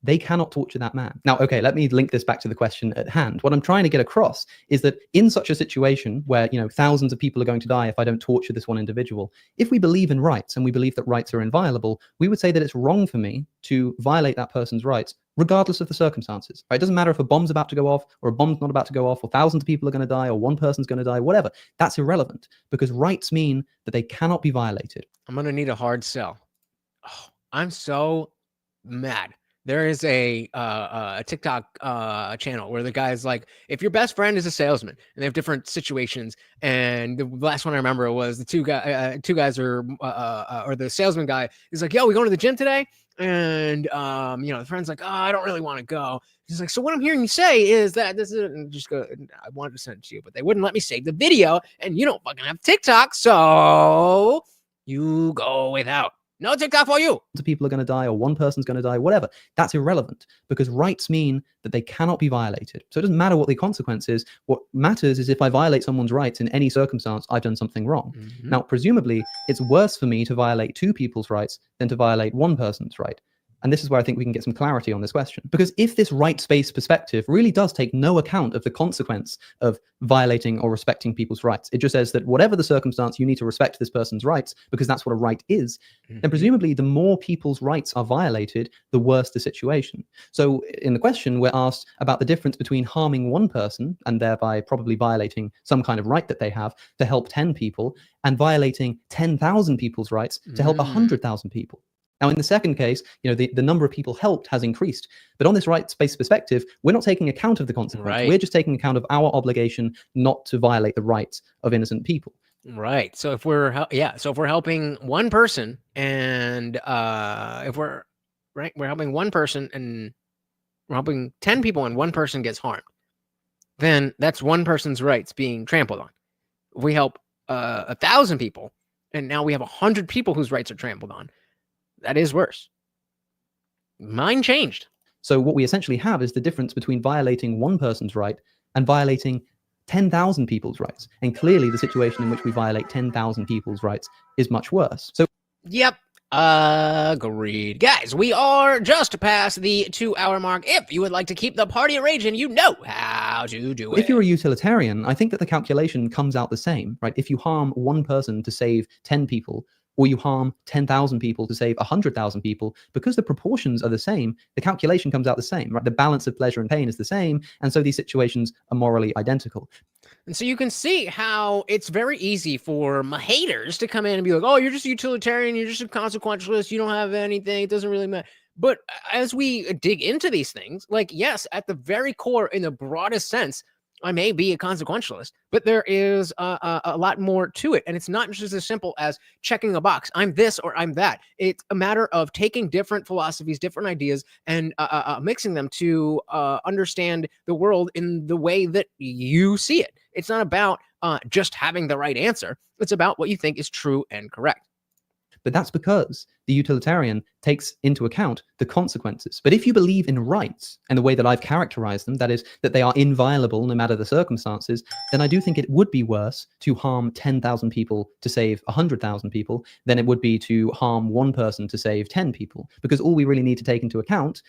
they cannot torture that man. Now, okay, let me link this back to the question at hand. What I'm trying to get across is that in such a situation where, thousands of people are going to die if I don't torture this one individual, if we believe in rights and we believe that rights are inviolable, we would say that it's wrong for me to violate that person's rights regardless of the circumstances. Right? It doesn't matter if a bomb's about to go off or a bomb's not about to go off or thousands of people are going to die or one person's going to die, whatever. That's irrelevant because rights mean that they cannot be violated. I'm going to need a hard sell. Oh, I'm so mad. There is a TikTok channel where the guy's like, if your best friend is a salesman, and they have different situations, and the last one I remember was the two guys or the salesman guy is like, yo, we going to the gym today? And the friend's like, oh, I don't really want to go. He's like, so what I'm hearing you say is that this is, and just go, I wanted to send it to you, but they wouldn't let me save the video, and you don't fucking have TikTok, so you go without. No TikTok for you. People are going to die or one person's going to die, whatever. That's irrelevant because rights mean that they cannot be violated. So it doesn't matter what the consequence is. What matters is if I violate someone's rights in any circumstance, I've done something wrong. Now, presumably, it's worse for me to violate 2 people's rights than to violate 1 person's right. And this is where I think we can get some clarity on this question. Because if this rights-based perspective really does take no account of the consequence of violating or respecting people's rights, it just says that whatever the circumstance, you need to respect this person's rights because that's what a right is, then presumably the more people's rights are violated, the worse the situation. So in the question, we're asked about the difference between harming 1 person and thereby probably violating some kind of right that they have to help 10 people and violating 10,000 people's rights to help 100,000 people. Now, in the second case, the number of people helped has increased. But on this rights-based perspective, we're not taking account of the consequence. Right. We're just taking account of our obligation not to violate the rights of innocent people. Right. So if we're helping 1 person and if we're helping 1 person and we're helping 10 people and 1 person gets harmed, then that's 1 person's rights being trampled on. If we help 1,000 people and now we have 100 people whose rights are trampled on, that is worse. Mine changed. So what we essentially have is the difference between violating 1 person's right and violating 10,000 people's rights. And clearly the situation in which we violate 10,000 people's rights is much worse. So, yep. Agreed. Guys, we are just past the 2-hour mark. If you would like to keep the party raging, you know how to do it. If you're a utilitarian, I think that the calculation comes out the same, right? If you harm 1 person to save 10 people, or you harm 10,000 people to save 100,000 people, because the proportions are the same, the calculation comes out the same, right? The balance of pleasure and pain is the same. And so these situations are morally identical. And so you can see how it's very easy for my haters to come in and be like, oh, you're just a utilitarian, you're just a consequentialist, you don't have anything, it doesn't really matter. But as we dig into these things, like, yes, at the very core, in the broadest sense, I may be a consequentialist, but there is a lot more to it. And it's not just as simple as checking a box. I'm this or I'm that. It's a matter of taking different philosophies, different ideas, and mixing them to understand the world in the way that you see it. It's not about just having the right answer. It's about what you think is true and correct. But that's because the utilitarian takes into account the consequences. But if you believe in rights and the way that I've characterized them, that is, that they are inviolable no matter the circumstances, then I do think it would be worse to harm 10,000 people to save 100,000 people than it would be to harm one person to save 10 people. Because all we really need to take into account,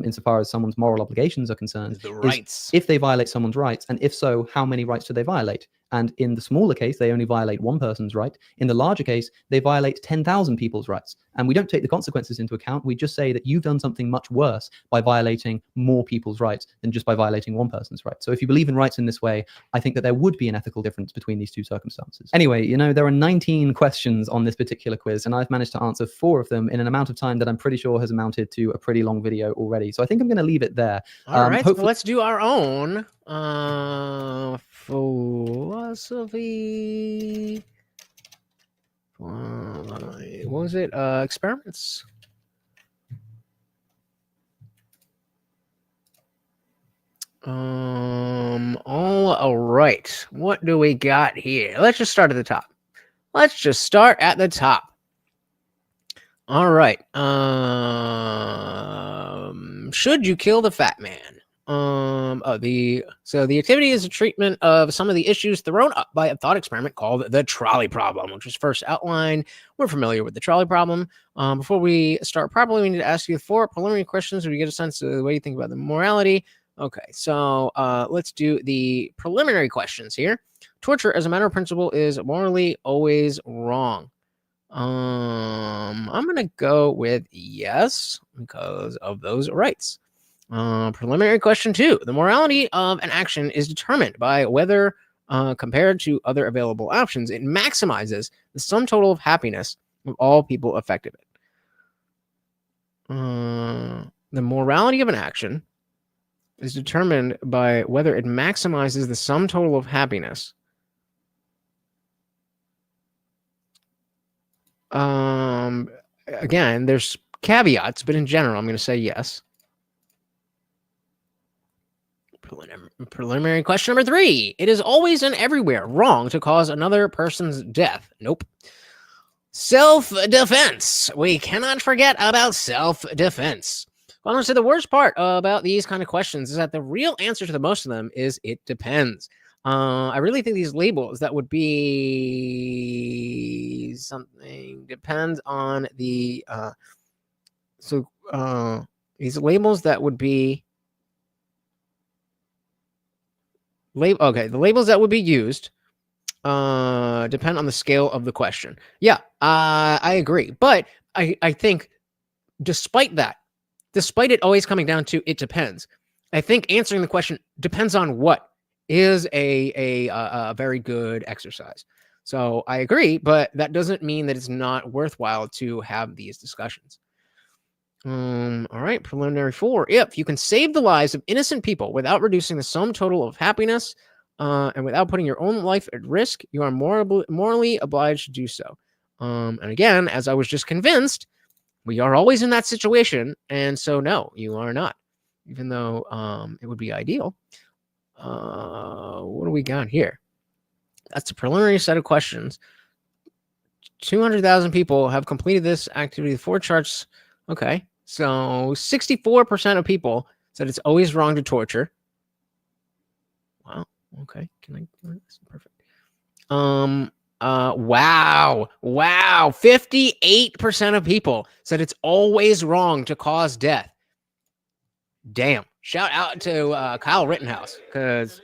insofar as someone's moral obligations are concerned, the rights. Is if they violate someone's rights, and if so, how many rights do they violate? And in the smaller case, they only violate one person's right. In the larger case, they violate 10,000 people's rights. And we don't take the consequences into account. We just say that you've done something much worse by violating more people's rights than just by violating one person's rights. So if you believe in rights in this way, I think that there would be an ethical difference between these two circumstances. Anyway, you know, there are 19 questions on this particular quiz, and I've managed to answer 4 of them in an amount of time that I'm pretty sure has amounted to a pretty long video already. So I think I'm going to leave it there. All right, so let's do our own philosophy. What was it? Experiments. All right. What do we got here? Let's just start at the top. All right. Should you kill the fat man? The activity is a treatment of some of the issues thrown up by a thought experiment called the trolley problem, which was first outlined. We're familiar with the trolley problem. Before we start properly, we need to ask you 4 preliminary questions so we get a sense of the way you think about the morality. Okay, so let's do the preliminary questions here. Torture, as a matter of principle, is morally always wrong. I'm gonna go with yes because of those rights. Preliminary question 2. The morality of an action is determined by whether, compared to other available options, it maximizes the sum total of happiness of all people affected. The morality of an action is determined by whether it maximizes the sum total of happiness. Again, there's caveats, but in general, I'm going to say yes. Preliminary question number 3. It is always and everywhere wrong to cause another person's death. Nope. Self-defense. We cannot forget about self-defense. Honestly, the worst part about these kind of questions is that the real answer to the most of them is it depends. I really think these labels that would be something depends on the these labels that would be the labels that would be used depend on the scale of the question. Yeah, I agree. But I think despite it always coming down to it depends, I think answering the question depends on what is a very good exercise. So I agree, but that doesn't mean that it's not worthwhile to have these discussions. All right, preliminary 4. If you can save the lives of innocent people without reducing the sum total of happiness and without putting your own life at risk, you are morally obliged to do so. And again, as I was just convinced, we are always in that situation. And so, no, you are not, even though it would be ideal. What do we got here? That's a preliminary set of questions. 200,000 people have completed this activity. 4 charts. Okay. So 64% of people said it's always wrong to torture. Wow. Okay. That's perfect. Wow. 58% of people said it's always wrong to cause death. Damn. Shout out to Kyle Rittenhouse, because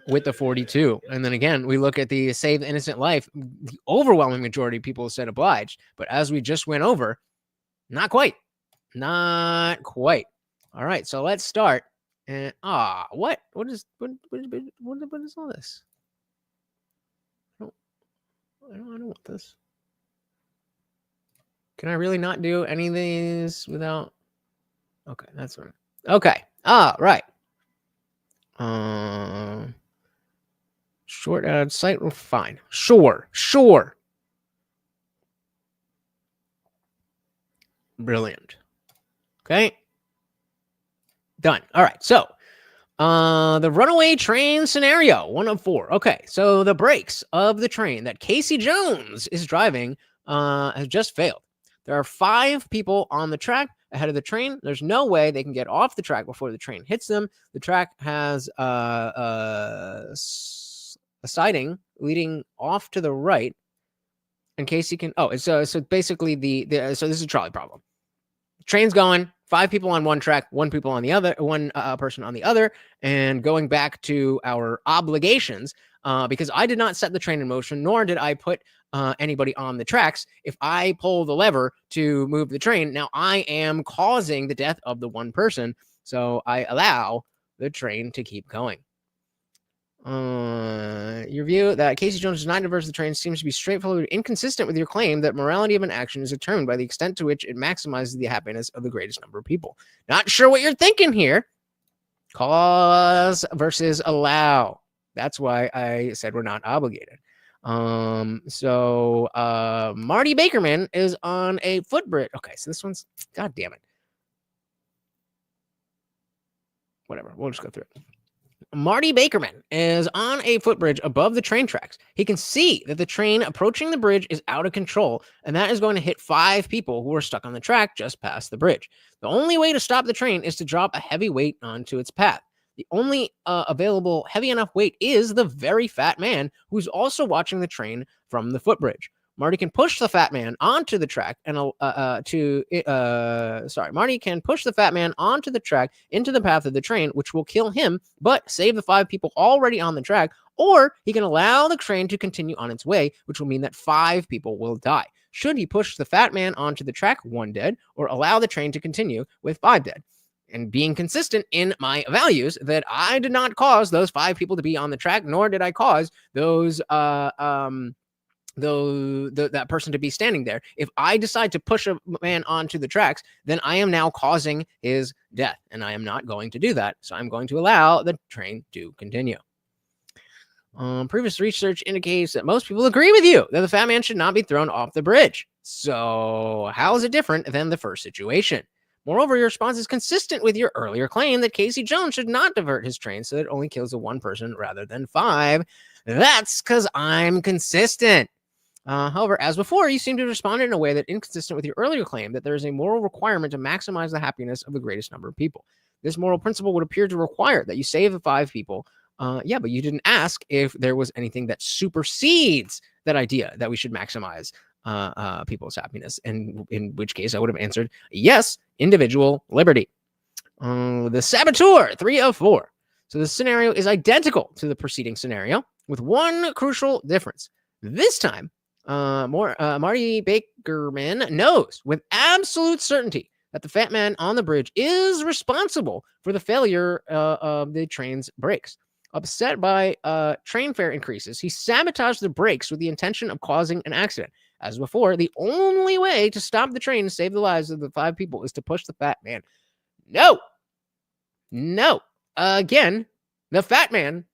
with the 42. And then again, we look at the save the innocent life. The overwhelming majority of people said obliged. But as we just went over, not quite. Not quite. All right, so let's start. And what is all this? I don't want this. Can I really not do any of these without? Okay, that's right. Okay. Right. Short ad site. Fine. Sure. Brilliant. Okay. Done. All right. So, the runaway train scenario, 1 of 4. Okay. So the brakes of the train that Casey Jones is driving has just failed. There are 5 people on the track ahead of the train. There's no way they can get off the track before the train hits them. The track has a siding leading off to the right. In case you can, so basically so this is a trolley problem. Train's going, 5 people on one track, 1 people on the other, 1 person on the other, and going back to our obligations, because I did not set the train in motion, nor did I put anybody on the tracks. If I pull the lever to move the train, now I am causing the death of the 1 person, so I allow the train to keep going. Your view that Casey Jones is not diverse to the train seems to be straightforward inconsistent with your claim that morality of an action is determined by the extent to which it maximizes the happiness of the greatest number of people. Not sure what you're thinking here. Cause versus allow. That's why I said we're not obligated. So Marty Bakerman is on a footbridge. Okay, so this one's, god damn it. Whatever, we'll just go through it. Marty Bakerman is on a footbridge above the train tracks. He can see that the train approaching the bridge is out of control, and that is going to hit 5 people who are stuck on the track just past the bridge. The only way to stop the train is to drop a heavy weight onto its path. The only available heavy enough weight is the very fat man who's also watching the train from the footbridge. Marty can push the fat man onto the track and Marty can push the fat man onto the track into the path of the train, which will kill him, but save the 5 people already on the track, or he can allow the train to continue on its way, which will mean that 5 people will die. Should he push the fat man onto the track, 1 dead, or allow the train to continue with 5 dead? And being consistent in my values that I did not cause those 5 people to be on the track, nor did I cause those that person to be standing there. If I decide to push a man onto the tracks, then I am now causing his death, and I am not going to do that. So I'm going to allow the train to continue. Previous research indicates that most people agree with you that the fat man should not be thrown off the bridge. So how is it different than the first situation? Moreover, your response is consistent with your earlier claim that Casey Jones should not divert his train so that it only kills the 1 person rather than 5. That's because I'm consistent. However, as before, you seem to have responded in a way that inconsistent with your earlier claim that there is a moral requirement to maximize the happiness of the greatest number of people. This moral principle would appear to require that you save the 5 people. Yeah, but you didn't ask if there was anything that supersedes that idea that we should maximize people's happiness, and in which case I would have answered yes, individual liberty. The saboteur, 3 of 4. So the scenario is identical to the preceding scenario with 1 crucial difference. This time, Marty Bakerman knows with absolute certainty that the fat man on the bridge is responsible for the failure of the train's brakes. Upset by train fare increases, he sabotaged the brakes with the intention of causing an accident. As before, the only way to stop the train and save the lives of the 5 people is to push the fat man. No. Again, the fat man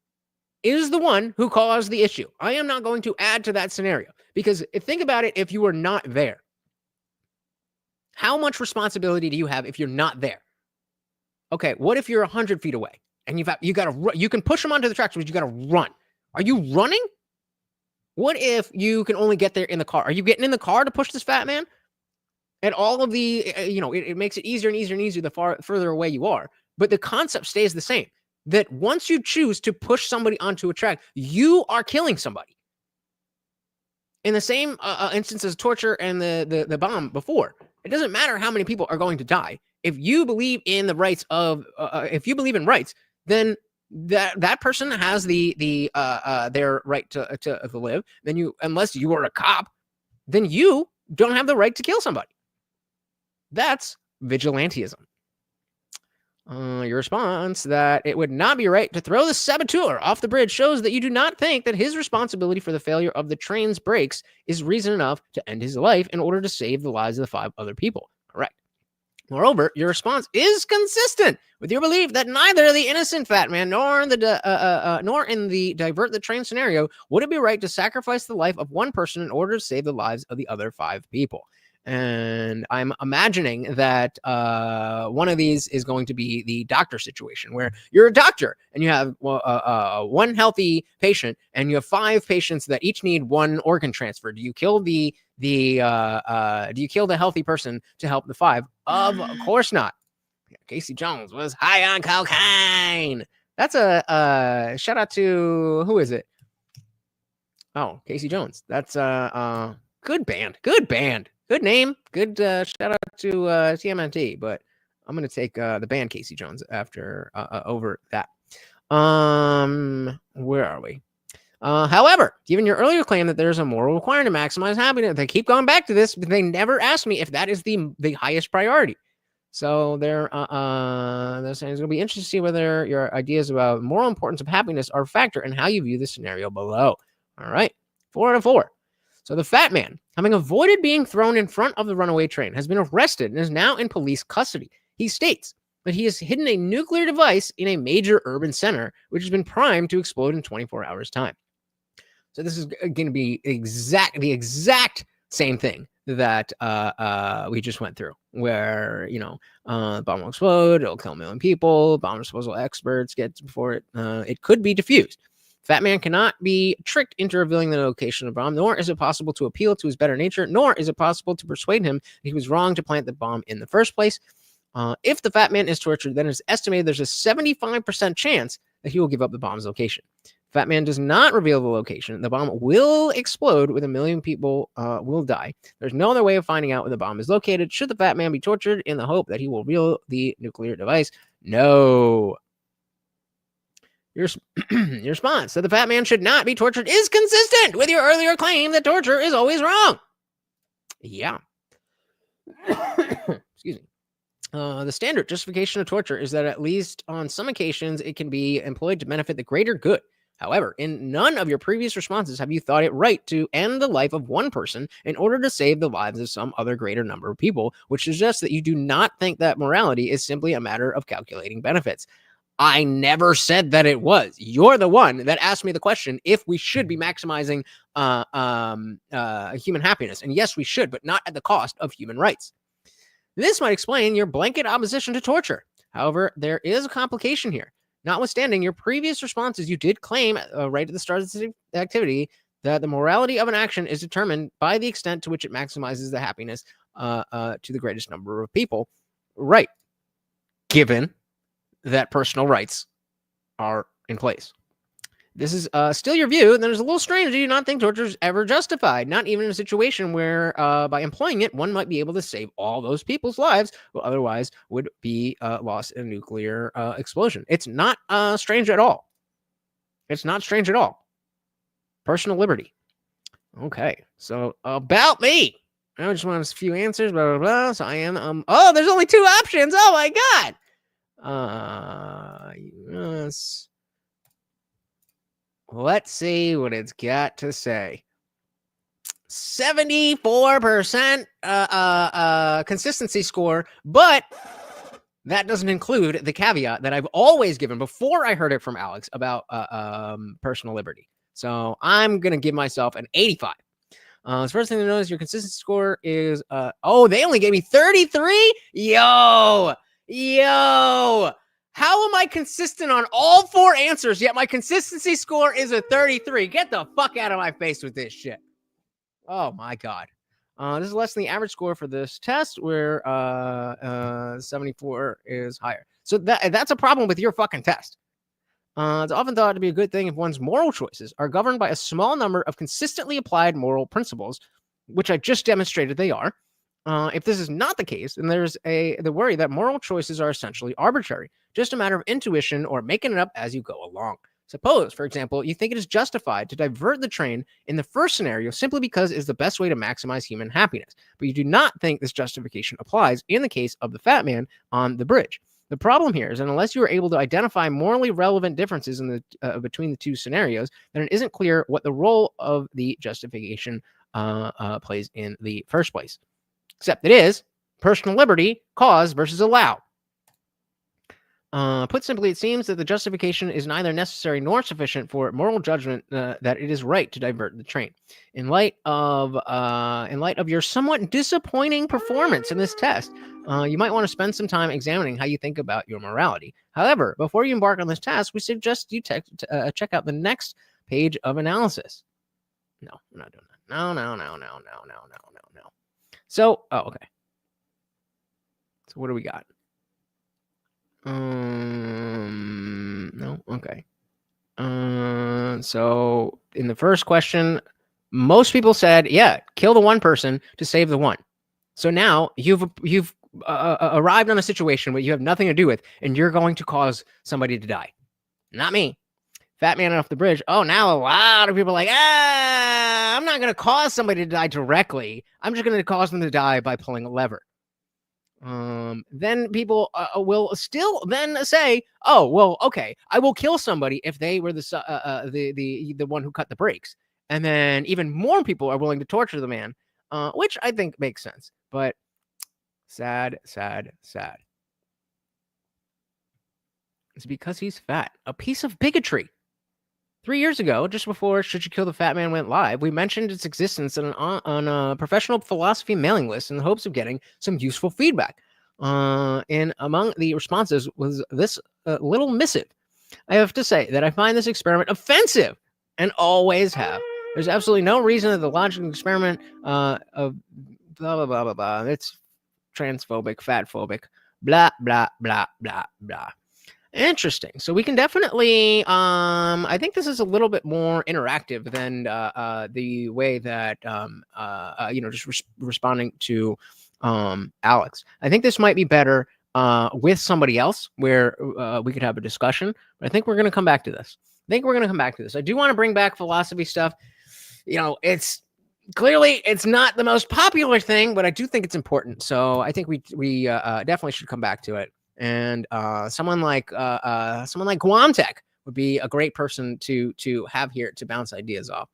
is the one who caused the issue. I am not going to add to that scenario because think about it. If you were not there, how much responsibility do you have if you're not there? Okay, what if you're 100 feet away and you got to you can push them onto the tracks, but you got to run? Are you running? What if you can only get there in the car? Are you getting in the car to push this fat man? And all of the, it makes it easier and easier and easier the further away you are. But the concept stays the same. That once you choose to push somebody onto a track, you are killing somebody. In the same instance as torture and the bomb before, it doesn't matter how many people are going to die. If you believe in the rights of, if you believe in rights, then that person has their right to live. Then unless you are a cop, then you don't have the right to kill somebody. That's vigilantism. Your response that it would not be right to throw the saboteur off the bridge shows that you do not think that his responsibility for the failure of the train's brakes is reason enough to end his life in order to save the lives of the 5 other people. Correct. Moreover, your response is consistent with your belief that neither the innocent fat man nor in the divert the train scenario would it be right to sacrifice the life of one person in order to save the lives of the other 5 people. And I'm imagining that one of these is going to be the doctor situation where you're a doctor and you have one healthy patient and you have 5 patients that each need 1 organ transfer. Do you kill the healthy person to help the 5? Of course not. Casey Jones was high on cocaine. That's a shout out to, who is it? Oh, Casey Jones. That's good band. Good name. Good shout out to TMNT, but I'm going to take the band Casey Jones after over that. Where are we? However, given your earlier claim that there's a moral requirement to maximize happiness, they keep going back to this, but they never ask me if that is the highest priority. So they're saying it's going to be interesting to see whether your ideas about moral importance of happiness are a factor in how you view the scenario below. All right, 4 out of 4. So the fat man, having avoided being thrown in front of the runaway train, has been arrested and is now in police custody. He states that he has hidden a nuclear device in a major urban center, which has been primed to explode in 24 hours' time. So this is going to be the exact same thing that we just went through, where, the bomb will explode, it'll kill 1 million people, bomb disposal experts get before it could be defused. Fat man cannot be tricked into revealing the location of the bomb, nor is it possible to appeal to his better nature, nor is it possible to persuade him that he was wrong to plant the bomb in the first place. If the fat man is tortured, then it's estimated there's a 75% chance that he will give up the bomb's location. Fat man does not reveal the location, the bomb will explode with 1 million people will die. There's no other way of finding out where the bomb is located. Should the fat man be tortured in the hope that he will reveal the nuclear device? No. Your response that the fat man should not be tortured is consistent with your earlier claim that torture is always wrong. Yeah. Excuse me. The standard justification of torture is that at least on some occasions it can be employed to benefit the greater good. However, in none of your previous responses have you thought it right to end the life of one person in order to save the lives of some other greater number of people, which suggests that you do not think that morality is simply a matter of calculating benefits. I never said that it was. You're the one that asked me the question if we should be maximizing human happiness. And yes, we should, but not at the cost of human rights. This might explain your blanket opposition to torture. However, there is a complication here. Notwithstanding your previous responses, you did claim right at the start of this activity that the morality of an action is determined by the extent to which it maximizes the happiness to the greatest number of people. Right. Given that personal rights are in place. This is still your view, and then it's a little strange. Do you not think torture is ever justified? Not even in a situation where, by employing it, one might be able to save all those people's lives, who otherwise would be lost in a nuclear explosion. It's not strange at all. It's not strange at all. Personal liberty. Okay, so about me. I just want a few answers. Blah blah blah. So I am. Oh, there's only 2 options. Oh my god. Yes. Let's see what it's got to say. 74% consistency score, but that doesn't include the caveat that I've always given before I heard it from Alex about personal liberty. So I'm going to give myself an 85. The first thing to notice, your consistency score is, they only gave me 33? Yo! How am I consistent on all 4 answers, yet my consistency score is a 33? Get the fuck out of my face with this shit. Oh, my God. This is less than the average score for this test, where 74 is higher. So that's a problem with your fucking test. It's often thought to be a good thing if one's moral choices are governed by a small number of consistently applied moral principles, which I just demonstrated they are. If this is not the case, then there's the worry that moral choices are essentially arbitrary. just a matter of intuition or making it up as you go along. Suppose, for example, you think it is justified to divert the train in the first scenario simply because it is the best way to maximize human happiness, but you do not think this justification applies in the case of the fat man on the bridge. The problem here is that unless you are able to identify morally relevant differences in the between the two scenarios, then it isn't clear what the role of the justification plays in the first place. Except it is personal liberty, cause versus allow. Put simply, it seems that the justification is neither necessary nor sufficient for moral judgment that it is right to divert the train. In light of your somewhat disappointing performance in this test, you might want to spend some time examining how you think about your morality. However, before you embark on this task, we suggest you check out the next page of analysis. No, I'm not doing that. No. So, okay. So what do we got? No, okay. So in the first question, most people said, yeah, kill the one person to save the one. So now you've arrived on a situation where you have nothing to do with, and you're going to cause somebody to die. Not me. Fat man off the bridge. Oh, now a lot of people are like, I'm not going to cause somebody to die directly. I'm just going to cause them to die by pulling a lever. Then people will still then say, oh, well, okay, I will kill somebody if they were the one who cut the brakes. And then even more people are willing to torture the man, which I think makes sense. But sad. It's because he's fat. A piece of bigotry. 3 years ago, just before Should You Kill the Fat Man went live, we mentioned its existence on a professional philosophy mailing list in the hopes of getting some useful feedback. And among the responses was this little missive. I have to say that I find this experiment offensive and always have. There's absolutely no reason that the logical experiment of blah, blah, blah, blah, blah. It's transphobic, fatphobic, blah, blah, blah, blah, blah. Interesting. So we can definitely, I think this is a little bit more interactive than the way that, just responding to Alex. I think this might be better with somebody else where we could have a discussion, but I think we're going to come back to this. I do want to bring back philosophy stuff. It's clearly it's not the most popular thing, but I do think it's important. So I think we definitely should come back to it. And someone like Guamtech would be a great person to have here to bounce ideas off.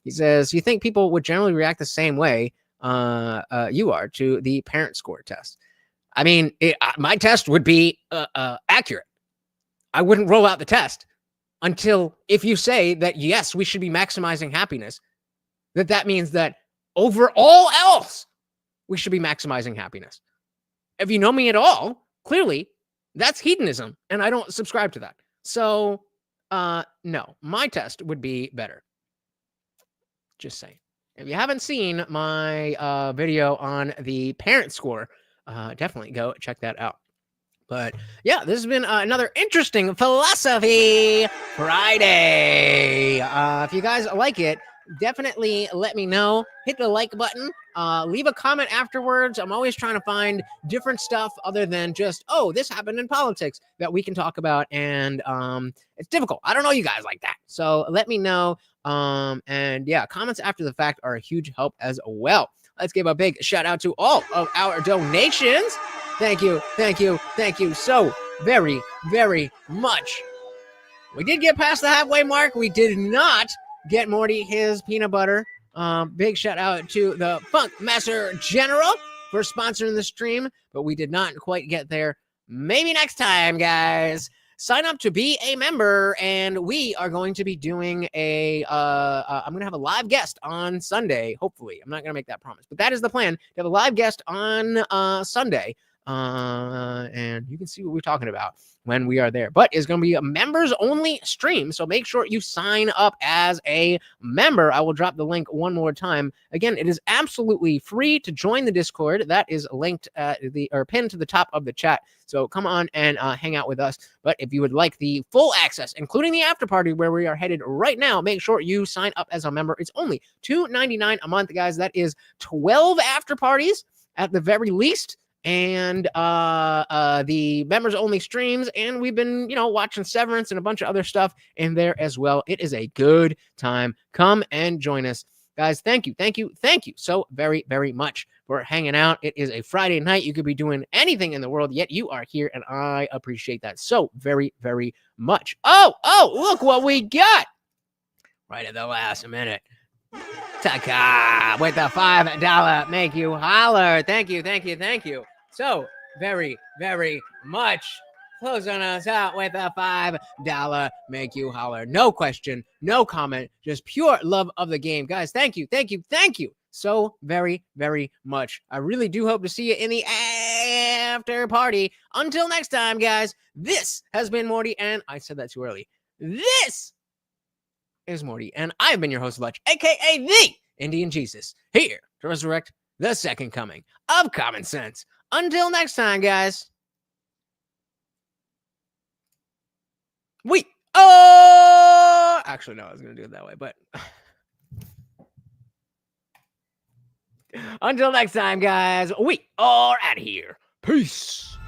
He says, you think people would generally react the same way you are to the parent score test? I mean, my test would be accurate. I wouldn't roll out the test until if you say that, yes, we should be maximizing happiness, that means that over all else, we should be maximizing happiness. If you know me at all, clearly, that's hedonism, and I don't subscribe to that. So, no, my test would be better. Just saying. If you haven't seen my video on the parent score, definitely go check that out. But yeah, this has been another interesting Philosophy Friday. If you guys like it, definitely let me know. Hit the like button. Leave a comment afterwards. I'm always trying to find different stuff other than just, oh, this happened in politics that we can talk about. And it's difficult. I don't know you guys like that. So let me know. And yeah, comments after the fact are a huge help as well. Let's give a big shout out to all of our donations. Thank you so very, very much. We did get past the halfway mark. We did not get Morty his peanut butter. Big shout out to the Funk Master General for sponsoring the stream, but we did not quite get there. Maybe next time, guys. Sign up to be a member, and we are going to be doing I'm going to have a live guest on Sunday, hopefully. I'm not going to make that promise, but that is the plan, to have a live guest on Sunday. And you can see what we're talking about when we are there, but it's going to be a members only stream. So make sure you sign up as a member. I will drop the link one more time. Again, it is absolutely free to join the Discord. That is linked pinned to the top of the chat. So come on and hang out with us. But if you would like the full access, including the after party where we are headed right now, make sure you sign up as a member. It's only $2.99 a month, guys. That is 12 after parties at the very least. and the members only streams, and we've been, watching Severance and a bunch of other stuff in there as well. It is a good time. Come and join us, guys. Thank you so very, very much for hanging out. It is a Friday night. You could be doing anything in the world, yet you are here, and I appreciate that so very, very much. Oh, look what we got right at the last minute. Taka with the $5 make you holler. Thank you so very, very much. Closing us out with a $5 make you holler. No question, no comment, just pure love of the game. Guys, thank you so very, very much. I really do hope to see you in the after party. Until next time, guys, this has been Morty, and I said that too early. This is Morty, and I've been your host, Lutch, aka the Indian Jesus, here to resurrect the second coming of common sense. Until next time, guys. Actually, no, I was going to do it that way, but until next time, guys, we are out of here. Peace.